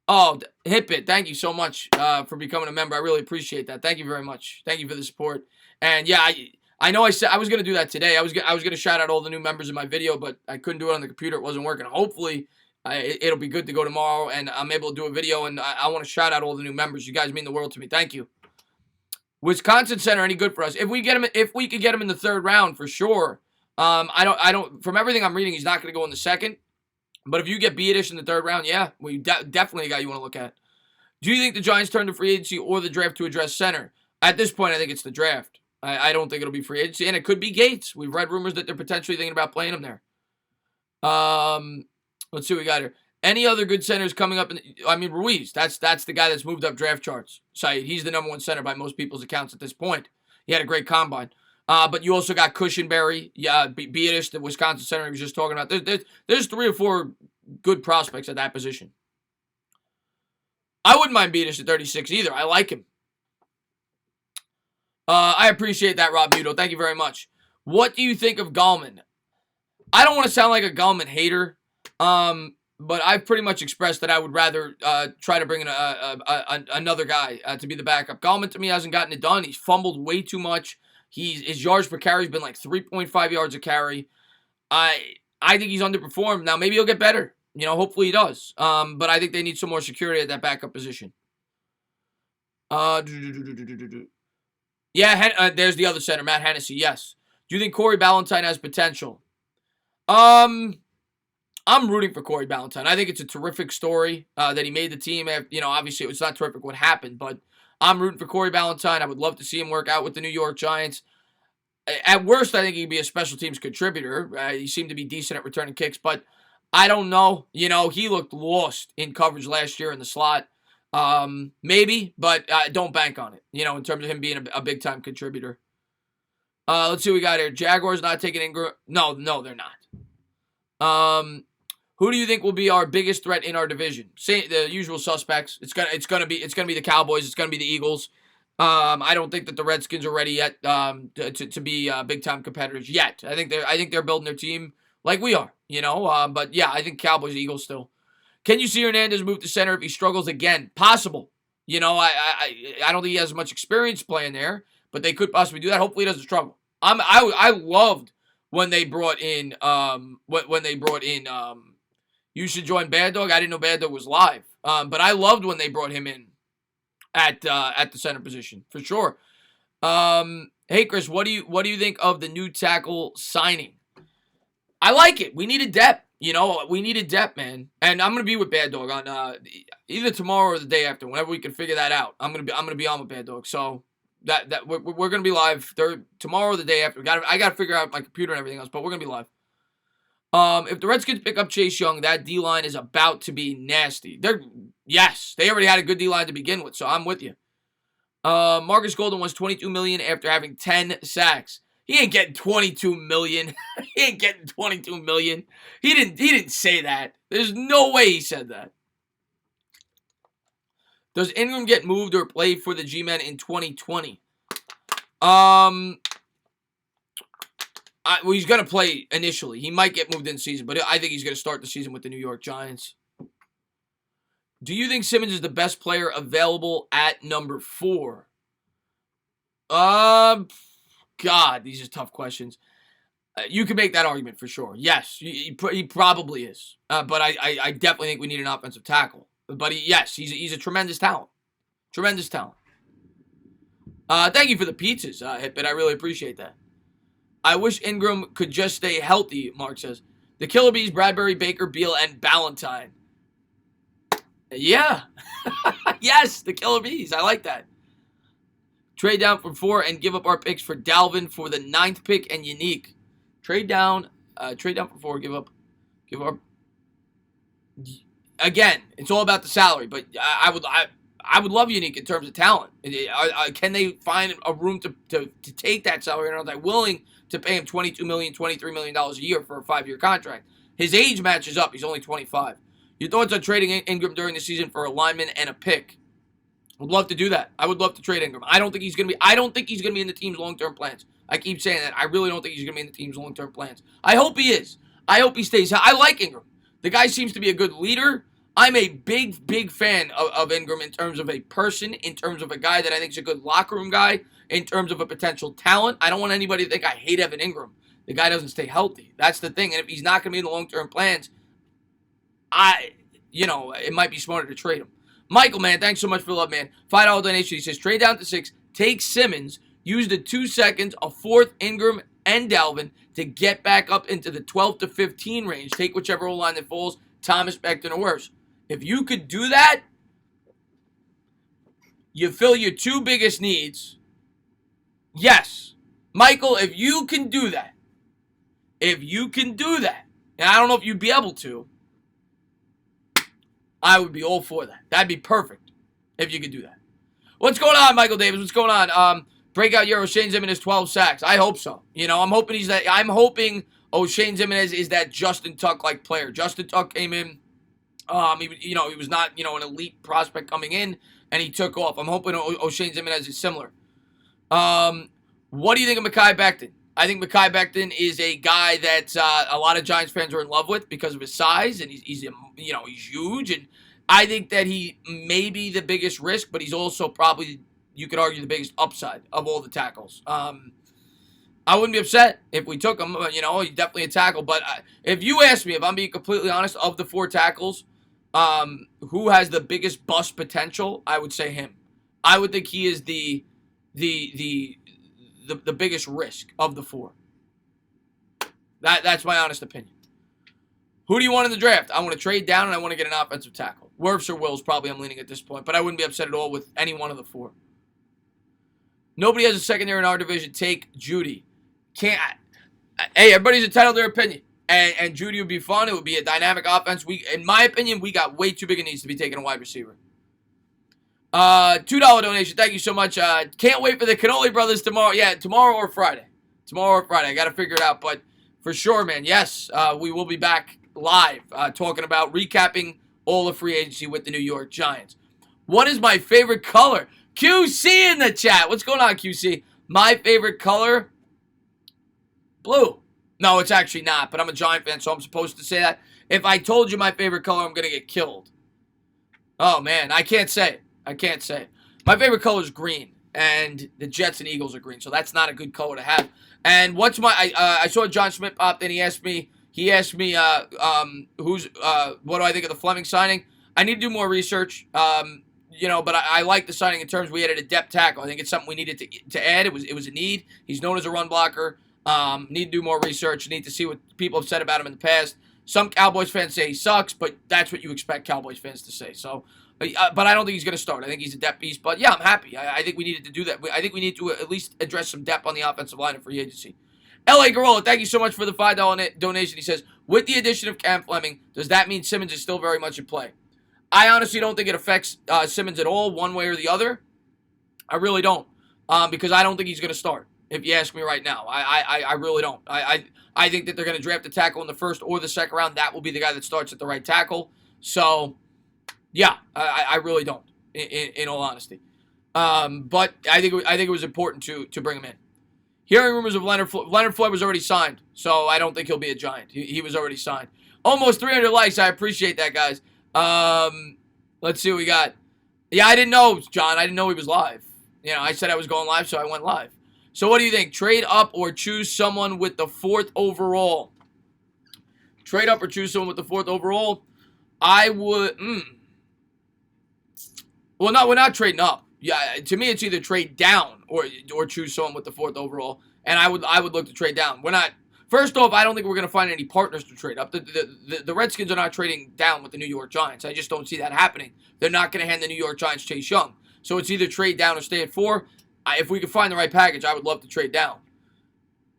Oh, Hitbit, thank you so much for becoming a member. I really appreciate that. Thank you very much. Thank you for the support. And yeah, I know I said I was gonna do that today. I was gonna shout out all the new members in my video, but I couldn't do it on the computer. It wasn't working. Hopefully, it'll be good to go tomorrow, and I'm able to do a video. And I want to shout out all the new members. You guys mean the world to me. Thank you. Wisconsin center any good for us? If we could get him in the 3rd round for sure. I don't. From everything I'm reading, he's not going to go in the 2nd. But if you get Biadish in the 3rd round, yeah, we definitely a guy you want to look at. Do you think the Giants turn to free agency or the draft to address center? At this point, I think it's the draft. I don't think it'll be free agency, and it could be Gates. We've read rumors that they're potentially thinking about playing him there. Let's see what we got here. Any other good centers coming up? Ruiz. That's the guy that's moved up draft charts. Saeed, he's the number 1 center by most people's accounts at this point. He had a great combine. But you also got Cushenberry, Biadish, the Wisconsin center he was just talking about. There's 3 or 4 good prospects at that position. I wouldn't mind Biadish at 36 either. I like him. I appreciate that, Rob Muto. Thank you very much. What do you think of Gallman? I don't want to sound like a Gallman hater. But I've pretty much expressed that I would rather try to bring in another guy to be the backup. Gallman, to me, hasn't gotten it done. He's fumbled way too much. His yards per carry has been like 3.5 yards a carry. I think he's underperformed. Now, maybe he'll get better. Hopefully he does. But I think they need some more security at that backup position. Yeah, there's the other center, Matt Hennessy. Yes. Do you think Corey Ballantyne has potential? I'm rooting for Corey Ballantyne. I think it's a terrific story that he made the team. Obviously it was not terrific what happened, but I'm rooting for Corey Ballantyne. I would love to see him work out with the New York Giants. At worst, I think he could be a special teams contributor. He seemed to be decent at returning kicks, but I don't know. He looked lost in coverage last year in the slot. Maybe, but don't bank on it, in terms of him being a big-time contributor. Let's see what we got here. Jaguars not taking Ingram. No, they're not. Who do you think will be our biggest threat in our division? Say the usual suspects. It's gonna be the Cowboys. It's gonna be the Eagles. I don't think that the Redskins are ready yet to be big time competitors yet. I think they're building their team like we are. But yeah, I think Cowboys, Eagles still. Can you see Hernandez move to center if he struggles again? Possible. You know, I don't think he has much experience playing there, but they could possibly do that. Hopefully, he doesn't struggle. I loved when they brought in you should join Bad Dog. I didn't know Bad Dog was live, but I loved when they brought him in at the center position for sure. Hey Chris, what do you think of the new tackle signing? I like it. We needed depth. You know, we needed depth, man. And I'm gonna be with Bad Dog on either tomorrow or the day after, whenever we can figure that out. I'm gonna be on with Bad Dog. So that we're gonna be live tomorrow or the day after. I gotta figure out my computer and everything else, but we're gonna be live. If the Redskins pick up Chase Young, that D-line is about to be nasty. Yes, they already had a good D-line to begin with, so I'm with you. Marcus Golden wants $22 million after having 10 sacks. He ain't getting $22 million. He ain't getting $22 million. He didn't say that. There's no way he said that. Does Ingram get moved or play for the G-Men in 2020? Well, he's going to play initially. He might get moved in season, but I think he's going to start the season with the New York Giants. Do you think Simmons is the best player available at number 4? God, these are tough questions. You can make that argument for sure. Yes, he probably is. But I definitely think we need an offensive tackle. But he's a tremendous talent. Tremendous talent. Thank you for the pizzas, but I really appreciate that. I wish Ingram could just stay healthy, Mark says. The Killer Bees, Bradbury, Baker, Beal, and Ballantyne. Yeah. Yes, the Killer Bees. I like that. Trade down from 4 and give up our picks for Dalvin for the 9th pick and Unique. Trade down from 4, give up. Again, it's all about the salary, but I would love Unique in terms of talent. Can they find a room to take that salary? And are they willing to pay him $22 million, $23 million a year for a 5-year contract? His age matches up. He's only 25. Your thoughts on trading Ingram during the season for a lineman and a pick? Would love to do that. I would love to trade Ingram. I don't think he's gonna be in the team's long-term plans. I keep saying that. I really don't think he's gonna be in the team's long-term plans. I hope he is. I hope he stays. I like Ingram. The guy seems to be a good leader. I'm a big fan of Ingram in terms of a person, in terms of a guy that I think is a good locker room guy, in terms of a potential talent. I don't want anybody to think I hate Evan Ingram. The guy doesn't stay healthy. That's the thing. And if he's not gonna be in the long-term plans, it might be smarter to trade him. Michael, man, thanks so much for the love, man. $5 donation. He says, trade down to 6, take Simmons, use the 2 seconds, a 4th Ingram and Dalvin to get back up into the 12 to 15 range. Take whichever O-line that falls, Thomas, Becton, or worse. If you could do that, you fill your 2 biggest needs. Yes. Michael, if you can do that, and I don't know if you'd be able to, I would be all for that. That'd be perfect if you could do that. What's going on, Michael Davis? What's going on? Breakout year, Oshane Ximines 12 sacks. I hope so. I'm hoping Oshane Ximines is that Justin Tuck-like player. Justin Tuck came in. He was not, an elite prospect coming in, and he took off. I'm hoping Oshane Ximines is similar. What do you think of Mekhi Becton? I think Mekhi Becton is a guy that a lot of Giants fans are in love with because of his size, and he's huge, and I think that he may be the biggest risk, but he's also probably, you could argue, the biggest upside of all the tackles. I wouldn't be upset if we took him. He's definitely a tackle, but if you ask me, if I'm being completely honest, of the 4 tackles, who has the biggest bust potential, I would say him. I would think he is the biggest risk of the 4. That's my honest opinion. Who do you want in the draft? I want to trade down and I want to get an offensive tackle. Wirfs or Wills, probably I'm leaning at this point, but I wouldn't be upset at all with any one of the 4. Nobody has a secondary in our division. Take Judy. Hey, everybody's entitled to their opinion. And Judy would be fun. It would be a dynamic offense. In my opinion, we got way too big a needs to be taking a wide receiver. $2 donation. Thank you so much. Can't wait for the Cannoli Brothers tomorrow. Yeah, tomorrow or Friday. I got to figure it out. But for sure, man, yes, we will be back live talking about recapping all the free agency with the New York Giants. What is my favorite color? QC in the chat. What's going on, QC? My favorite color? Blue. No, it's actually not, but I'm a Giant fan, so I'm supposed to say that. If I told you my favorite color, I'm going to get killed. Oh, man, I can't say it. I can't say. My favorite color is green, and the Jets and Eagles are green, so that's not a good color to have. And what's my? I saw John Schmidt popped in. He asked me. What do I think of the Fleming signing? I need to do more research. But I like the signing in terms we added a depth tackle. I think it's something we needed to add. It was a need. He's known as a run blocker. Need to do more research. Need to see what people have said about him in the past. Some Cowboys fans say he sucks, but that's what you expect Cowboys fans to say. So, but I don't think he's going to start. I think he's a depth piece. But yeah, I'm happy. I think we needed to do that. I think we need to at least address some depth on the offensive line in free agency. L.A. Garola, thank you so much for the $5 donation. He says, with the addition of Cam Fleming, does that mean Simmons is still very much in play? I honestly don't think it affects Simmons at all, one way or the other. I really don't, because I don't think he's going to start, if you ask me right now. I really don't. I think that they're going to draft a tackle in the first or the second round. That will be the guy that starts at the right tackle. So, yeah, I really don't, in all honesty. But I think it was important to bring him in. Hearing rumors of Leonard Floyd was already signed, so I don't think he'll be a Giant. He was already signed. Almost 300 likes. I appreciate that, guys. Let's see what we got. Yeah, I didn't know, John. I didn't know he was live. I said I was going live, so I went live. So what do you think? Trade up or choose someone with the 4th overall? Trade up or choose someone with the 4th overall? I would... Well, no, we're not trading up. Yeah, to me, it's either trade down or choose someone with the 4th overall, and I would look to trade down. We're not. First off, I don't think we're going to find any partners to trade up. The Redskins are not trading down with the New York Giants. I just don't see that happening. They're not going to hand the New York Giants Chase Young. So it's either trade down or stay at 4. If we could find the right package, I would love to trade down.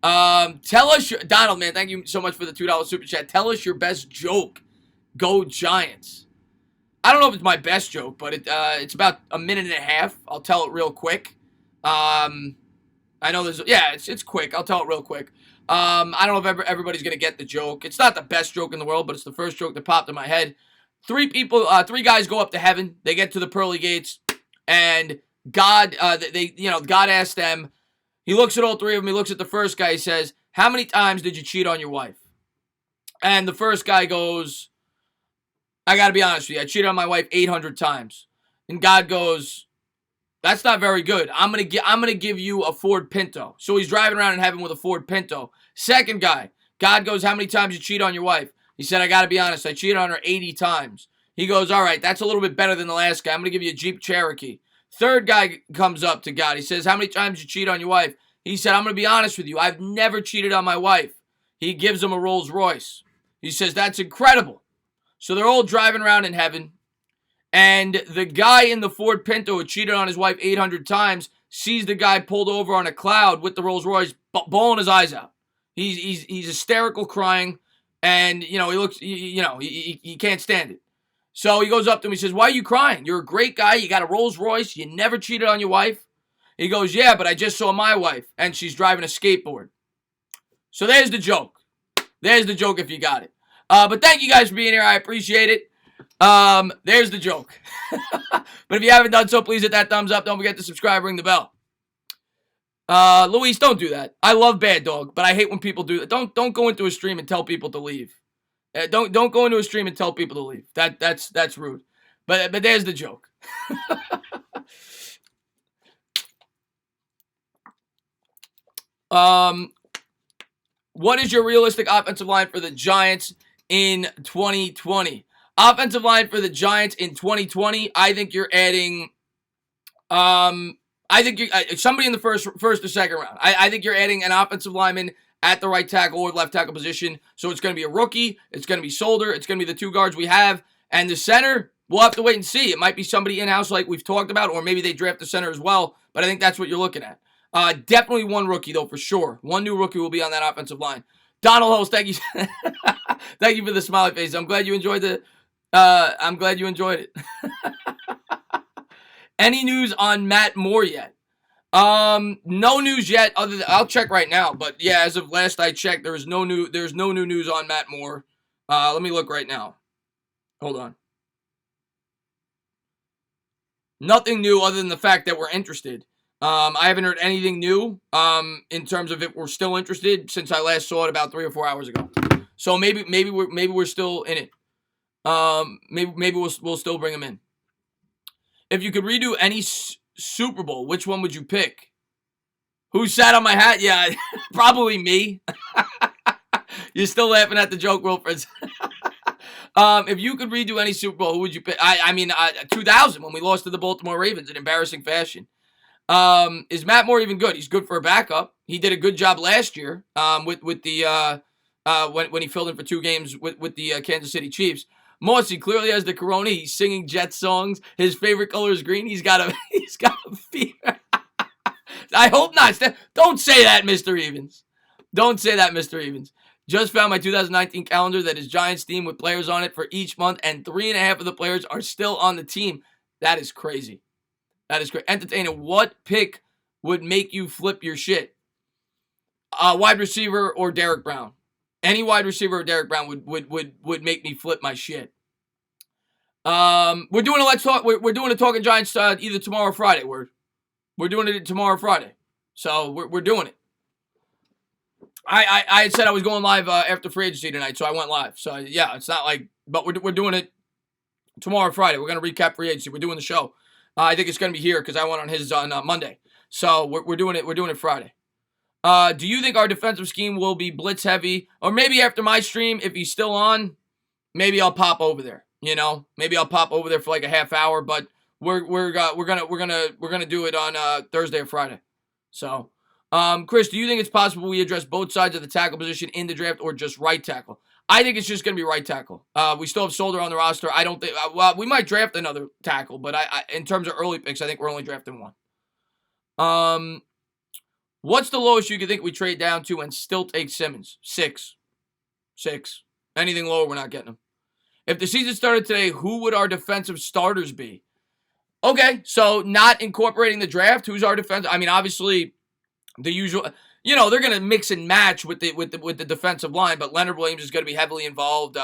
Tell us, Donald, man, thank you so much for the $2 super chat. Tell us your best joke. Go Giants. I don't know if it's my best joke, but it's about a minute and a half. I'll tell it real quick. I know it's quick. I'll tell it real quick. I don't know if everybody's going to get the joke. It's not the best joke in the world, but it's the first joke that popped in my head. 3 guys go up to heaven. They get to the pearly gates, and God, God asks them, he looks at all 3 of them. He looks at the first guy. He says, how many times did you cheat on your wife? And the first guy goes, I got to be honest with you. I cheated on my wife 800 times. And God goes, that's not very good. I'm gonna give you a Ford Pinto. So he's driving around in heaven with a Ford Pinto. Second guy, God goes, how many times you cheat on your wife? He said, I got to be honest. I cheated on her 80 times. He goes, all right, that's a little bit better than the last guy. I'm going to give you a Jeep Cherokee. Third guy comes up to God. He says, how many times you cheat on your wife? He said, I'm going to be honest with you. I've never cheated on my wife. He gives him a Rolls Royce. He says, that's incredible. So they're all driving around in heaven. And the guy in the Ford Pinto who cheated on his wife 800 times sees the guy pulled over on a cloud with the Rolls Royce, bawling his eyes out. He's hysterical, crying, and he looks, he can't stand it. So he goes up to him. He says, "Why are you crying? You're a great guy. You got a Rolls Royce. You never cheated on your wife." He goes, "Yeah, but I just saw my wife, and she's driving a skateboard." So there's the joke. There's the joke if you got it. But thank you guys for being here. I appreciate it. There's the joke. But if you haven't done so, please hit that thumbs up. Don't forget to subscribe, ring the bell. Luis, don't do that. I love Bad Dog, but I hate when people do that. Don't go into a stream and tell people to leave. Don't go into a stream and tell people to leave. That's rude. But there's the joke. What is your realistic offensive line for the Giants in 2020? Offensive line for the Giants in 2020, I think you're adding somebody in the first or second round. I think you're adding an offensive lineman at the right tackle or left tackle position. So it's going to be a rookie. It's going to be Solder. It's going to be the 2 guards we have. And the center, we'll have to wait and see. It might be somebody in-house like we've talked about, or maybe they draft the center as well. But I think that's what you're looking at. Definitely 1 rookie, though, for sure. 1 new rookie will be on that offensive line. Donald Host, thank you. Thank you for the smiley face. I'm glad you enjoyed it. Any news on Matt Moore yet? No news yet. I'll check right now. But yeah, as of last I checked, there's no new news on Matt Moore. Let me look right now. Hold on. Nothing new other than the fact that we're interested. I haven't heard anything new in terms of if we're still interested since I last saw it about 3 or 4 hours ago. So maybe we're still in it. Maybe we'll still bring him in. If you could redo any Super Bowl, which one would you pick? Who sat on my hat? Yeah, probably me. You're still laughing at the joke, Wilfred. If you could redo any Super Bowl, who would you pick? I mean, 2000 when we lost to the Baltimore Ravens in embarrassing fashion. Is Matt Moore even good? He's good for a backup. He did a good job last year with the when he filled in for 2 games with the Kansas City Chiefs. Moss, he clearly has the corona. He's singing Jets songs. His favorite color is green. He's got a fever. I hope not. Don't say that, Mr. Evans. Don't say that, Mr. Evans. Just found my 2019 calendar that is Giants team with players on it for each month, and 3.5 of the players are still on the team. That is crazy. That is great. Entertainer, what pick would make you flip your shit? Wide receiver or Derek Brown? Any wide receiver or Derek Brown would make me flip my shit. We're doing a Let's Talk. We're doing a Talking Giants either tomorrow or Friday. We're doing it tomorrow or Friday. So we're doing it. I had said I was going live after free agency tonight, so I went live. So yeah, it's not like, but we're doing it tomorrow or Friday. We're gonna recap free agency. We're doing the show. I think it's gonna be here because I went on his on Monday. So we're doing it. We're doing it Friday. Do you think our defensive scheme will be blitz heavy, or maybe after my stream, if he's still on, maybe I'll pop over there. You know, maybe I'll pop over there for like a half hour. But we're gonna do it on Thursday or Friday. So, Chris, do you think it's possible we address both sides of the tackle position in the draft, or just right tackle? I think it's just gonna be right tackle. We still have Solder on the roster. I don't think. Well, we might draft another tackle, but I in terms of early picks, I think we're only drafting one. What's the lowest you could think we trade down to and still take Simmons? 6. Anything lower, we're not getting him. If the season started today, who would our defensive starters be? Okay, so not incorporating the draft, who's our defense? I mean, obviously, the usual. You know, they're going to mix and match with the defensive line, but Leonard Williams is going to be heavily involved.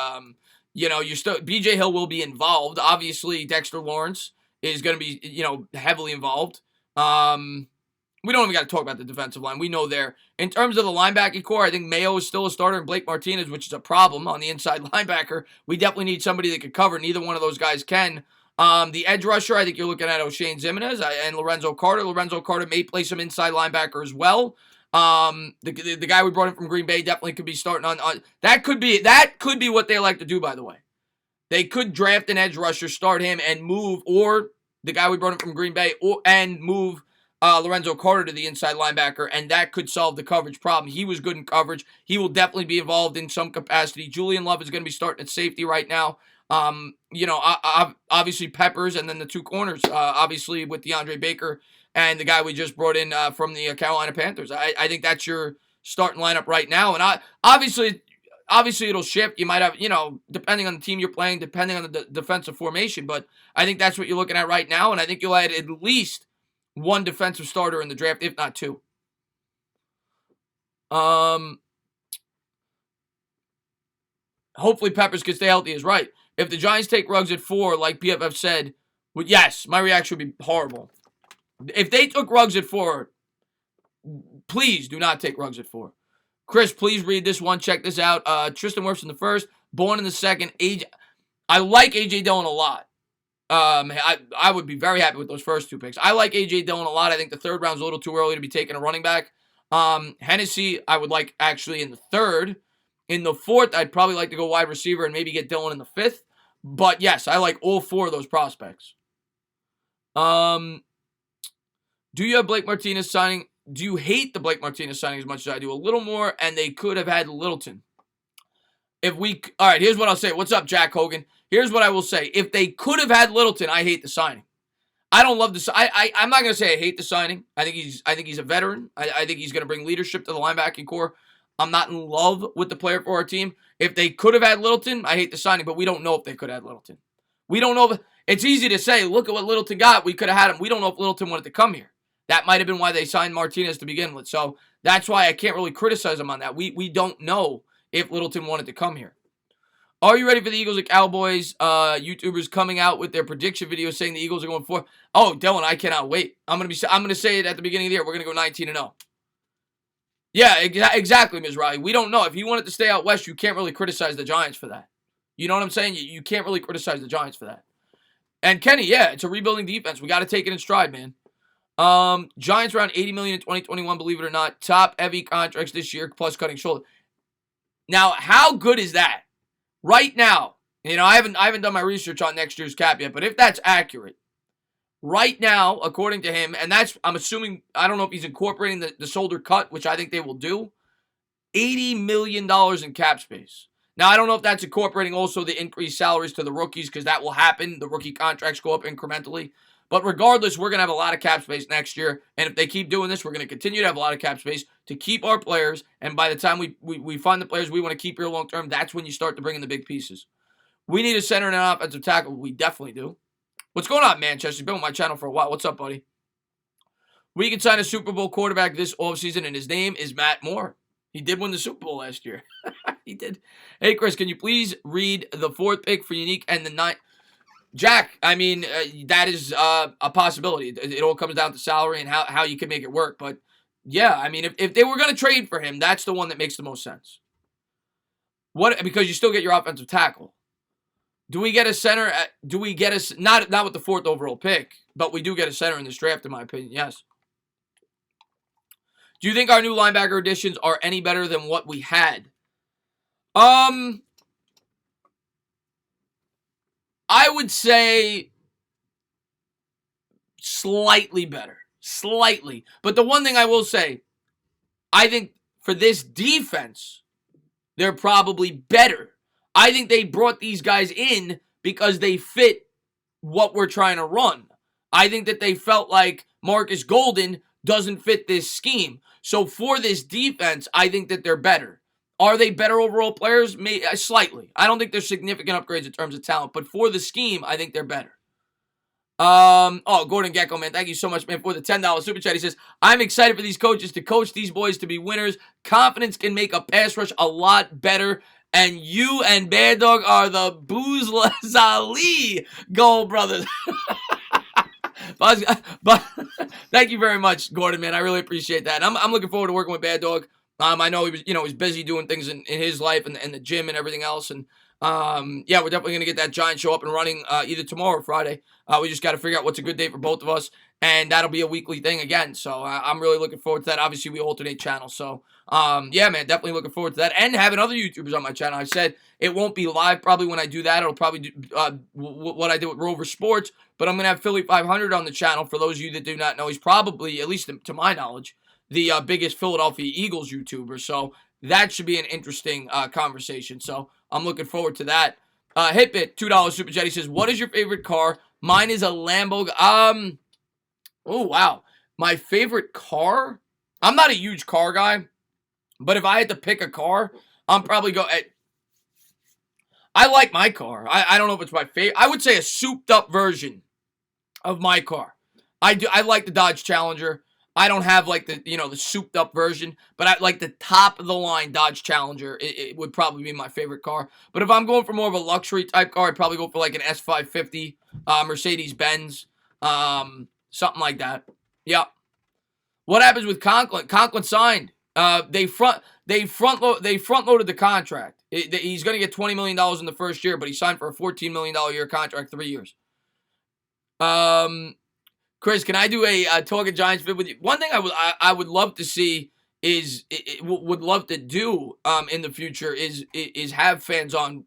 You know, B.J. Hill will be involved. Obviously, Dexter Lawrence is going to be, you know, heavily involved. We don't even got to talk about the defensive line. We know there. In terms of the linebacking core, I think Mayo is still a starter and Blake Martinez, which is a problem on the inside linebacker. We definitely need somebody that can cover. Neither one of those guys can. The edge rusher, I think you're looking at O'Shane Ximines and Lorenzo Carter. Lorenzo Carter may play some inside linebacker as well. The guy we brought in from Green Bay definitely could be starting on that could be what they like to do, by the way. They could draft an edge rusher, start him, and move, or the guy we brought in from Green Bay, and move Lorenzo Carter to the inside linebacker, and that could solve the coverage problem. He was good in coverage. He will definitely be involved in some capacity. Julian Love is going to be starting at safety right now. You know, obviously Peppers, and then the 2 corners, obviously with DeAndre Baker and the guy we just brought in from the Carolina Panthers. I think that's your starting lineup right now, and obviously it'll shift. You might have, you know, depending on the team you're playing, depending on the defensive formation, but I think that's what you're looking at right now, and I think you'll add at least 1 defensive starter in the draft, if not 2. Hopefully Peppers can stay healthy is right. If the Giants take Ruggs at 4, like PFF said, yes, my reaction would be horrible. If they took Ruggs at 4, please do not take Ruggs at 4. Chris, please read this one. Check this out. Tristan Wirfs in the first, Bourne in the second. I like A.J. Dillon a lot. I would be very happy with those first 2 picks. I like A.J. Dillon a lot. I think the 3rd round's a little too early to be taking a running back. Hennessy, I would like actually in the 3rd. In the 4th, I'd probably like to go wide receiver and maybe get Dillon in the 5th. But yes, I like all 4 of those prospects. Do you have Blake Martinez signing? Do you hate the Blake Martinez signing as much as I do? A little more, and they could have had Littleton. All right, here's what I'll say. What's up, Jack Hogan? Here's what I will say. If they could have had Littleton, I hate the signing. I don't love the I'm not going to say I hate the signing. I think he's a veteran. I think he's going to bring leadership to the linebacking core. I'm not in love with the player for our team. If they could have had Littleton, I hate the signing, but we don't know if they could have had Littleton. We don't know. It's easy to say, look at what Littleton got. We could have had him. We don't know if Littleton wanted to come here. That might have been why they signed Martinez to begin with. So that's why I can't really criticize them on that. We don't know if Littleton wanted to come here. Are you ready for the Eagles and Cowboys? YouTubers coming out with their prediction videos saying the Eagles are going 4. Oh, Dylan, I cannot wait. I'm gonna say it at the beginning of the year. We're gonna go 19-0. Yeah, exactly, Ms. Riley. We don't know. If he wanted to stay out west, you can't really criticize the Giants for that. You know what I'm saying? You can't really criticize the Giants for that. And Kenny, yeah, it's a rebuilding defense. We got to take it in stride, man. Giants around $80 million in 2021, believe it or not. Top heavy contracts this year, plus cutting shoulder. Now, how good is that? Right now, I haven't done my research on next year's cap yet, but if that's accurate, right now, according to him, and I'm assuming, I don't know if he's incorporating the shoulder cut, which I think they will do, $80 million in cap space. Now, I don't know if that's incorporating also the increased salaries to the rookies, because that will happen. The rookie contracts go up incrementally. But regardless, we're going to have a lot of cap space next year. And if they keep doing this, we're going to continue to have a lot of cap space to keep our players. And by the time we find the players we want to keep here long term, that's when you start to bring in the big pieces. We need a center and an offensive tackle. We definitely do. What's going on, Manchester? You've been on my channel for a while. What's up, buddy? We can sign a Super Bowl quarterback this offseason, and his name is Matt Moore. He did win the Super Bowl last year. He did. Hey, Chris, can you please read the 4th pick for Unique and the 9th? Jack, I mean, that is a possibility. It all comes down to salary and how you can make it work. But, yeah, I mean, if they were going to trade for him, that's the one that makes the most sense. Because you still get your offensive tackle. Do we get a center? Do we get a... Not with the 4th overall pick, but we do get a center in this draft, in my opinion, yes. Do you think our new linebacker additions are any better than what we had? I would say slightly better. Slightly. But the one thing I will say, I think for this defense, they're probably better. I think they brought these guys in because they fit what we're trying to run. I think that they felt like Marcus Golden doesn't fit this scheme. So for this defense, I think that they're better. Are they better overall players? Maybe, slightly. I don't think they're significant upgrades in terms of talent, but for the scheme, I think they're better. Gordon Gecko, man, thank you so much, man, for the $10 super chat. He says, I'm excited for these coaches to coach these boys to be winners. Confidence can make a pass rush a lot better. And you and Bad Dog are the Boozless Ali Gold Brothers. But thank you very much, Gordon, man. I really appreciate that. And I'm looking forward to working with Bad Dog. I know he was, he's busy doing things in his life and the gym and everything else. And yeah, we're definitely going to get that Giant show up and running either tomorrow or Friday. We just got to figure out what's a good day for both of us. And that'll be a weekly thing again. So I'm really looking forward to that. Obviously, we alternate channels. So, yeah, man, definitely looking forward to that. And having other YouTubers on my channel. I said it won't be live probably when I do that. It'll probably do what I did with Rover Sports. But I'm going to have Philly 500 on the channel. For those of you that do not know, he's probably, at least to my knowledge, the biggest Philadelphia Eagles YouTuber. So that should be an interesting conversation. So I'm looking forward to that. Hitbit, $2 Super Chat. He says, what is your favorite car? Mine is a Lambo. Oh, wow. My favorite car? I'm not a huge car guy, but if I had to pick a car, I'm probably go at... I like my car. I don't know if it's my favorite. I would say a souped-up version of my car. I like the Dodge Challenger. I don't have like the souped-up version, but I like the top-of-the-line Dodge Challenger. It would probably be my favorite car. But if I'm going for more of a luxury-type car, I'd probably go for like an S550, Mercedes-Benz, something like that. Yeah. What happens with Conklin? Conklin signed. They front-loaded the contract. He's going to get $20 million in the first year, but he signed for a $14 million year contract, 3 years. Chris, can I do a Talking Giants vid with you? One thing I would love to see would love to do in the future is have fans on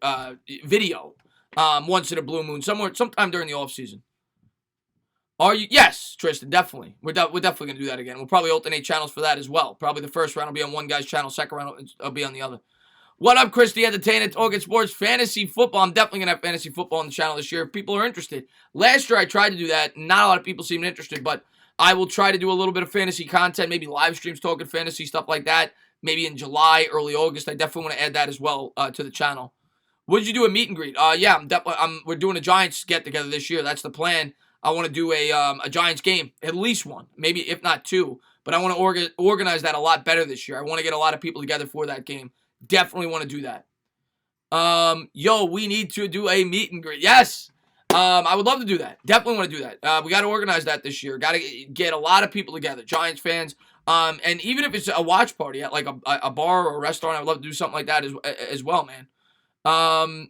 video once in a blue moon, sometime during the off season. Are you? Yes, Tristan, definitely. We're definitely going to do that again. We'll probably alternate channels for that as well. Probably the first round will be on one guy's channel, second round will be on the other. What up, Chris the Entertainer, Talking Sports, Fantasy Football. I'm definitely going to have Fantasy Football on the channel this year if people are interested. Last year I tried to do that. Not a lot of people seemed interested, but I will try to do a little bit of fantasy content, maybe live streams talking fantasy, stuff like that. Maybe in July, early August. I definitely want to add that as well to the channel. What did you do a meet and greet? Yeah, we're doing a Giants get-together this year. That's the plan. I want to do a Giants game, at least one, maybe if not two. But I want to organize that a lot better this year. I want to get a lot of people together for that game. Definitely want to do that. Yo, we need to do a meet and greet. Yes, I would love to do that. Definitely want to do that. We got to organize that this year. Got to get a lot of people together, Giants fans. And even if it's a watch party at like a bar or a restaurant, I would love to do something like that as well, man.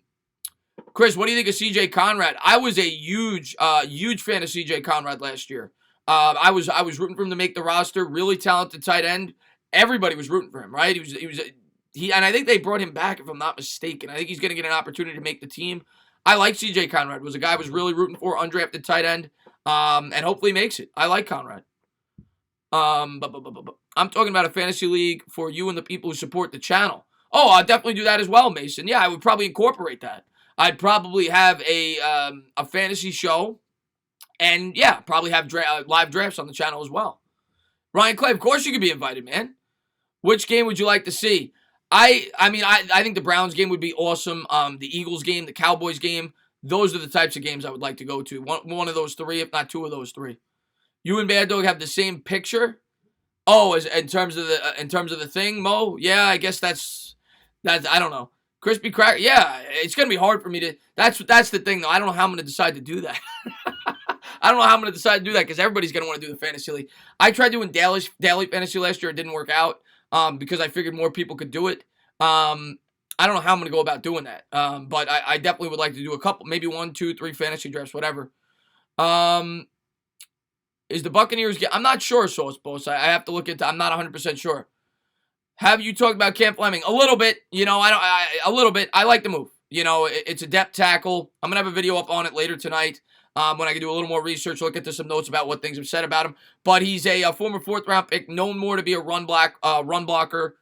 Chris, what do you think of C.J. Conrad? I was a huge fan of C.J. Conrad last year. I was rooting for him to make the roster. Really talented tight end. Everybody was rooting for him, right? And I think they brought him back, if I'm not mistaken. I think he's going to get an opportunity to make the team. I like C.J. Conrad. Was a guy I was really rooting for, undrafted tight end, and hopefully makes it. I like Conrad. I'm talking about a fantasy league for you and the people who support the channel. Oh, I'll definitely do that as well, Mason. Yeah, I would probably incorporate that. I'd probably have a fantasy show, and yeah, probably have live drafts on the channel as well. Ryan Clay, of course you could be invited, man. Which game would you like to see? I think the Browns game would be awesome. The Eagles game, the Cowboys game. Those are the types of games I would like to go to. One of those three, if not two of those three. You and Bad Dog have the same picture. Oh, in terms of the thing, Mo. Yeah, I guess that's I don't know. Crispy Cracker. Yeah, it's gonna be hard for me to. That's the thing though. I don't know how I'm gonna decide to do that. I don't know how I'm gonna decide to do that because everybody's gonna want to do the fantasy league. I tried doing daily fantasy last year. It didn't work out because I figured more people could do it. I don't know how I'm gonna go about doing that. But I definitely would like to do a couple, maybe 1, 2, 3 fantasy drafts, whatever. Is the Buccaneers I'm not sure, Sauce Boss. I have to look into. I'm not 100% sure. Have you talked about Cam Fleming? A little bit. You know, a little bit. I like the move. You know, it's a depth tackle. I'm going to have a video up on it later tonight when I can do a little more research, look into some notes about what things have said about him. But he's a former 4th-round pick, known more to be a run blocker,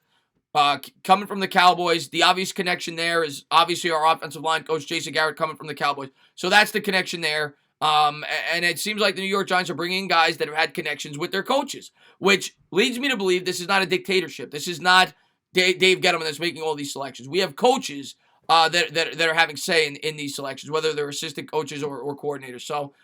coming from the Cowboys. The obvious connection there is obviously our offensive line coach, Jason Garrett, coming from the Cowboys. So that's the connection there. And it seems like the New York Giants are bringing in guys that have had connections with their coaches, which leads me to believe this is not a dictatorship. This is not Dave Gettleman that's making all these selections. We have coaches that are having say in these selections, whether they're assistant coaches or coordinators. So,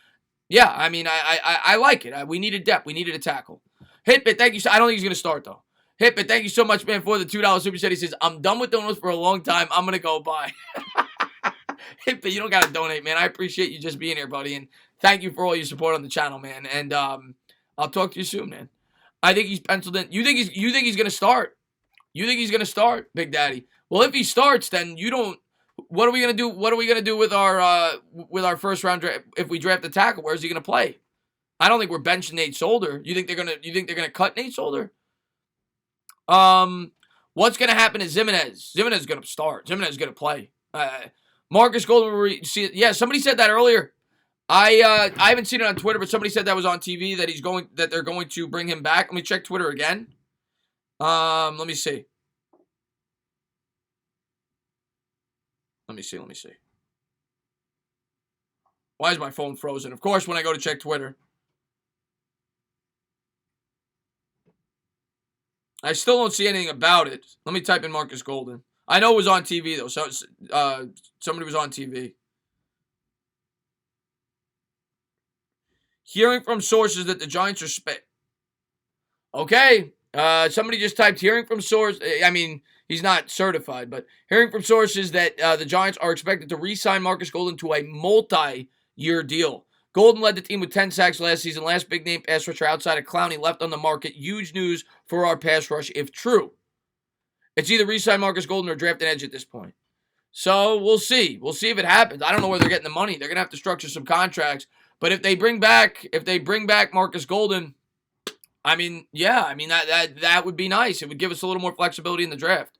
yeah, I mean, I like it. We needed depth. We needed a tackle. Hitbit, thank you. I don't think he's going to start, though. Hitbit, thank you so much, man, for the $2 super chat. He says, I'm done with donuts for a long time. I'm going to go buy. Hitbit, you don't got to donate, man. I appreciate you just being here, buddy. And thank you for all your support on the channel, man. And I'll talk to you soon, man. I think he's penciled in. You think he's going to start? You think he's going to start, Big Daddy? Well, if he starts, then you don't. What are we going to do? What are we going to do with our first round draft if we draft the tackle? Where's he going to play? I don't think we're benching Nate Solder. You think they're gonna cut Nate Solder? What's going to happen to Zimenez? Zimenez is going to start. Zimenez is going to play. Marcus Golden, yeah, somebody said that earlier. I haven't seen it on Twitter, but somebody said that was on TV that they're going to bring him back. Let me check Twitter again. Let me see. Let me see. Why is my phone frozen? Of course, when I go to check Twitter. I still don't see anything about it. Let me type in Marcus Golden. I know it was on TV, though. So somebody was on TV. Hearing from sources that the Giants are Okay. Somebody just typed hearing from sources. I mean, he's not certified, but hearing from sources that the Giants are expected to re-sign Marcus Golden to a multi-year deal. Golden led the team with 10 sacks last season. Last big-name pass rusher outside of Clowney left on the market. Huge news for our pass rush if true. It's either re-sign Marcus Golden or draft an edge at this point. So we'll see. We'll see if it happens. I don't know where they're getting the money. They're going to have to structure some contracts. But if they bring back Marcus Golden, I mean, yeah, I mean that would be nice. It would give us a little more flexibility in the draft.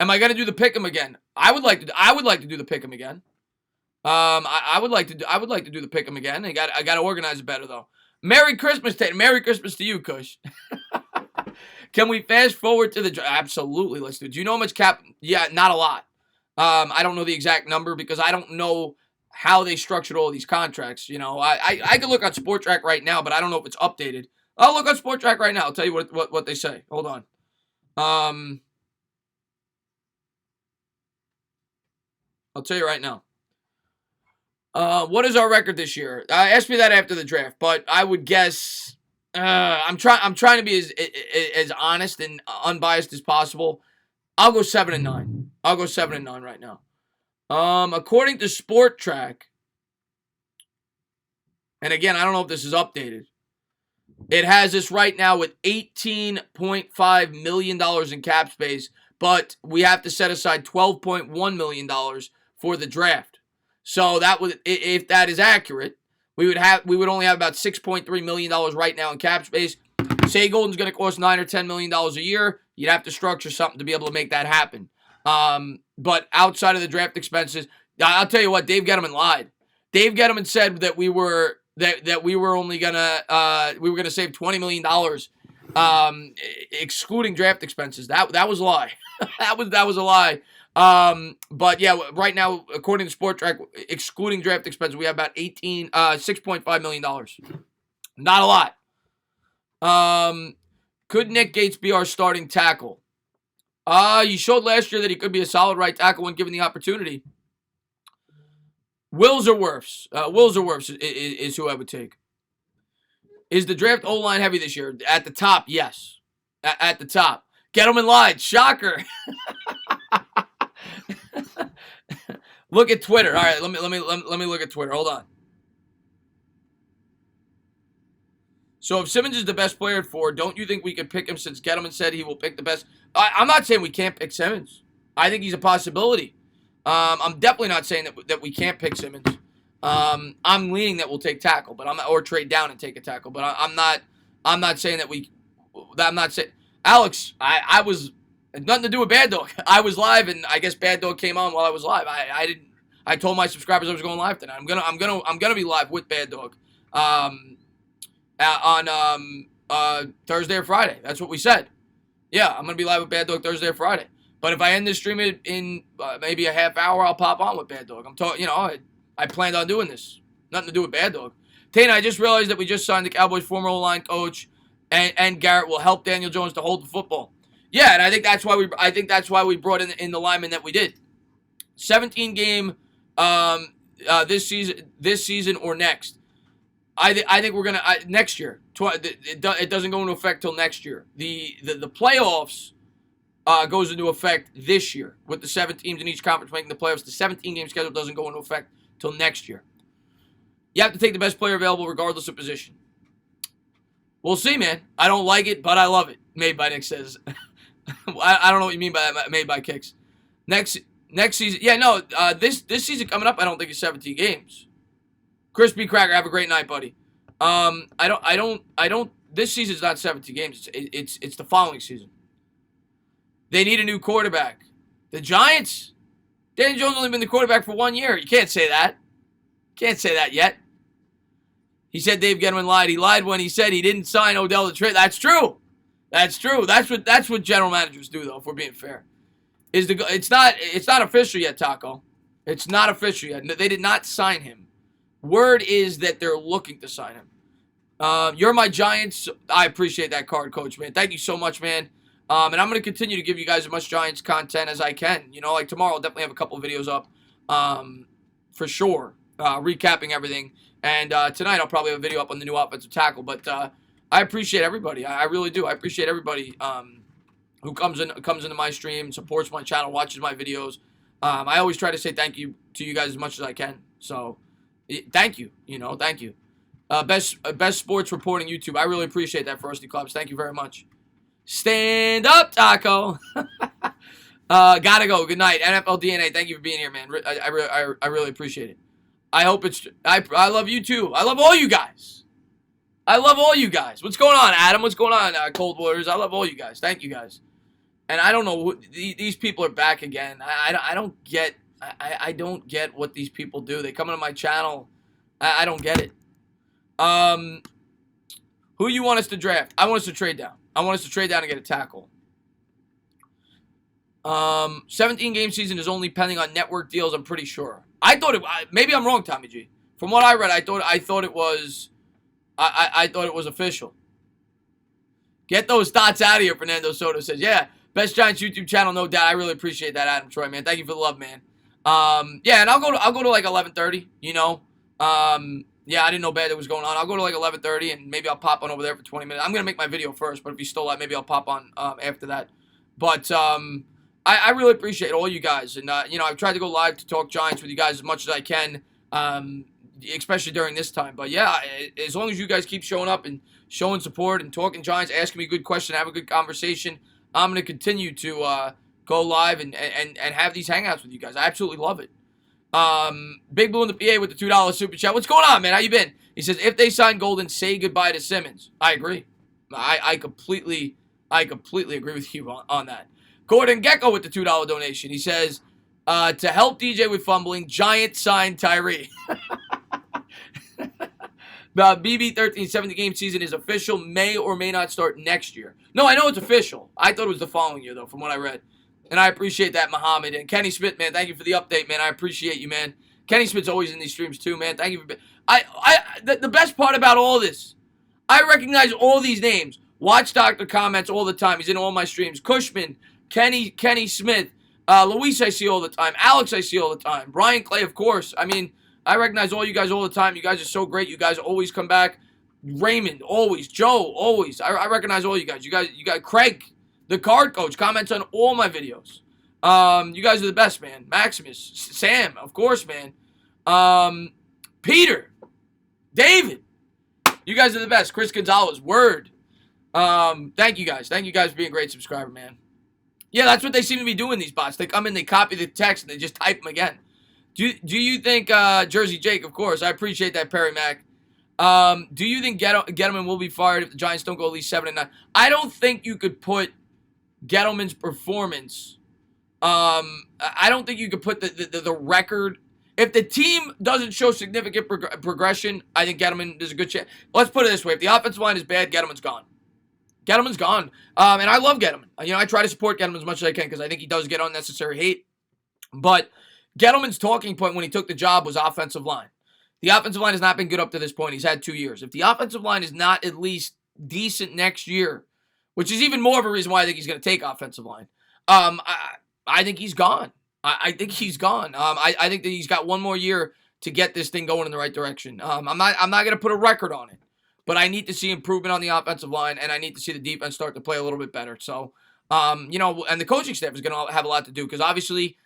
Am I going to do the pick'em again? I would like to do the pick'em again. I would like to do the pick'em again. I got to organize it better though. Merry Christmas, Tate. Merry Christmas to you, Kush. Can we fast forward to the draft? Absolutely, let's do it. Do you know how much cap? Yeah, not a lot. I don't know the exact number because I don't know how they structured all these contracts. You know, I could look on Sport Track right now, but I don't know if it's updated. I'll look on Sport Track right now. I'll tell you what they say. Hold on. I'll tell you right now. What is our record this year? Ask me that after the draft, but I would guess. I'm trying to be as honest and unbiased as possible. I'll go 7-9. I'll go 7-9 right now. According to Sport Track, and again, I don't know if this is updated. It has us right now with $18.5 million in cap space, but we have to set aside $12.1 million for the draft. So that would, if that is accurate, we would only have about $6.3 million right now in cap space. Say Golden's going to cost $9 or $10 million a year. You'd have to structure something to be able to make that happen. But outside of the draft expenses, I'll tell you what, Dave Gettleman lied. Dave Gettleman said that we were only gonna save $20 million, excluding draft expenses. That was a lie. that was a lie. But yeah, right now, according to Sport Track, excluding draft expenses, we have about $6.5 million. Not a lot. Could Nick Gates be our starting tackle? You showed last year that he could be a solid right tackle when given the opportunity. Wills or Wirfs? Wills or Wirfs is who I would take. Is the draft O-line heavy this year? At the top, yes. At the top. Gettleman lied. Shocker. Look at Twitter. All right, let me look at Twitter. Hold on. So if Simmons is the best player at 4, don't you think we could pick him since Gettleman said he will pick the best? I'm not saying we can't pick Simmons. I think he's a possibility. I'm definitely not saying that we can't pick Simmons. I'm leaning that we'll take tackle, but or trade down and take a tackle. But I'm not saying that we. I'm not saying Alex. I was nothing to do with Bad Dog. I was live, and I guess Bad Dog came on while I was live. I didn't. I told my subscribers I was going live tonight. I'm gonna be live with Bad Dog. On Thursday or Friday. That's what we said. Yeah, I'm going to be live with Bad Dog Thursday or Friday. But if I end this stream in maybe a half hour, I'll pop on with Bad Dog. I'm talking, I planned on doing this. Nothing to do with Bad Dog. Tana, I just realized that we just signed the Cowboys' former O-line coach, and Garrett will help Daniel Jones to hold the football. Yeah, and I think that's why we brought in the lineman that we did. 17 game this season or next. I think we're gonna next year. It doesn't go into effect till next year. The playoffs goes into effect this year with the 7 teams in each conference making the playoffs. The 17 game schedule doesn't go into effect till next year. You have to take the best player available regardless of position. We'll see, man. I don't like it, but I love it. Made by Nick says. I don't know what you mean by that. Made by Kicks. Next season, yeah, no. This season coming up, I don't think it's 17 games. Crispy Cracker, have a great night, buddy. I don't. This season's not 17 games. It's the following season. They need a new quarterback. The Giants. Daniel Jones only been the quarterback for 1 year. You can't say that. Can't say that yet. He said Dave Gettleman lied. He lied when he said he didn't sign Odell to trade. That's true. That's true. That's what general managers do, though. If we're being fair, it's not official yet, Taco. It's not official yet. They did not sign him. Word is that they're looking to sign him. You're my Giants. I appreciate that card, Coach, man. Thank you so much, man. And I'm going to continue to give you guys as much Giants content as I can. Like tomorrow, I'll definitely have a couple of videos up for sure, recapping everything. And tonight, I'll probably have a video up on the new offensive tackle. But I appreciate everybody. I really do. I appreciate everybody who comes into my stream, supports my channel, watches my videos. I always try to say thank you to you guys as much as I can. So thank you. Thank you. Best sports reporting YouTube. I really appreciate that, Frosty Clubs. Thank you very much. Stand up, Taco. Gotta go. Good night. NFL DNA, thank you for being here, man. I really appreciate it. I hope it's... I love you, too. I love all you guys. I love all you guys. What's going on, Adam? What's going on, Cold Warriors? I love all you guys. Thank you, guys. And I don't know... These people are back again. I don't get... I don't get what these people do. They come into my channel. I don't get it. Who you want us to draft? I want us to trade down. I want us to trade down and get a tackle. 17-game season is only pending on network deals, I'm pretty sure. I thought it... Maybe I'm wrong, Tommy G. From what I read, I thought it was... I thought it was official. Get those thoughts out of here, Fernando Soto says. Yeah, best Giants YouTube channel, no doubt. I really appreciate that, Adam Troy, man. Thank you for the love, man. Yeah, and I'll go to like 11:30, Yeah, I didn't know Bad Dog was going on. I'll go to like 11:30, and maybe I'll pop on over there for 20 minutes. I'm going to make my video first, but if you still like, maybe I'll pop on after that. But I really appreciate all you guys. And, I've tried to go live to talk Giants with you guys as much as I can, especially during this time. But, yeah, as long as you guys keep showing up and showing support and talking Giants, asking me good questions, have a good conversation, I'm going to continue to go live and have these hangouts with you guys. I absolutely love it. Big Blue in the PA with the $2 super chat. What's going on, man? How you been? He says, if they sign Golden, say goodbye to Simmons. I agree. I completely agree with you on that. Gordon Gecko with the $2 donation. He says, to help DJ with fumbling, Giant sign Tyree. The BB 1370 game season is official, may or may not start next year. No, I know it's official. I thought it was the following year, though, from what I read. And I appreciate that, Muhammad. And Kenny Smith, man, thank you for the update, man. I appreciate you, man. Kenny Smith's always in these streams, too, man. Thank you for... The best part about all this, I recognize all these names. Watch Doctor comments all the time. He's in all my streams. Cushman, Kenny Smith, Luis I see all the time. Alex I see all the time. Brian Clay, of course. I mean... I recognize all you guys all the time. You guys are so great. You guys always come back. Raymond, always. Joe, always. I recognize all you guys. You got Craig, the card coach, comments on all my videos. You guys are the best, man. Maximus, Sam, of course, man. Peter, David, you guys are the best. Chris Gonzalez, word. Thank you guys. Thank you guys for being a great subscriber, man. Yeah, that's what they seem to be doing, these bots. They come in, they copy the text, and they just type them again. Do you think, Jersey Jake, of course, I appreciate that, Perry Mac. Do you think Gettleman will be fired if the Giants don't go at least 7-9? I don't think you could put Gettleman's performance, I don't think you could put the record. If the team doesn't show significant progression, I think Gettleman is a good chance. Let's put it this way. If the offensive line is bad, Gettleman's gone. Gettleman's gone. And I love Gettleman. You know, I try to support Gettleman as much as I can because I think he does get unnecessary hate. But Gettleman's talking point when he took the job was offensive line. The offensive line has not been good up to this point. He's had 2 years. If the offensive line is not at least decent next year, which is even more of a reason why I think he's going to take offensive line, I think he's gone. I think he's gone. I think that he's got one more year to get this thing going in the right direction. I'm not going to put a record on it, but I need to see improvement on the offensive line, and I need to see the defense start to play a little bit better. So, you know, and the coaching staff is going to have a lot to do because obviously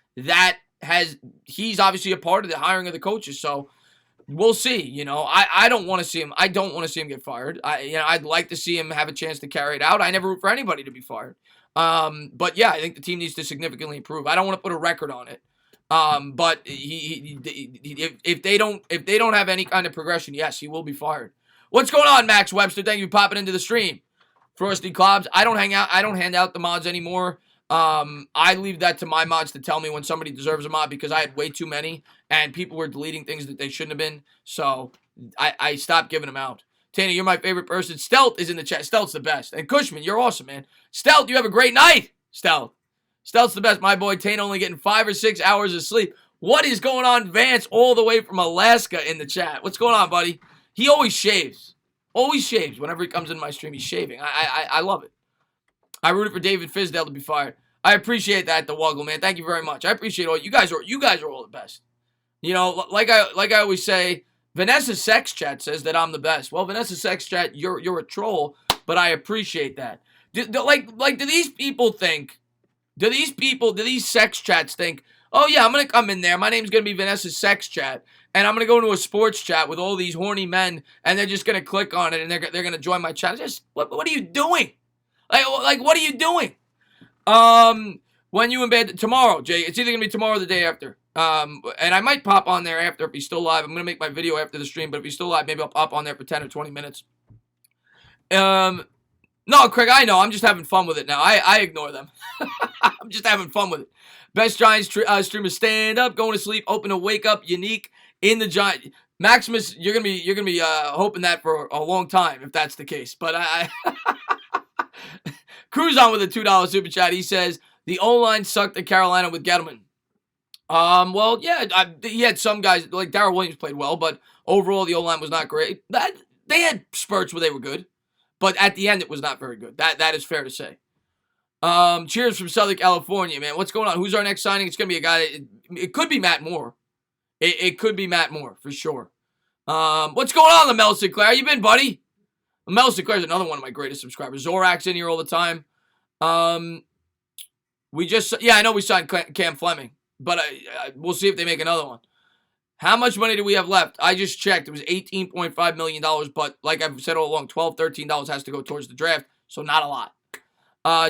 he's obviously a part of the hiring of the coaches. So we'll see. You know, I don't want to see him. I don't want to see him get fired. I'd like to see him have a chance to carry it out. I never root for anybody to be fired. But yeah, I think the team needs to significantly improve. I don't want to put a record on it. But if they don't have any kind of progression, yes, he will be fired. What's going on, Max Webster? Thank you for popping into the stream. Frosty Clobbs. I don't hand out the mods anymore. I leave that to my mods to tell me when somebody deserves a mod because I had way too many and people were deleting things that they shouldn't have been. So I stopped giving them out. Tana, you're my favorite person. Stealth is in the chat. Stealth's the best. And Cushman, you're awesome, man. Stealth, you have a great night. Stealth's the best. My boy Tana only getting 5 or 6 hours of sleep. What is going on, Vance, all the way from Alaska in the chat? What's going on, buddy? He always shaves. Always shaves. Whenever he comes in my stream, he's shaving. I love it. I rooted for David Fizdale to be fired. I appreciate that, the Wuggle, man. Thank you very much. I appreciate all you guys are all the best. You know, like I always say, Vanessa Sex Chat says that I'm the best. Well, Vanessa Sex Chat, you're a troll, but I appreciate that. Do these people think? Do these sex chats think? Oh yeah, I'm gonna come in there. My name's gonna be Vanessa Sex Chat, and I'm gonna go into a sports chat with all these horny men, and they're just gonna click on it, and they're gonna join my chat. Just what are you doing? Like what are you doing? When you in bed tomorrow, Jay? It's either gonna be tomorrow or the day after. And I might pop on there after if he's still live. I'm gonna make my video after the stream, but if he's still live, maybe I'll pop on there for 10 or 20 minutes. No, Craig, I know. I'm just having fun with it now. I ignore them. I'm just having fun with it. Best Giants streamer, stand up, going to sleep, open to wake up, unique in the Giant. Maximus, you're gonna be hoping that for a long time if that's the case. But I Cruz on with a $2 super chat. He says the O-line sucked at Carolina with Gettleman. Well, yeah, he had some guys like Darrell Williams played well, but overall the O-line was not great. They had spurts where they were good, but at the end it was not very good. That is fair to say. Cheers from Southern California, man. What's going on? Who's our next signing? It's gonna be a guy. It could be Matt Moore. It could be Matt Moore for sure. What's going on, LaMel Sinclair? How you been, buddy? LaMel Sinclair is another one of my greatest subscribers. Zorak's in here all the time. I know we signed Cam Fleming, but we'll see if they make another one. How much money do we have left? I just checked. It was $18.5 million, but like I've said all along, $12, $13 has to go towards the draft, so not a lot.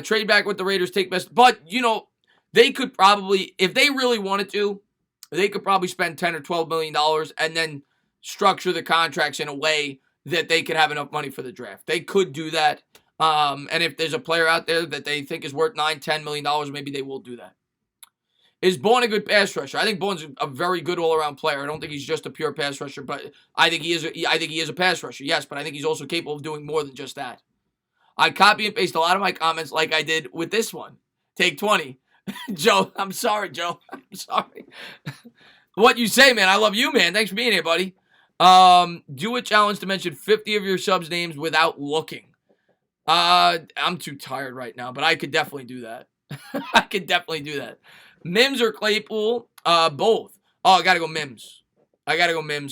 Trade back with the Raiders, take best. But, you know, they could probably, if they really wanted to, they could probably spend $10 or $12 million and then structure the contracts in a way that they could have enough money for the draft. They could do that. And if there's a player out there that they think is worth $9-10 million, maybe they will do that. Is Bourne a good pass rusher? I think Bourne's a very good all-around player. I don't think he's just a pure pass rusher, but I think he is a pass rusher. Yes, but I think he's also capable of doing more than just that. I copy and paste a lot of my comments like I did with this one. Take 20. Joe, I'm sorry, Joe. I'm sorry. What you say, man? I love you, man. Thanks for being here, buddy. Do a challenge to mention 50 of your subs' names without looking. I'm too tired right now, but I could definitely do that. I could definitely do that. Mims or Claypool? Both. Oh, I gotta go Mims.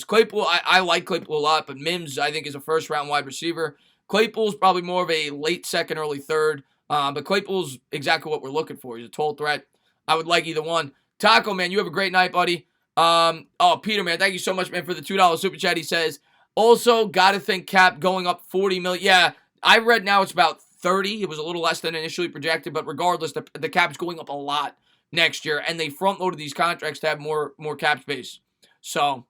Claypool, I like Claypool a lot, but Mims, I think, is a first-round wide receiver. Claypool's probably more of a late second, early third. But Claypool's exactly what we're looking for. He's a tall threat. I would like either one. Taco, man, you have a great night, buddy. Oh, Peter, man, thank you so much, man, for the $2 super chat. He says, also, gotta think cap going up 40 million. Yeah, I read now it's about 30. It was a little less than initially projected, but regardless, the cap's going up a lot next year, and they front-loaded these contracts to have more cap space. So,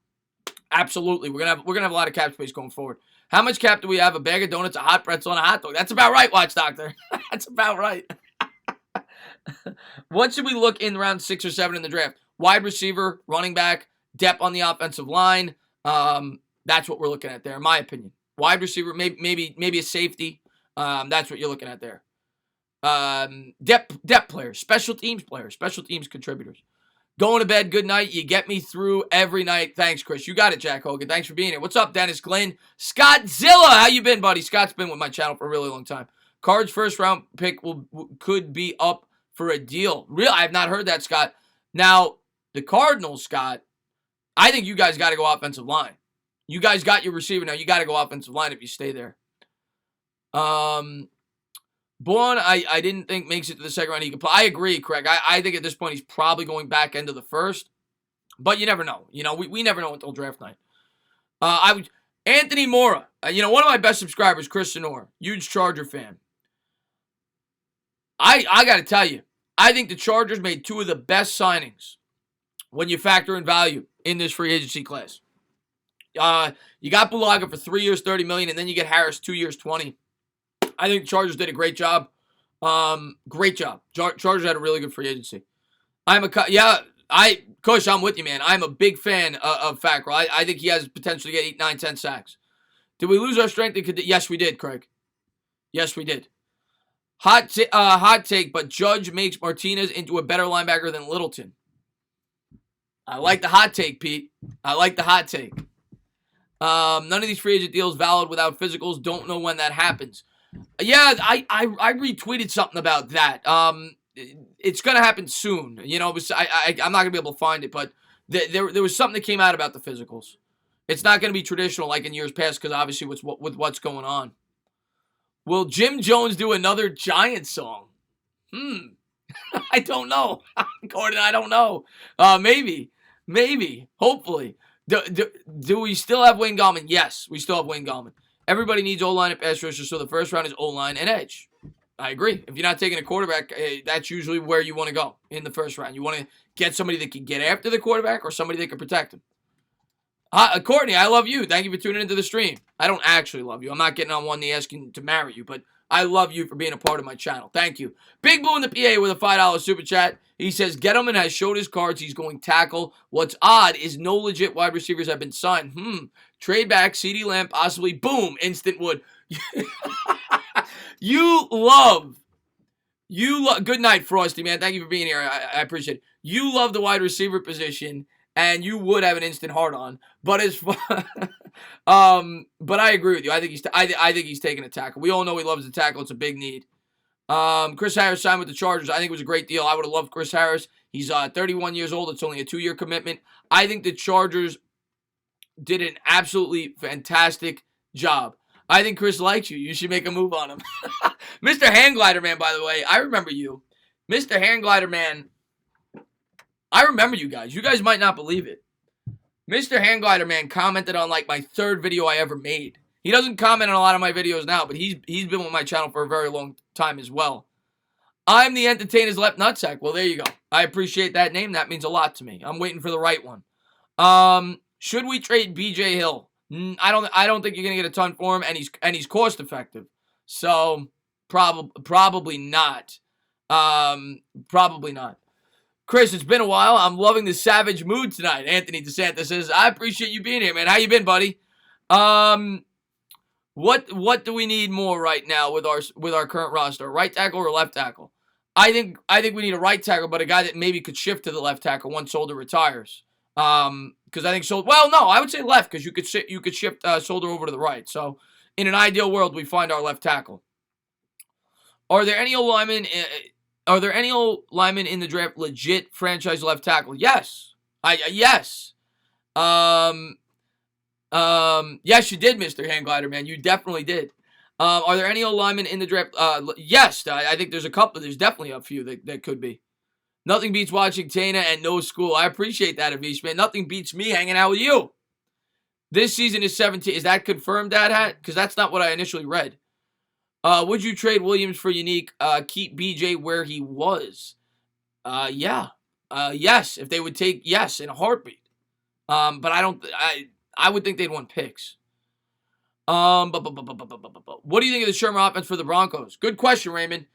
absolutely, we're gonna have a lot of cap space going forward. How much cap do we have? A bag of donuts, a hot pretzel, and a hot dog. That's about right, Watch Doctor. That's about right. What should we look in round 6 or 7 in the draft? Wide receiver, running back, depth on the offensive line. That's what we're looking at there, in my opinion. Wide receiver, maybe a safety. That's what you're looking at there. Depth players, special teams players, special teams contributors. Going to bed, good night. You get me through every night. Thanks, Chris. You got it, Jack Hogan. Thanks for being here. What's up, Dennis Glenn? Scottzilla, how you been, buddy? Scott's been with my channel for a really long time. Cards first round pick could be up for a deal. I have not heard that, Scott. Now, the Cardinals, Scott, I think you guys got to go offensive line. You guys got your receiver now. You got to go offensive line if you stay there. Bourne, I didn't think makes it to the second round. He could play. I agree, Craig. I think at this point he's probably going back into the first, but you never know. You know, we never know until draft night. Anthony Mora. One of my best subscribers, Chris Sonor, huge Charger fan. I got to tell you, I think the Chargers made 2 of the best signings when you factor in value in this free agency class. You got Bulaga for 3 years, $30 million, and then you get Harris 2 years, $20 million. I think the Chargers did a great job. Great job. Chargers had a really good free agency. Kush, I'm with you, man. I'm a big fan of Fackrell. I think he has potential to get 8, 9, 10 sacks. Did we lose our strength? Yes, we did, Craig. Yes, we did. Hot take, but Judge makes Martinez into a better linebacker than Littleton. I like the hot take, Pete. I like the hot take. None of these free agent deals valid without physicals. Don't know when that happens. Yeah, I retweeted something about that. It's gonna happen soon. I'm not gonna be able to find it, but there was something that came out about the physicals. It's not gonna be traditional like in years past because obviously with what's going on. Will Jim Jones do another Giants song? I don't know, Gordon. I don't know. Maybe. Hopefully. Do we still have Wayne Gallman? Yes, we still have Wayne Gallman. Everybody needs O-line and pass rusher, so the first round is O-line and edge. I agree. If you're not taking a quarterback, that's usually where you want to go in the first round. You want to get somebody that can get after the quarterback or somebody that can protect him. Courtney, I love you. Thank you for tuning into the stream. I don't actually love you. I'm not getting on one knee asking to marry you, but I love you for being a part of my channel. Thank you. Big Blue in the PA with a $5 super chat. He says, Gettleman has showed his cards. He's going tackle. What's odd is no legit wide receivers have been signed. Trade back, CeeDee Lamb, possibly. Boom, instant wood. You love. Good night, Frosty, man. Thank you for being here. I appreciate it. You love the wide receiver position, and you would have an instant hard on. But as far, but I agree with you. I think he's taking a tackle. We all know he loves the tackle. It's a big need. Chris Harris signed with the Chargers. I think it was a great deal. I would have loved Chris Harris. He's 31 years old. It's only a 2-year commitment. I think the Chargers did an absolutely fantastic job. I think Chris likes you. You should make a move on him. Mr. Handglider Man, by the way, I remember you. Mr. Handglider Man, I remember you guys. You guys might not believe it. Mr. Handglider Man commented on like my 3rd video I ever made. He doesn't comment on a lot of my videos now, but he's been with my channel for a very long time as well. I'm the entertainer's left nutsack. Well, there you go. I appreciate that name. That means a lot to me. I'm waiting for the right one. Should we trade B.J. Hill? I don't think you're gonna get a ton for him, and he's cost effective. So probably not. Probably not. Chris, it's been a while. I'm loving the savage mood tonight. Anthony DeSantis says, I appreciate you being here, man. How you been, buddy? What do we need more right now with our current roster? Right tackle or left tackle? I think we need a right tackle, but a guy that maybe could shift to the left tackle once Solder retires. Because I think Solder. Well, no, I would say left because you could shift Solder over to the right. So in an ideal world, we find our left tackle. Are there any old linemen? Are there any old linemen in the draft legit franchise left tackle? Yes. Yes. Yes, you did, Mr. Handglider, man. You definitely did. Are there any old linemen in the draft? Yes, I think there's a couple. There's definitely a few that could be. Nothing beats watching Tana and no school. I appreciate that, Avish, man. Nothing beats me hanging out with you. This season is 17. Is that confirmed, Dad Hat? Because that's not what I initially read. Would you trade Williams for Unique? Keep BJ where he was? Yeah. Yes. If they would take, yes, in a heartbeat. But I would think they'd want picks. What do you think of the Shermer offense for the Broncos? Good question, Raymond.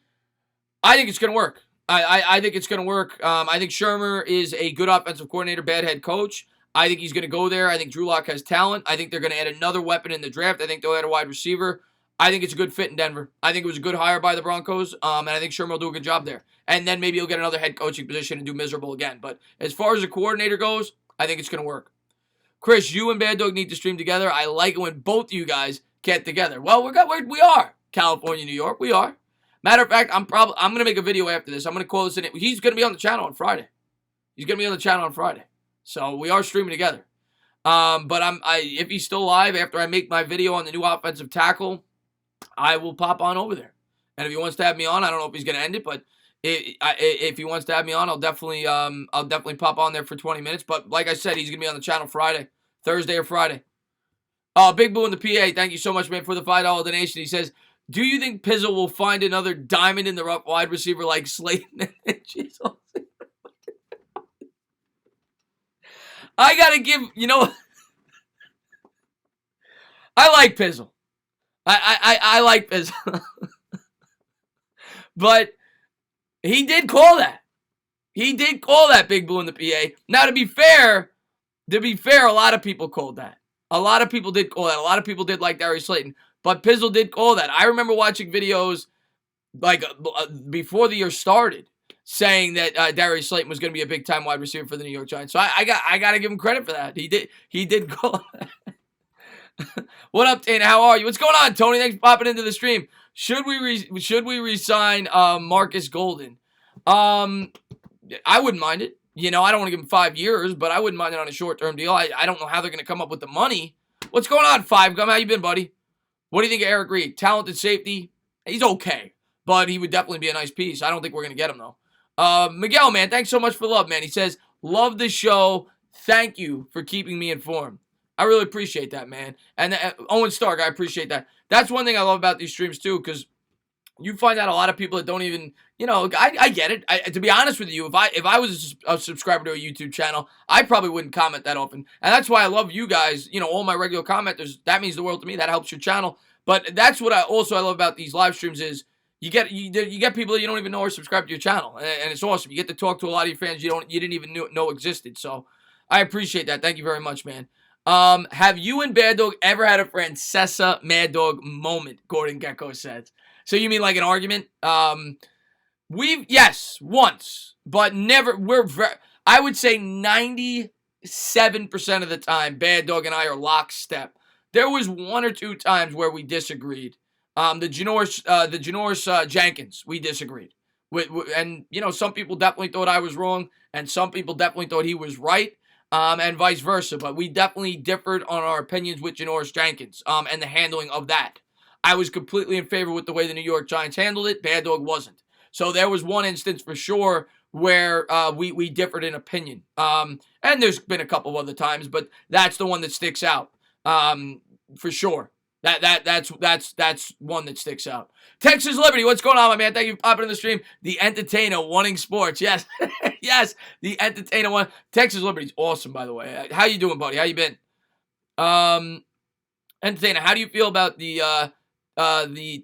I think it's going to work. I think it's going to work. I think Shermer is a good offensive coordinator, bad head coach. I think he's going to go there. I think Drew Lock has talent. I think they're going to add another weapon in the draft. I think they'll add a wide receiver. I think it's a good fit in Denver. I think it was a good hire by the Broncos, and I think Shermer will do a good job there. And then maybe he'll get another head coaching position and do miserable again. But as far as the coordinator goes, I think it's going to work. Chris, you and Bad Dog need to stream together. I like it when both of you guys get together. Well, we are. California, New York, we are. Matter of fact, I'm going to make a video after this. I'm going to call this in. He's going to be on the channel on Friday. So we are streaming together. But if he's still alive after I make my video on the new offensive tackle, I will pop on over there. And if he wants to have me on, I don't know if he's going to end it, but if he wants to have me on, I'll definitely pop on there for 20 minutes. But like I said, he's going to be on the channel Thursday or Friday. Big Boo in the PA, thank you so much, man, for the $5 donation. He says, do you think Pizzle will find another diamond in the rough wide receiver like Slayton? I got to give, I like Pizzle. I like Pizzle. But he did call that. Big Blue in the PA. Now, to be fair, a lot of people called that. A lot of people did call that. A lot of people did like Darius Slayton. But Pizzle did call that. I remember watching videos like before the year started saying that Darius Slayton was going to be a big-time wide receiver for the New York Giants. So I got to give him credit for that. He did call that. What up, Tane? How are you? What's going on, Tony? Thanks for popping into the stream. Should we re-sign Marcus Golden? I wouldn't mind it. I don't want to give him 5 years, but I wouldn't mind it on a short-term deal. I don't know how they're going to come up with the money. What's going on, Five Gum? How you been, buddy? What do you think of Eric Reed? Talented safety. He's okay, but he would definitely be a nice piece. I don't think we're going to get him, though. Miguel, man, thanks so much for the love, man. He says, love the show. Thank you for keeping me informed. I really appreciate that, man. And Owen Stark, I appreciate that. That's one thing I love about these streams, too, because you find out a lot of people that don't even, I get it. To be honest with you, if I was a subscriber to a YouTube channel, I probably wouldn't comment that often. And that's why I love you guys, all my regular commenters. That means the world to me. That helps your channel. But that's what I love about these live streams is you get people that you don't even know are subscribed to your channel. And it's awesome. You get to talk to a lot of your fans you didn't even know existed. So I appreciate that. Thank you very much, man. Have you and Bad Dog ever had a Francesa Mad Dog moment? Gordon Gecko says. So you mean like an argument? Yes, once, but never. I would say 97% of the time, Bad Dog and I are lockstep. There was 1 or 2 times where we disagreed. The Janoris Jenkins, we disagreed. And some people definitely thought I was wrong, and some people definitely thought he was right. And vice versa. But we definitely differed on our opinions with Janoris Jenkins and the handling of that. I was completely in favor with the way the New York Giants handled it. Bad Dog wasn't. So there was one instance for sure where we differed in opinion. And there's been a couple of other times, but that's the one that sticks out for sure. That's one that sticks out. Texas Liberty, what's going on, my man? Thank you for popping in the stream. The entertainer wanting sports. Yes. Yes, the entertainer one. Texas Liberty's awesome, by the way. How you doing, buddy? How you been? Entertainer, how do you feel about the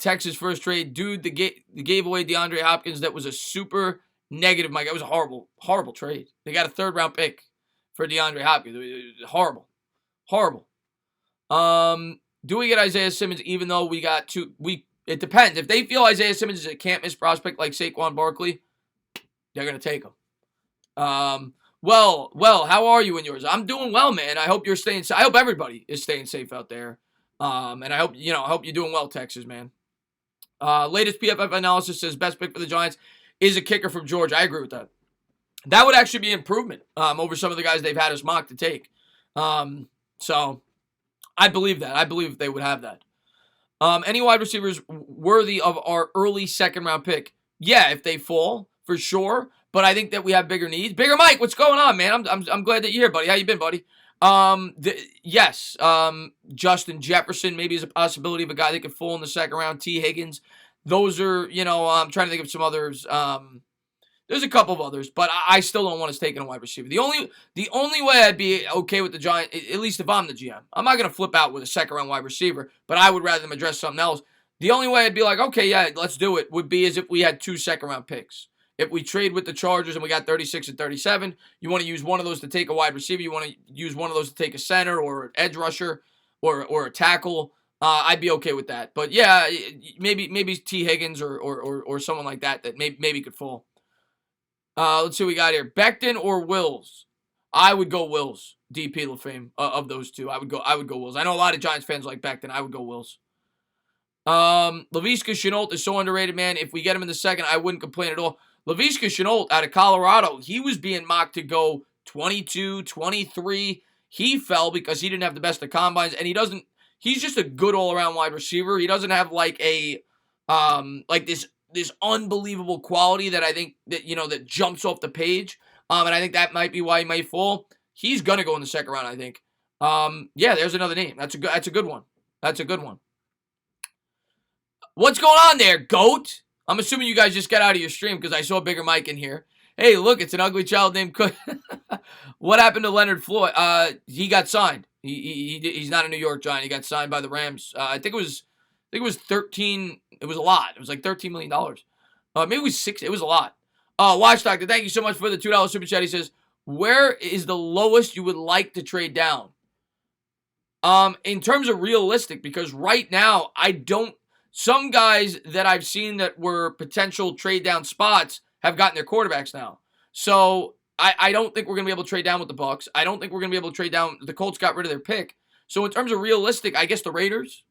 Texas first trade? Dude, they gave away DeAndre Hopkins. That was a super negative, Mike. It was a horrible trade. They got a 3rd-round pick for DeAndre Hopkins. It was horrible. Do we get Isaiah Simmons even though we got two? It depends. If they feel Isaiah Simmons is a can't-miss prospect like Saquon Barkley, they're going to take him. Well, how are you and yours? I'm doing well, man. I hope you're staying safe. I hope everybody is staying safe out there. And I hope you're doing well, Texas, man. Latest PFF analysis says best pick for the Giants is a kicker from Georgia. I agree with that. That would actually be an improvement over some of the guys they've had us mock to take. So I believe that. I believe they would have that. Any wide receivers worthy of our early 2nd-round pick? Yeah, if they fall, for sure. But I think that we have bigger needs. Bigger Mike, what's going on, man? I'm glad that you're here, buddy. How you been, buddy? Yes. Justin Jefferson maybe is a possibility of a guy that could fall in the 2nd round. T. Higgins. Those are, I'm trying to think of some others. There's a couple of others, but I still don't want us taking a wide receiver. The only way I'd be okay with the Giants, at least if I'm the GM, I'm not going to flip out with a 2nd-round wide receiver, but I would rather them address something else. The only way I'd be like, okay, yeah, let's do it, would be as if we had 2 2nd-round picks. If we trade with the Chargers and we got 36 and 37, you want to use one of those to take a wide receiver, you want to use one of those to take a center or an edge rusher or a tackle, I'd be okay with that. But yeah, maybe T. Higgins or someone like that maybe could fall. Let's see what we got here. Becton or Wills? I would go Wills. DP LaFame of those two. I would go Wills. I know a lot of Giants fans like Becton. I would go Wills. Laviska Shenault is so underrated, man. If we get him in the 2nd, I wouldn't complain at all. Laviska Shenault out of Colorado, he was being mocked to go 22, 23. He fell because he didn't have the best of combines, and he's just a good all-around wide receiver. He doesn't have like a like this unbelievable quality that I think that jumps off the page. And I think that might be why he might fall. He's gonna go in the 2nd round, I think. Yeah, there's another name. That's a good one. That's a good one. What's going on there, GOAT? I'm assuming you guys just got out of your stream because I saw Bigger Mike in here. Hey, look, it's an ugly child named Cook. What happened to Leonard Floyd? He got signed. He's not a New York Giant. He got signed by the Rams. I think it was 13. It was a lot. It was like $13 million. Maybe it was 6. It was a lot. Watch Doctor, thank you so much for the $2 super chat. He says, where is the lowest you would like to trade down? In terms of realistic, because right now some guys that I've seen that were potential trade down spots have gotten their quarterbacks now. So I don't think we're going to be able to trade down with the Bucs. I don't think we're going to be able to trade down. The Colts got rid of their pick. So in terms of realistic, I guess the Raiders,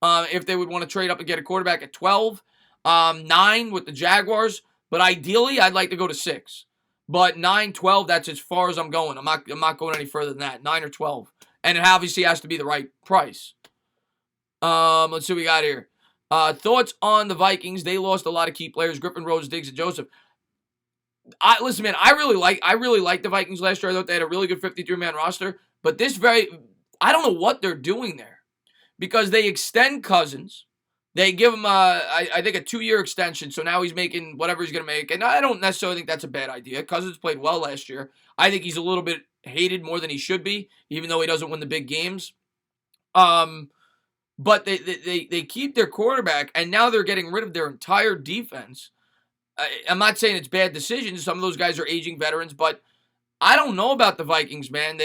if they would want to trade up and get a quarterback at 12, 9 with the Jaguars. But ideally, I'd like to go to 6. But 9, 12, that's as far as I'm going. I'm not going any further than that. 9 or 12. And it obviously has to be the right price. Let's see what we got here. Thoughts on the Vikings? They lost a lot of key players: Griffin, Rose, Diggs, and Joseph. Listen, man, I really like the Vikings last year. I thought they had a really good 53-man roster. But I don't know what they're doing there, because they extend Cousins. They give him I think a 2-year extension, so now he's making whatever he's going to make. And I don't necessarily think that's a bad idea. Cousins played well last year. I think he's a little bit hated more than he should be, even though he doesn't win the big games. But they keep their quarterback, and now they're getting rid of their entire defense. I'm not saying it's bad decisions. Some of those guys are aging veterans, but I don't know about the Vikings, man.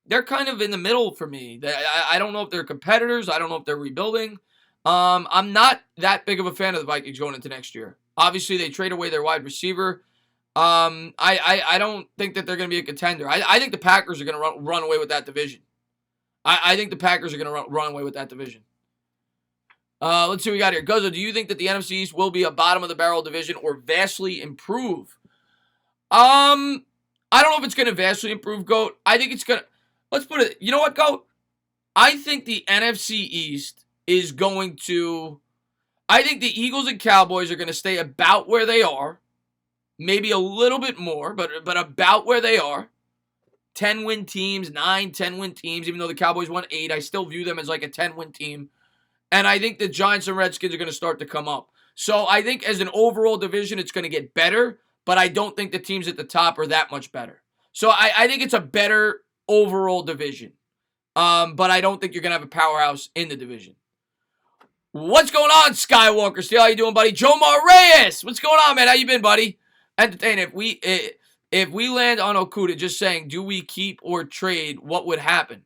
They're kind of in the middle for me. I don't know if they're competitors. I don't know if they're rebuilding. I'm not that big of a fan of the Vikings going into next year. Obviously, they trade away their wide receiver. I don't think that they're going to be a contender. I think the Packers are going to run away with that division. I think the Packers are going to run away with that division. Let's see what we got here. Guzzo, do you think that the NFC East will be a bottom-of-the-barrel division or vastly improve? I don't know if it's going to vastly improve, GOAT. I think it's going to... Let's put it... You know what, GOAT? I think the NFC East is going to... I think the Eagles and Cowboys are going to stay about where they are. Maybe a little bit more, but about where they are. 10-win teams, 9, 10-win teams. Even though the Cowboys won 8, I still view them as like a 10-win team. And I think the Giants and Redskins are going to start to come up. So I think as an overall division, it's going to get better, but I don't think the teams at the top are that much better. So I think it's a better overall division. But I don't think you're going to have a powerhouse in the division. What's going on, Skywalker? Still, how you doing, buddy? Joe Reyes, what's going on, man? How you been, buddy? Entertain. If we land on Okudah, just saying, do we keep or trade? What would happen?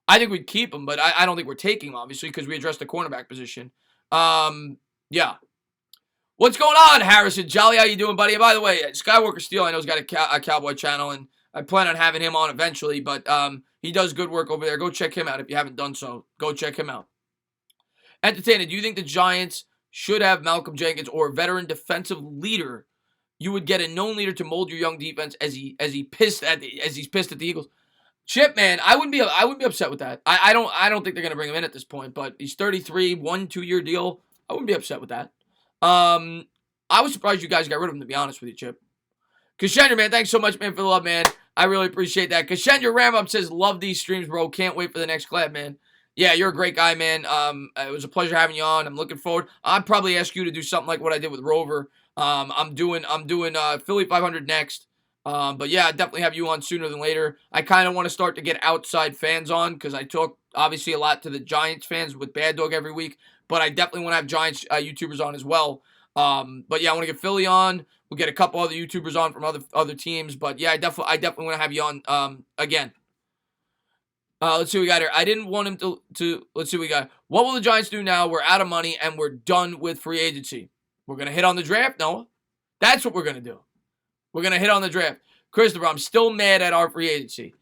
I think we'd keep him, but I don't think we're taking him, obviously, because we addressed the cornerback position. Yeah. What's going on, Harrison? Jolly, how you doing, buddy? And by the way, Skywalker Steel, I know, has got a Cowboy channel, and I plan on having him on eventually, but he does good work over there. Go check him out if you haven't done so. Go check him out. Entertainer, do you think the Giants should have Malcolm Jenkins or a veteran defensive leader? You would get a known leader to mold your young defense as he's pissed at the Eagles. Chip, man, I wouldn't be upset with that. I don't think they're gonna bring him in at this point, but he's 33, 1-2 year deal. I wouldn't be upset with that. I was surprised you guys got rid of him, to be honest with you, Chip. Kashendra, man, thanks so much, man, for the love, man. I really appreciate that. Kashendra Ram Up says, love these streams, bro. Can't wait for the next collab, man. Yeah, you're a great guy, man. It was a pleasure having you on. I'm looking forward. I'd probably ask you to do something like what I did with Rover. I'm doing Philly 500 next. But yeah, I definitely have you on sooner than later. I kind of want to start to get outside fans on because I talk obviously a lot to the Giants fans with Bad Dog every week. But I definitely want to have Giants YouTubers on as well. But yeah, I want to get Philly on. We'll get a couple other YouTubers on from other teams. But yeah, I definitely want to have you on again. Let's see what we got here. I didn't want him to let's see what we got. What will the Giants do now? We're out of money and we're done with free agency. We're going to hit on the draft, Noah. That's what we're going to do. We're going to hit on the draft. Christopher, I'm still mad at our free agency.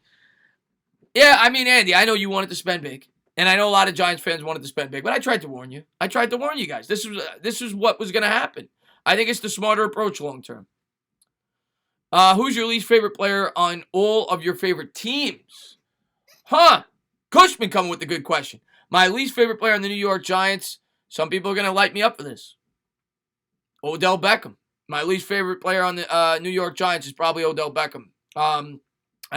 Yeah, I mean, Andy, I know you wanted to spend big. And I know a lot of Giants fans wanted to spend big. But I tried to warn you. I tried to warn you guys. This is what was going to happen. I think it's the smarter approach long term. Who's your least favorite player on all of your favorite teams? Huh. Cushman coming with the good question. My least favorite player on the New York Giants. Some people are going to light me up for this. Odell Beckham. My least favorite player on the New York Giants is probably Odell Beckham. I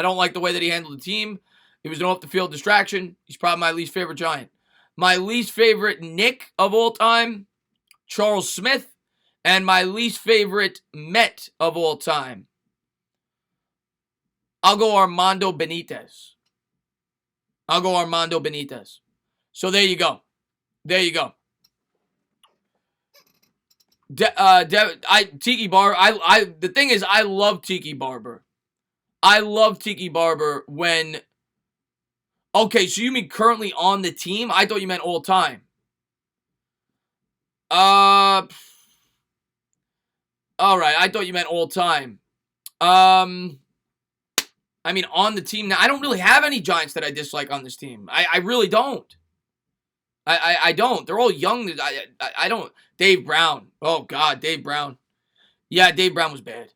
don't like the way that he handled the team. He was an off-the-field distraction. He's probably my least favorite Giant. My least favorite Nick of all time, Charles Smith. And my least favorite Met of all time, I'll go Armando Benitez. So there you go. Tiki Barber. The thing is, I love Tiki Barber. When. Okay, so you mean currently on the team? I thought you meant all time. All right, I thought you meant all time. I mean, on the team now, I don't really have any Giants that I dislike on this team. I really don't. I don't. They're all young. I don't. Dave Brown. Oh, God, Dave Brown. Yeah, Dave Brown was bad.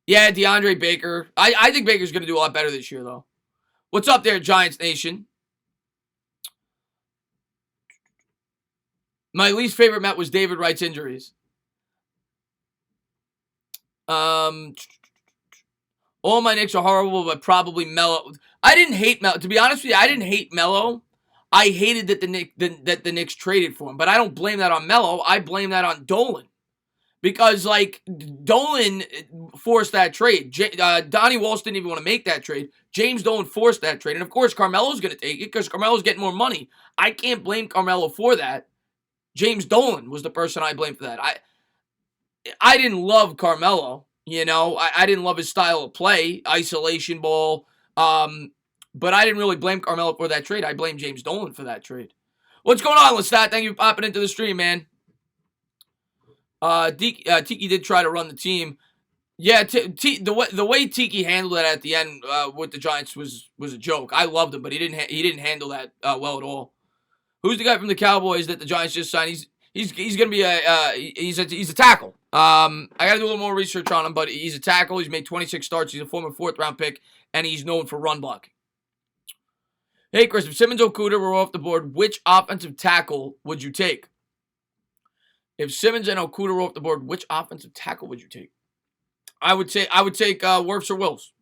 Yeah, DeAndre Baker. I think Baker's going to do a lot better this year, though. What's up there, Giants Nation? My least favorite Met was David Wright's injuries. All my Knicks are horrible, but probably Melo. I didn't hate Melo. To be honest with you, I didn't hate Melo. I hated that the Knicks traded for him. But I don't blame that on Melo. I blame that on Dolan. Because, like, Dolan forced that trade. Donnie Walsh didn't even want to make that trade. James Dolan forced that trade. And, of course, Carmelo's going to take it because Carmelo's getting more money. I can't blame Carmelo for that. James Dolan was the person I blamed for that. I didn't love Carmelo. You know, I didn't love his style of play, isolation ball. But I didn't really blame Carmelo for that trade. I blame James Dolan for that trade. What's going on, Lestat? Thank you for popping into the stream, man. Tiki did try to run the team. Yeah, the way Tiki handled it at the end with the Giants was a joke. I loved him, but he didn't handle that well at all. Who's the guy from the Cowboys that the Giants just signed? He's gonna be he's a tackle. I gotta do a little more research on him, but he's a tackle. He's made 26 starts. He's a former 4th round pick, and he's known for run blocking. Hey, Chris, if Simmons Okudah were off the board, which offensive tackle would you take? If Simmons and Okudah were off the board, which offensive tackle would you take? I would take Wirfs or Wills.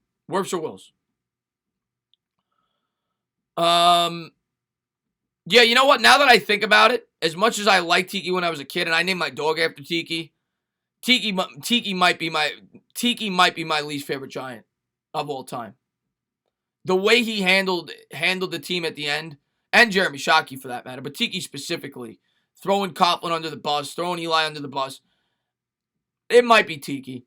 Yeah, you know what? Now that I think about it, as much as I liked Tiki when I was a kid, and I named my dog after Tiki, Tiki might be my least favorite Giant of all time. The way he handled the team at the end, and Jeremy Shockey for that matter, but Tiki specifically, throwing Coughlin under the bus, throwing Eli under the bus, it might be Tiki.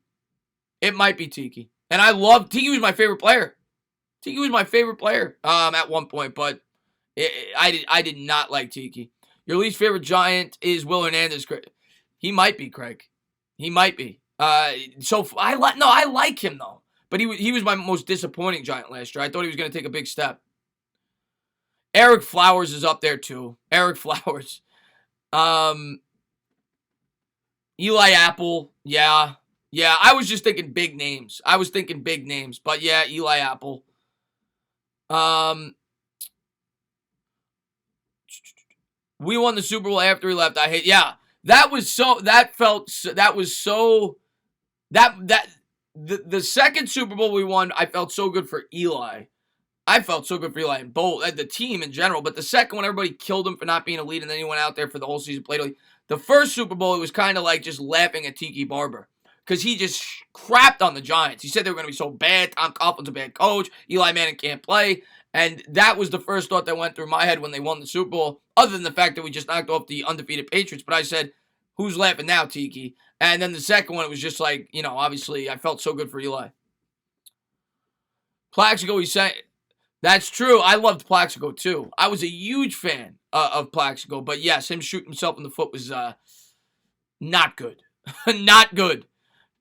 It might be Tiki. And I love Tiki was my favorite player. Tiki was my favorite player at one point, but I did not like Tiki. Your least favorite Giant is Will Hernandez. He might be, Craig. He might be. I like him though. But he was my most disappointing Giant last year. I thought he was going to take a big step. Eric Flowers is up there too. Eric Flowers. Eli Apple. Yeah. Yeah, I was just thinking big names. But yeah, Eli Apple. We won the Super Bowl after he left. The second Super Bowl we won, I felt so good for Eli. I felt so good for Eli and both, the team in general. But the second one, everybody killed him for not being a lead, and then he went out there for the whole season, played elite. The first Super Bowl, it was kind of like just laughing at Tiki Barber because he just crapped on the Giants. He said they were going to be so bad. Tom Coughlin's a bad coach. Eli Manning can't play. And that was the first thought that went through my head when they won the Super Bowl, other than the fact that we just knocked off the undefeated Patriots. But I said, who's laughing now, Tiki? And then the second one, it was just like, obviously, I felt so good for Eli. Plaxico, he's saying, that's true. I loved Plaxico, too. I was a huge fan of Plaxico. But yes, him shooting himself in the foot was not good. Not good.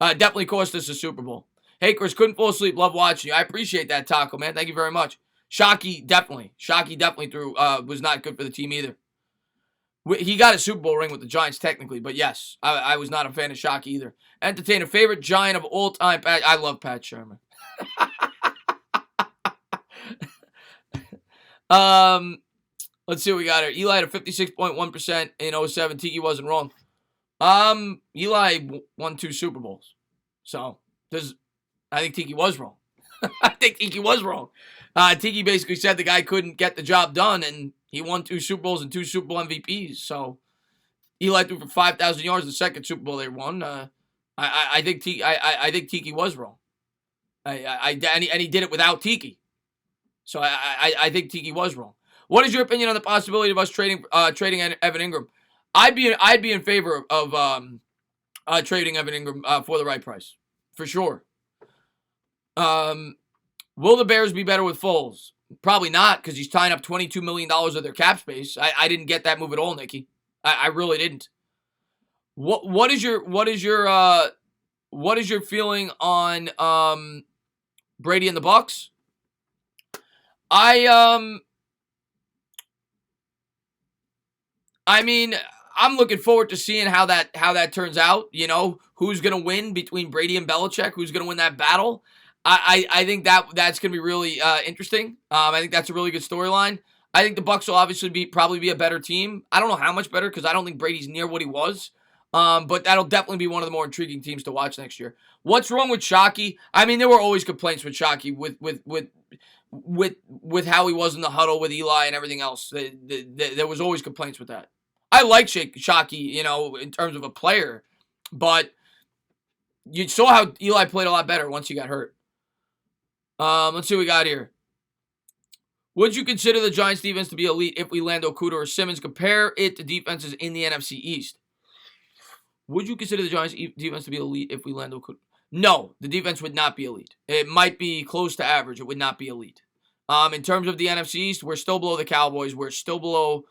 Definitely cost us a Super Bowl. Hey, Chris, couldn't fall asleep. Love watching you. I appreciate that, Taco, man. Thank you very much. Shockey definitely was not good for the team either. He got a Super Bowl ring with the Giants technically, but yes, I was not a fan of Shockey either. Entertainer, favorite Giant of all time. I love Pat Shermer. Let's see what we got here. Eli had a 56.1% in 07. Tiki wasn't wrong. Eli won 2 Super Bowls. So, I think Tiki was wrong. Tiki basically said the guy couldn't get the job done, and he won 2 Super Bowls and 2 Super Bowl MVPs. So, Eli threw for 5,000 yards the second Super Bowl they won. I think Tiki was wrong. And he did it without Tiki. So I think Tiki was wrong. What is your opinion on the possibility of us trading Evan Ingram? I'd be in favor of trading Evan Ingram for the right price, for sure. Will the Bears be better with Foles? Probably not, because he's tying up $22 million of their cap space. I didn't get that move at all, Nikki. I really didn't. What is your feeling on Brady and the Bucs? I mean, I'm looking forward to seeing how that turns out. Who's going to win between Brady and Belichick? Who's going to win that battle? I think that's going to be really interesting. I think that's a really good storyline. I think the Bucs will obviously probably be a better team. I don't know how much better because I don't think Brady's near what he was. But that'll definitely be one of the more intriguing teams to watch next year. What's wrong with Shockey? I mean, there were always complaints with Shockey with how he was in the huddle with Eli and everything else. There was always complaints with that. I like Shockey, in terms of a player, but you saw how Eli played a lot better once he got hurt. Let's see what we got here. Would you consider the Giants defense to be elite if we land Okudah or Simmons? Compare it to defenses in the NFC East. Would you consider the Giants defense to be elite if we land Okudah? No, the defense would not be elite. It might be close to average. It would not be elite. In terms of the NFC East, we're still below the Cowboys. We're still below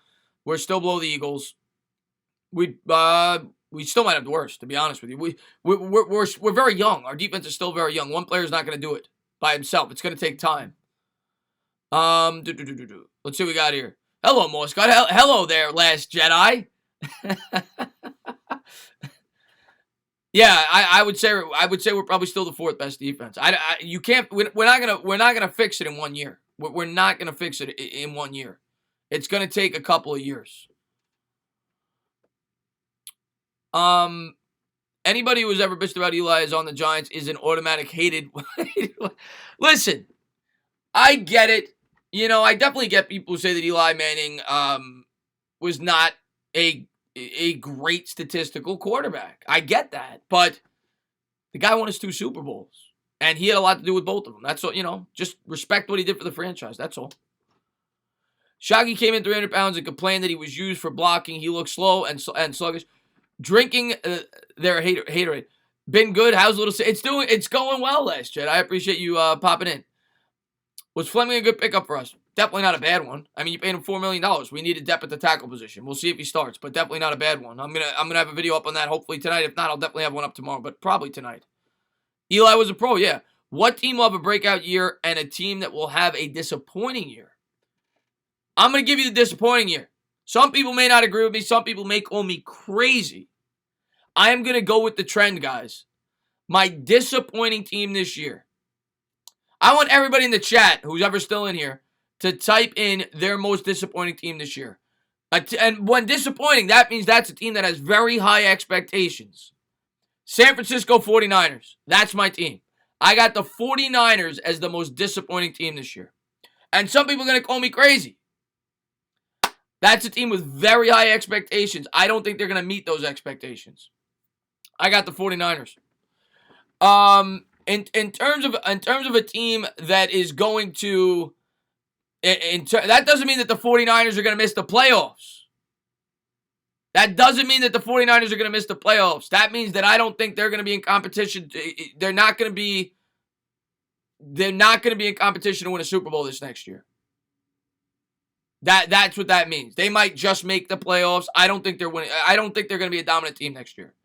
the Eagles. We still might have the worst, to be honest with you. We're very young. Our defense is still very young. One player is not going to do it by himself. It's going to take time. Let's see what we got here. Hello, Morse God. Hello there, Last Jedi. Yeah, I would say we're probably still the 4th best defense. We're not gonna fix it in 1 year. We're not gonna fix it in 1 year. It's gonna take a couple of years. Anybody who's ever bitched about Eli is on the Giants is an automatic hated. Listen, I get it. you know, I definitely get people who say that Eli Manning was not a great statistical quarterback. I get that, but the guy won his 2 Super Bowls, and he had a lot to do with both of them. That's all, you know, just respect what he did for the franchise. That's all. Shaggy came in 300 pounds and complained that he was used for blocking. He looked slow and sluggish. Drinking their haterade. Been good. How's little? It's going well, Last Jet. I appreciate you popping in. Was Fleming a good pickup for us? Definitely not a bad one. I mean, you paid him $4 million. We needed depth at the tackle position. We'll see if he starts, but definitely not a bad one. I'm gonna have a video up on that hopefully tonight. If not, I'll definitely have one up tomorrow, but probably tonight. Eli was a pro, yeah. What team will have a breakout year and a team that will have a disappointing year? I'm gonna give you the disappointing year. Some people may not agree with me. Some people may call me crazy. I am gonna go with the trend, guys. My disappointing team this year. I want everybody in the chat, who's ever still in here, to type in their most disappointing team this year. And when disappointing, that means that's a team that has very high expectations. San Francisco 49ers. That's my team. I got the 49ers as the most disappointing team this year. And some people are going to call me crazy. That's a team with very high expectations. I don't think they're going to meet those expectations. I got the 49ers. In terms of a team that is going to that doesn't mean that the 49ers are going to miss the playoffs. That doesn't mean that the 49ers are going to miss the playoffs. That means that I don't think they're going to be in competition. They're not going to be in competition to win a Super Bowl this next year. That's what that means. They might just make the playoffs. I don't think they're winning. I don't think they're going to be a dominant team next year.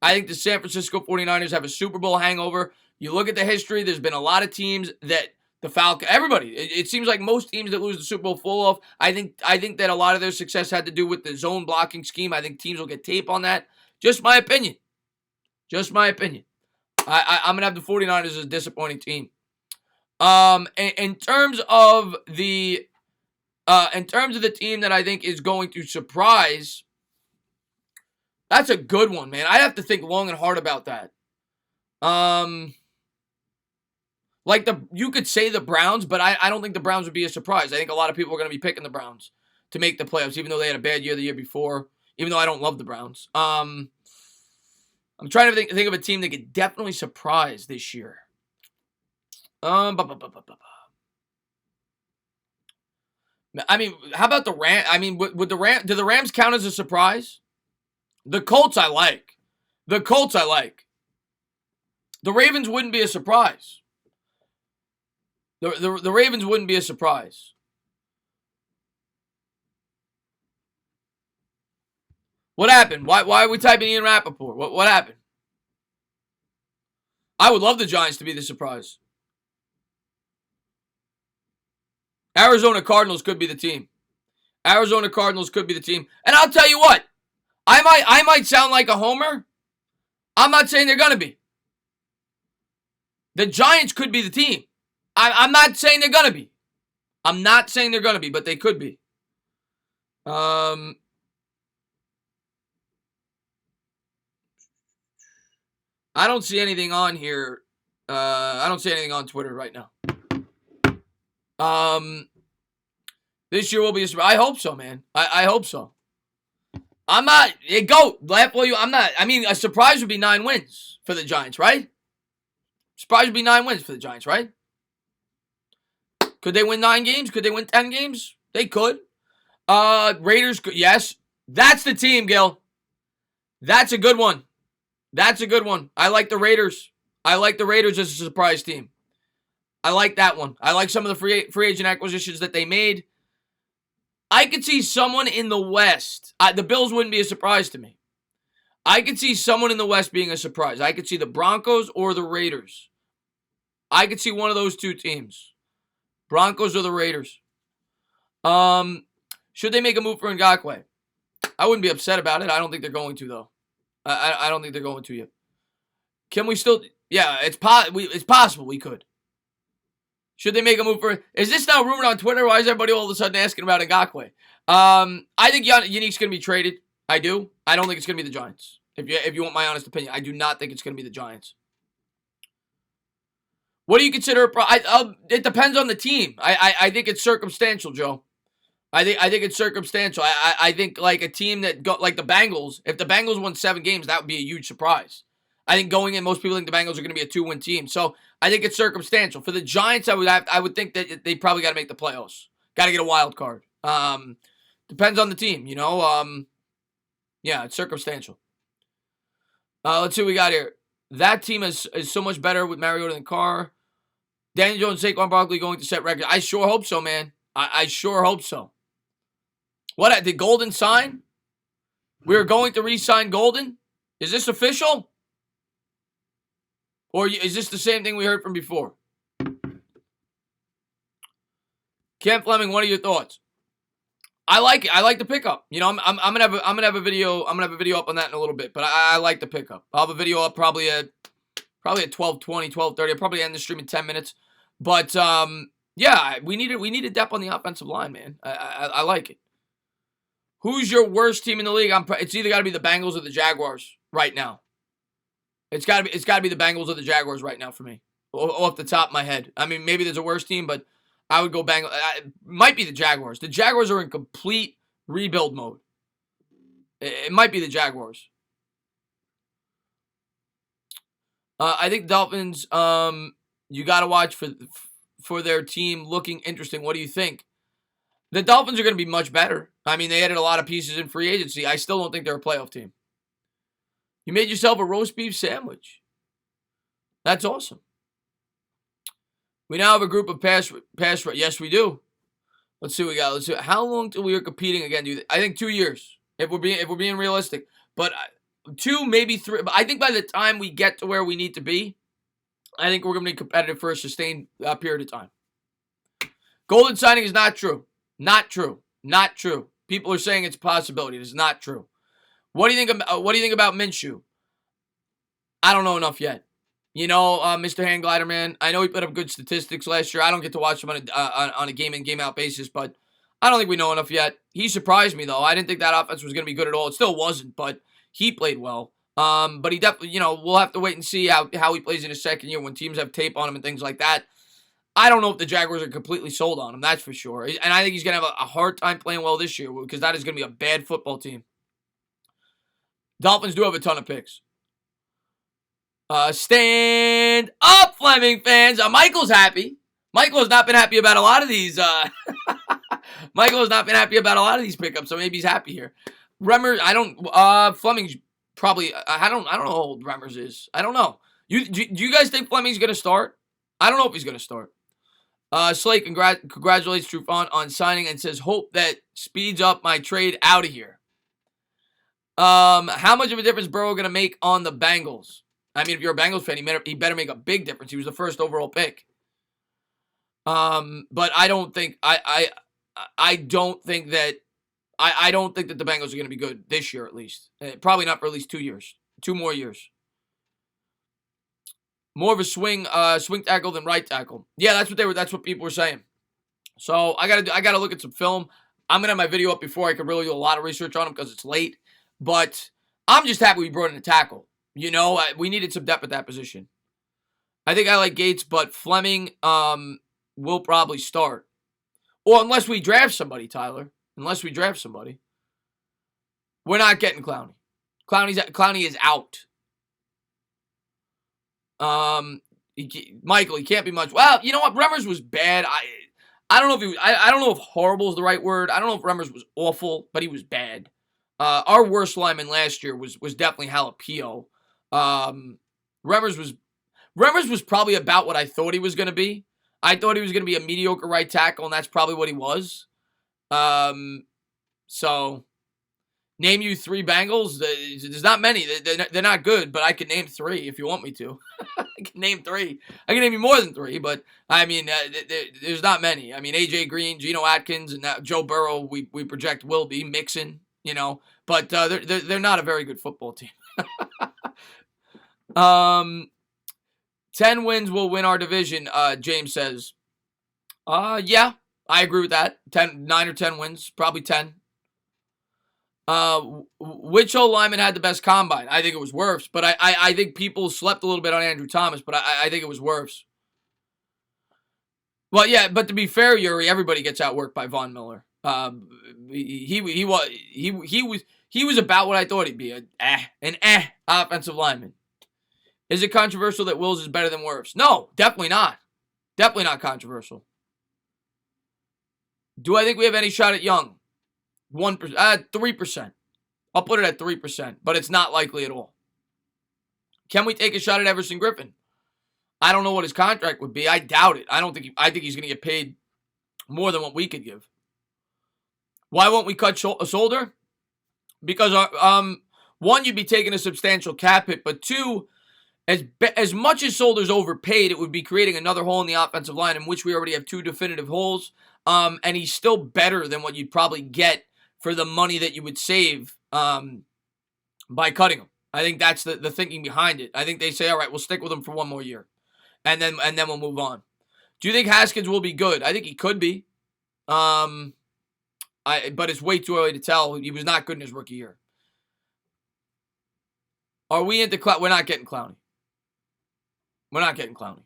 I think the San Francisco 49ers have a Super Bowl hangover. You look at the history, there's been a lot of teams that the Falcons, everybody, it seems like most teams that lose the Super Bowl fall off. I think that a lot of their success had to do with the zone blocking scheme. I think teams will get tape on that. Just my opinion. I'm going to have the 49ers as a disappointing team. In terms of the team that I think is going to surprise, that's a good one, man. I have to think long and hard about that. You could say the Browns, but I don't think the Browns would be a surprise. I think a lot of people are going to be picking the Browns to make the playoffs, even though they had a bad year the year before, even though I don't love the Browns. I'm trying to think of a team that could definitely surprise this year. I mean, how about the Rams? I mean, do the Rams count as a surprise? The Colts I like. The Ravens wouldn't be a surprise. The Ravens wouldn't be a surprise. What happened? Why are we typing Ian Rappaport? What happened? I would love the Giants to be the surprise. Arizona Cardinals could be the team. And I'll tell you what. I might sound like a homer. I'm not saying they're going to be. The Giants could be the team. I'm not saying they're going to be. But they could be. I don't see anything on here. I don't see anything on Twitter right now. This year will be a surprise. I hope so, man. I hope so. I'm not. I'm not. I mean, a surprise would be 9 wins for the Giants, right? Surprise would be 9 wins for the Giants, right? Could they win 9 games? Could they win 10 games? They could. Raiders, yes. That's the team, Gil. That's a good one. I like the Raiders. As a surprise team. I like that one. I like some of the free agent acquisitions that they made. I could see someone in the West. The Bills wouldn't be a surprise to me. I could see someone in the West being a surprise. I could see the Broncos or the Raiders. I could see one of those 2 teams. Broncos or the Raiders. Should they make a move for Ngakoue? I wouldn't be upset about it. I don't think they're going to, though. I don't think they're going to yet. Can we still... Yeah, it's possible we could. Should they make a move for... Is this now rumored on Twitter? Why is everybody all of a sudden asking about Ngakoue? I think Yannick's going to be traded. I do. I don't think it's going to be the Giants. If you want my honest opinion, I do not think it's going to be the Giants. What do you consider? It depends on the team. I think it's circumstantial, Joe. I think it's circumstantial. I think like a team that like the Bengals. If the Bengals won 7 games, that would be a huge surprise. I think going in, most people think the Bengals are going to be a 2-win team. So I think it's circumstantial. For the Giants, I would think that they probably got to make the playoffs. Got to get a wild card. Depends on the team, you know. Yeah, it's circumstantial. Let's see what we got here. That team is so much better with Mariota and Carr. Daniel Jones, Saquon Barkley going to set records. I sure hope so, man. I sure hope so. What, did Golden sign? We're going to re-sign Golden? Is this official? Or is this the same thing we heard from before? Ken Fleming, what are your thoughts? I like it. I like the pickup. You know, I'm gonna have a video. I'm gonna have a video up on that in a little bit. But I like the pickup. I'll have a video up probably at 12:20, 12:30. I'll probably end the stream in 10 minutes. But yeah, we needed depth on the offensive line, man. I like it. Who's your worst team in the league? It's either got to be the Bengals or the Jaguars right now. It's got to be the Bengals or the Jaguars right now for me, off the top of my head. I mean, maybe there's a worse team, but I would go Bengals. It might be the Jaguars. The Jaguars are in complete rebuild mode. It might be the Jaguars. I think Dolphins. You got to watch for their team looking interesting. What do you think? The Dolphins are going to be much better. I mean, they added a lot of pieces in free agency. I still don't think they're a playoff team. You made yourself a roast beef sandwich. That's awesome. We now have a group of pass. Yes, we do. Let's see what we got. Let's see. How long till we are competing again? I think 2 years. If we're being realistic, but 2, maybe 3. But I think by the time we get to where we need to be, I think we're going to be competitive for a sustained period of time. Golden signing is not true. Not true. Not true. People are saying it's a possibility. It is not true. What do you think about Minshew? I don't know enough yet. You know, Mr. Hand Glider, man. I know he put up good statistics last year. I don't get to watch him on a game in, game out basis, but I don't think we know enough yet. He surprised me though. I didn't think that offense was going to be good at all. It still wasn't, but he played well. But he definitely, you know, we'll have to wait and see how he plays in his second year when teams have tape on him and things like that. I don't know if the Jaguars are completely sold on him, that's for sure. And I think he's going to have a hard time playing well this year because that is going to be a bad football team. Dolphins do have a ton of picks. Stand up, Fleming fans. Michael's happy. Michael has not been happy about a lot of these. Michael has not been happy about a lot of these pickups, so maybe he's happy here. Remmer, Fleming's probably. I don't know how old Remmers is. I don't know. Do you guys think Fleming's going to start? I don't know if he's going to start. Slate congratulates Trufant on signing and says, hope that speeds up my trade out of here. How much of a difference Burrow going to make on the Bengals? I mean, if you're a Bengals fan, he better make a big difference. He was the first overall pick. But I don't think I don't think that the Bengals are going to be good this year at least. Probably not for at least 2 years, 2 more years. More of a swing tackle than right tackle. Yeah, that's what people were saying. So I gotta look at some film. I'm gonna have my video up before I could really do a lot of research on him because it's late. But I'm just happy we brought in a tackle. You know, we needed some depth at that position. I think I like Gates, but Fleming will probably start. Or unless we draft somebody, Tyler. Unless we draft somebody. We're not getting Clowney. Clowney is out. Michael, he can't be much. Well, you know what? Remmers was bad. I don't know if I don't know if horrible is the right word. I don't know if Remmers was awful, but he was bad. Our worst lineman last year was definitely Halapio. Remmers was probably about what I thought he was going to be. I thought he was going to be a mediocre right tackle, and that's probably what he was. So, name you 3 Bengals. There's not many. They're not good, but I can name 3 if you want me to. I can name 3. I can name you more than 3, but I mean, there's not many. I mean, A.J. Green, Geno Atkins, and Joe Burrow, we project will be Mixon, you know, but they're not a very good football team. 10 wins will win our division, James says. Yeah, I agree with that. 9 or 10 wins, probably 10. Which old lineman had the best combine? I think it was Wirfs, but I think people slept a little bit on Andrew Thomas, but I think it was Wirfs. Well, yeah, but to be fair, Yuri, everybody gets outworked by Von Miller. He was about what I thought he'd be, an offensive lineman. Is it controversial that Wills is better than Wirfs? No, definitely not. Definitely not controversial. Do I think we have any shot at Young? 1%, 3%. I'll put it at 3%, but it's not likely at all. Can we take a shot at Everson Griffin? I don't know what his contract would be. I doubt it. I think he's going to get paid more than what we could give. Why won't we cut Solder? Because one, you'd be taking a substantial cap hit, but two, as much as Solder's overpaid, it would be creating another hole in the offensive line, in which we already have two definitive holes. And he's still better than what you'd probably get for the money that you would save by cutting him. I think that's the thinking behind it. I think they say, all right, we'll stick with him for one more year, and then we'll move on. Do you think Haskins will be good? I think he could be. But it's way too early to tell. He was not good in his rookie year. Are we into Clowney? We're not getting Clowney. We're not getting Clowney.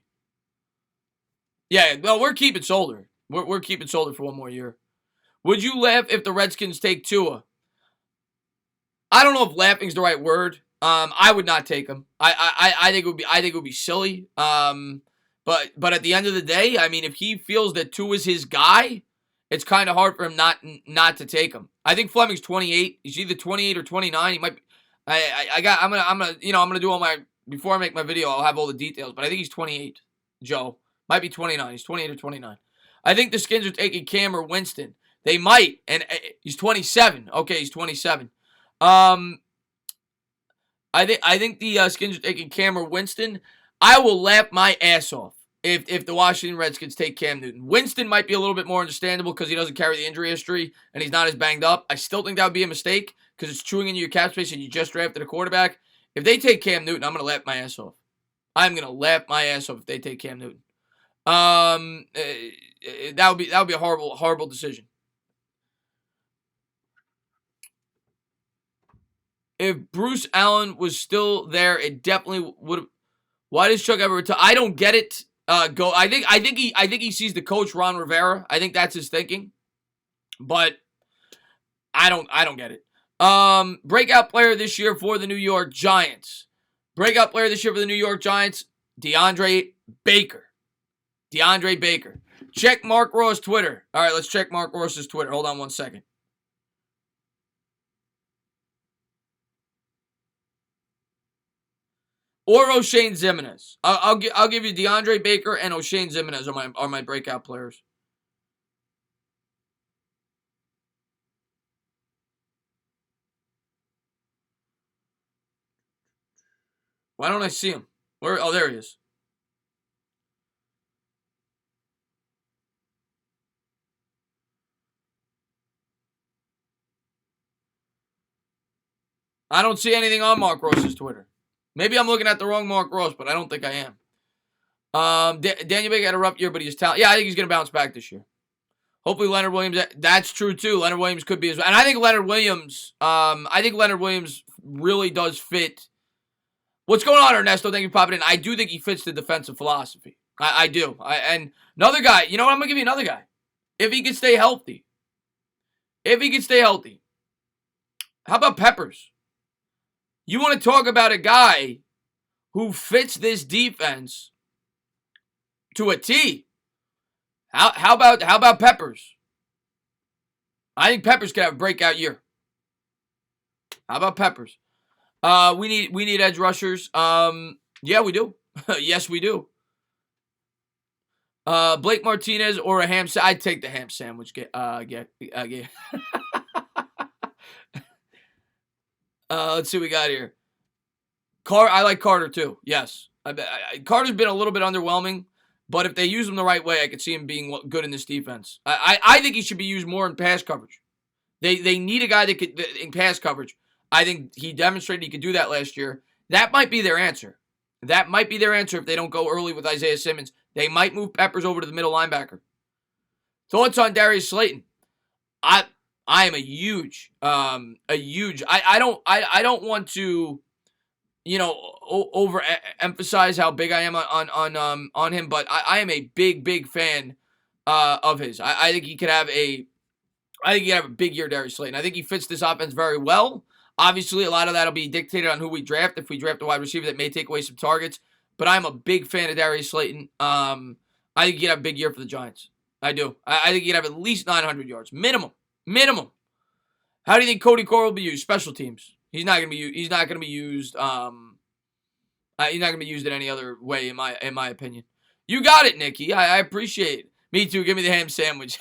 Yeah, well, we're keeping Solder. We're keeping Solder for one more year. Would you laugh if the Redskins take Tua? I don't know if laughing's the right word. I would not take him. I think it would be silly. But at the end of the day, I mean, if he feels that Tua is his guy, it's kind of hard for him not to take him. I think Fleming's 28. He's either 28 or 29. He might be, I'm gonna do all my, before I make my video, I'll have all the details, but I think he's 28. Joe might be 29. He's 28 or 29. I think the Skins are taking Cam or Winston. They might, and he's 27. Okay, he's 27. I think the Skins are taking Cam or Winston. I will laugh my ass off if the Washington Redskins take Cam Newton. Winston might be a little bit more understandable because he doesn't carry the injury history and he's not as banged up. I still think that would be a mistake because it's chewing into your cap space and you just drafted a quarterback. If they take Cam Newton, I'm going to laugh my ass off. I'm going to laugh my ass off if they take Cam Newton. That would be a horrible decision. If Bruce Allen was still there, it definitely would have. Why does Chuck ever retire? I don't get it. I think he sees the coach Ron Rivera. I think that's his thinking. But I don't get it. Breakout player this year for the New York Giants. Breakout player this year for the New York Giants, DeAndre Baker. DeAndre Baker. Check Mark Ross' Twitter. All right, let's check Mark Ross's Twitter. Hold on one second. Or O'Shane Ximines. I'll give you DeAndre Baker and O'Shane Ximines are my breakout players. Why don't I see him? Where? Oh, there he is. I don't see anything on Mark Ross's Twitter. Maybe I'm looking at the wrong Mark Ross, but I don't think I am. Daniel Baker had a rough year, but he's talented. Yeah, I think he's going to bounce back this year. Hopefully Leonard Williams, that's true too. Leonard Williams could be as well. And I think Leonard Williams really does fit. What's going on, Ernesto? Thank you for popping in. I do think he fits the defensive philosophy. I do. And another guy, you know what? I'm going to give you another guy. If he can stay healthy. How about Peppers? You want to talk about a guy who fits this defense to a T. How about Peppers? I think Peppers could have a breakout year. How about Peppers? We need edge rushers. Yeah, we do. Yes, we do. Blake Martinez or a ham sandwich. I'd take the ham sandwich. Let's see what we got here. I like Carter too. Yes. Carter's been a little bit underwhelming, but if they use him the right way, I could see him being good in this defense. I think he should be used more in pass coverage. They need a guy that could in pass coverage. I think he demonstrated he could do that last year. That might be their answer. If they don't go early with Isaiah Simmons. They might move Peppers over to the middle linebacker. Thoughts on Darius Slayton? I am a huge. I don't want to, overemphasize how big I am on him, but I am a big fan of his. I think he could have a big year, Darius Slayton. I think he fits this offense very well. Obviously, a lot of that will be dictated on who we draft. If we draft a wide receiver, that may take away some targets. But I'm a big fan of Darius Slayton. I think he'd have a big year for the Giants. I do. I think he'd have at least 900 yards. Minimum. How do you think Cody Core will be used? Special teams. He's not going to be used. He's not going to be used. He's not going to be used in any other way, in my opinion. You got it, Nikki. I appreciate it. Me too. Give me the ham sandwich.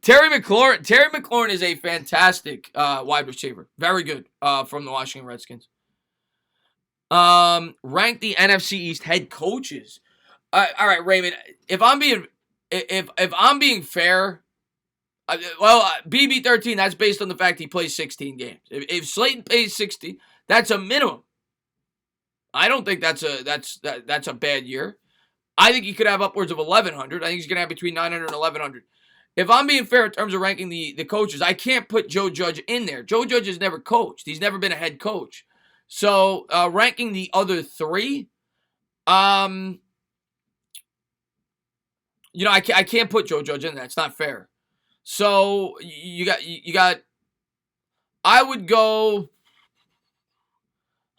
Terry McLaurin is a fantastic wide receiver. Very good from the Washington Redskins. Rank the NFC East head coaches. All right, Raymond. If I'm being fair, BB13. That's based on the fact he plays 16 games. If Slayton plays 60, that's a minimum. I don't think that's a bad year. I think he could have upwards of 1,100. I think he's going to have between 900 and 1,100. If I'm being fair in terms of ranking the coaches, I can't put Joe Judge in there. Joe Judge has never coached. He's never been a head coach. So ranking the other three, I can't put Joe Judge in there. It's not fair. So you got. I would go.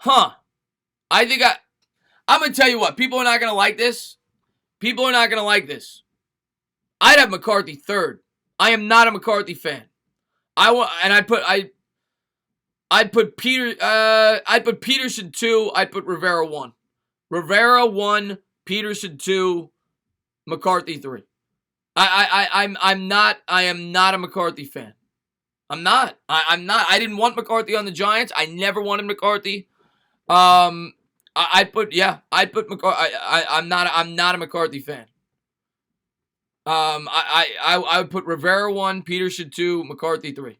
I'm gonna tell you what. People are not gonna like this. I'd have McCarthy third. I am not a McCarthy fan. I'd put Peterson 2. I'd put Rivera 1. Rivera 1, Peterson 2, McCarthy 3. I am not a McCarthy fan. I'm not. I didn't want McCarthy on the Giants. I never wanted McCarthy. I'd put McCarthy. I'm not a McCarthy fan. I would put Rivera 1, Peterson 2, McCarthy 3.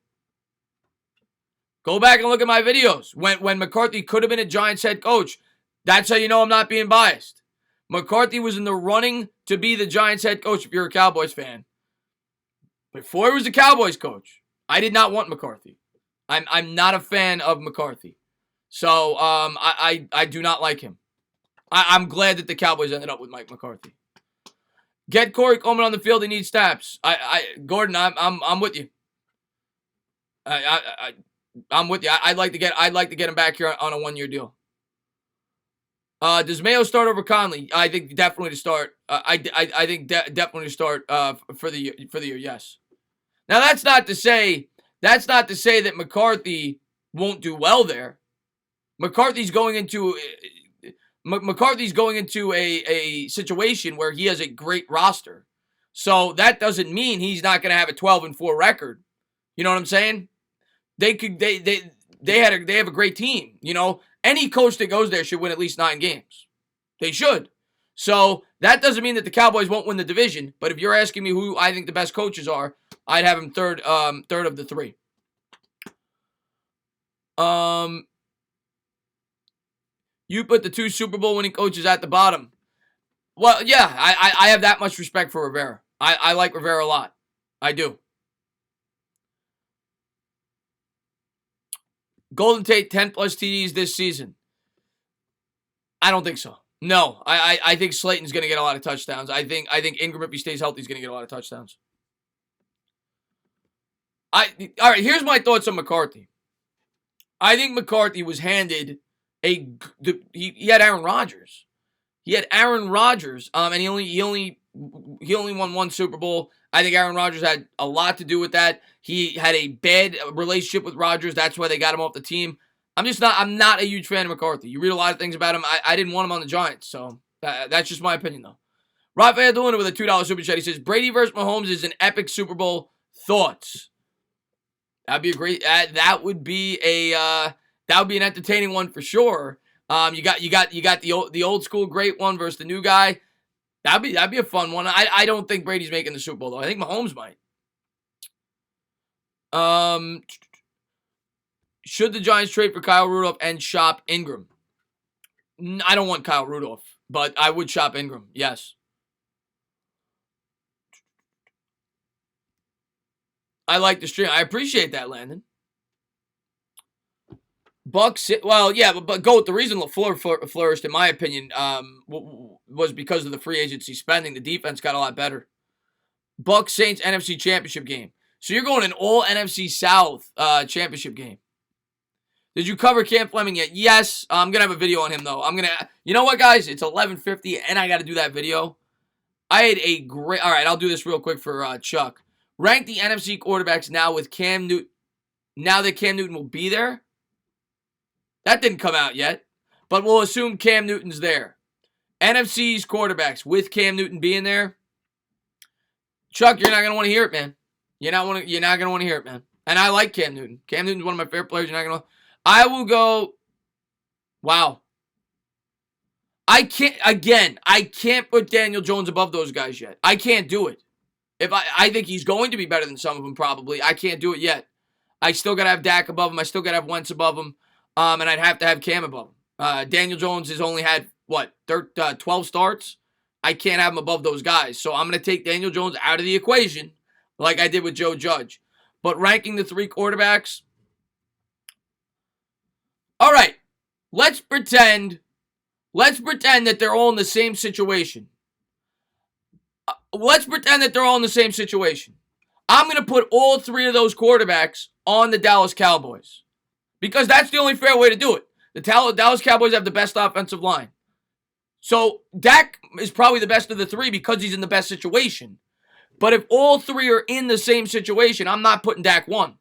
Go back and look at my videos. When McCarthy could have been a Giants head coach, that's how you know I'm not being biased. McCarthy was in the running to be the Giants head coach if you're a Cowboys fan. Before he was the Cowboys coach, I did not want McCarthy. I'm not a fan of McCarthy. So I do not like him. I'm glad that the Cowboys ended up with Mike McCarthy. Get Corey Coleman on the field. He needs snaps. Gordon, I'm with you. I'm with you. I'd like to get him back here on a 1-year deal. Does Mayo start over Conley? I think definitely to start. I think definitely to start for the year. Yes. Now that's not to say that McCarthy won't do well there. McCarthy's going into a situation where he has a great roster. So that doesn't mean he's not going to have a 12-4 record. You know what I'm saying? They have a great team. You know, any coach that goes there should win at least 9 games. They should. So that doesn't mean that the Cowboys won't win the division. But if you're asking me who I think the best coaches are, I'd have him third of the 3. You put the 2 Super Bowl winning coaches at the bottom. Well, yeah, I have that much respect for Rivera. I like Rivera a lot. I do. Golden Tate 10+ TDs this season. I don't think so. No, I think Slayton's going to get a lot of touchdowns. I think Ingram, if he stays healthy, is going to get a lot of touchdowns. All right, here's my thoughts on McCarthy. I think McCarthy was handed he had Aaron Rodgers. And he only won 1 Super Bowl. I think Aaron Rodgers had a lot to do with that. He had a bad relationship with Rodgers. That's why they got him off the team. I'm not a huge fan of McCarthy. You read a lot of things about him. I didn't want him on the Giants, so that's just my opinion, though. Rafael Deluna with a $2 super chat. He says, Brady versus Mahomes is an epic Super Bowl. Thoughts? That'd be a great. That would be an entertaining one for sure. You got the old school great one versus the new guy. That'd be a fun one. I don't think Brady's making the Super Bowl though. I think Mahomes might. Should the Giants trade for Kyle Rudolph and shop Ingram? I don't want Kyle Rudolph, but I would shop Ingram. Yes. I like the stream. I appreciate that, Landon. Bucks, well, yeah, but GOAT, the reason LaFleur flourished, in my opinion, was because of the free agency spending. The defense got a lot better. Bucks Saints NFC Championship game. So you're going an all NFC South championship game. Did you cover Cam Fleming yet? Yes. I'm going to have a video on him, though. You know what, guys? It's 11:50, and I got to do that video. I had a great, all right, I'll do this real quick for Chuck. Rank the NFC quarterbacks now with Cam Newton. Now that Cam Newton will be there. That didn't come out yet, but we'll assume Cam Newton's there. NFC's quarterbacks with Cam Newton being there. Chuck, you're not going to want to hear it, man. You're not going to want to hear it, man. And I like Cam Newton. Cam Newton's one of my favorite players. You're not going to. I will go. Wow. I can't put Daniel Jones above those guys yet. I can't do it. I think he's going to be better than some of them probably. I can't do it yet. I still got to have Dak above him. I still got to have Wentz above him. And I'd have to have Cam above him. Daniel Jones has only had, 12 starts? I can't have him above those guys. So I'm going to take Daniel Jones out of the equation like I did with Joe Judge. But ranking the three quarterbacks. All right. Let's pretend that they're all in the same situation. Let's pretend that they're all in the same situation. I'm going to put all three of those quarterbacks on the Dallas Cowboys. Because that's the only fair way to do it. The Dallas Cowboys have the best offensive line. So Dak is probably the best of the three because he's in the best situation. But if all three are in the same situation, I'm not putting Dak one.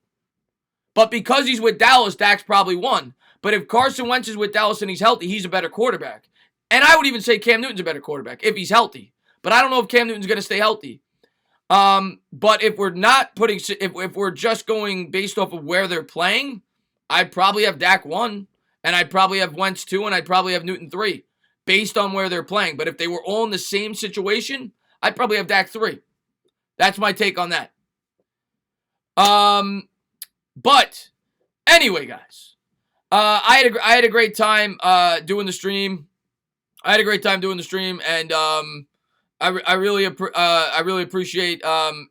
But because he's with Dallas, Dak's probably one. But if Carson Wentz is with Dallas and he's healthy, he's a better quarterback. And I would even say Cam Newton's a better quarterback if he's healthy. But I don't know if Cam Newton's going to stay healthy. But if we're not putting, if we're just going based off of where they're playing, I'd probably have Dak 1, and I'd probably have Wentz 2, and I'd probably have Newton 3, based on where they're playing. But if they were all in the same situation, I'd probably have Dak 3. That's my take on that. But anyway, guys, I had a great time doing the stream. And I really appreciate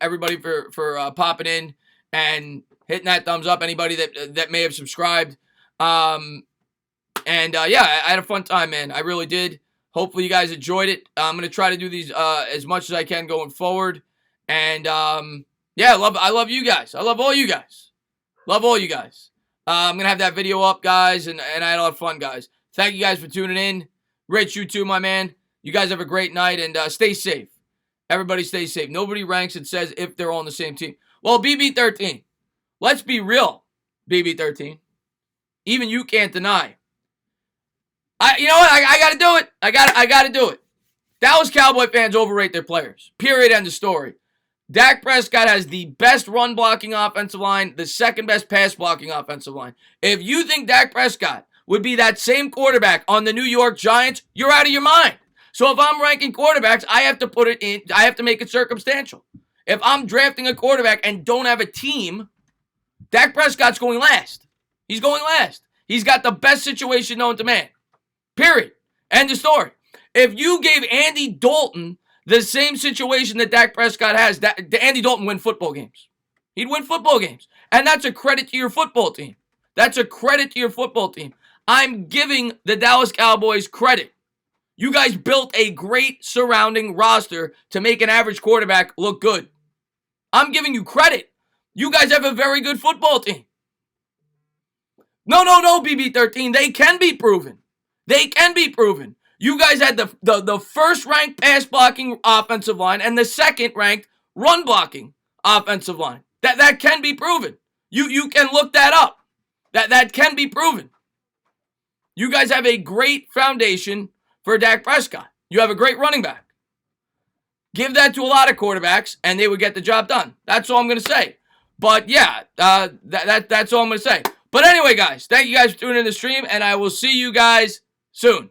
everybody for popping in and hitting that thumbs up. Anybody that may have subscribed. Yeah, I had a fun time, man. I really did. Hopefully you guys enjoyed it. I'm gonna try to do these as much as I can going forward. And yeah, I love you guys. I love all you guys. Love all you guys. I'm gonna have that video up, guys, and I had a lot of fun, guys. Thank you guys for tuning in. Rich, you too, my man. You guys have a great night and stay safe. Everybody stay safe. Nobody ranks and says if they're all on the same team. Well, BB13. Let's be real, BB13. Even you can't deny. You know what? I got to do it. I got to do it. Dallas Cowboy fans overrate their players. Period. End of story. Dak Prescott has the best run blocking offensive line, the second best pass blocking offensive line. If you think Dak Prescott would be that same quarterback on the New York Giants, you're out of your mind. So if I'm ranking quarterbacks, I have to put it in, I have to make it circumstantial. If I'm drafting a quarterback and don't have a team, Dak Prescott's going last. He's going last. He's got the best situation known to man. Period. End of story. If you gave Andy Dalton the same situation that Dak Prescott has, Andy Dalton win football games. He'd win football games. And that's a credit to your football team. That's a credit to your football team. I'm giving the Dallas Cowboys credit. You guys built a great surrounding roster to make an average quarterback look good. I'm giving you credit. You guys have a very good football team. No, BB13. They can be proven. They can be proven. You guys had the first-ranked pass-blocking offensive line and the second-ranked run-blocking offensive line. That can be proven. You can look that up. That can be proven. You guys have a great foundation for Dak Prescott. You have a great running back. Give that to a lot of quarterbacks, and they would get the job done. That's all I'm going to say. But, yeah, that's all I'm going to say. But anyway, guys, thank you guys for tuning in the stream, and I will see you guys soon.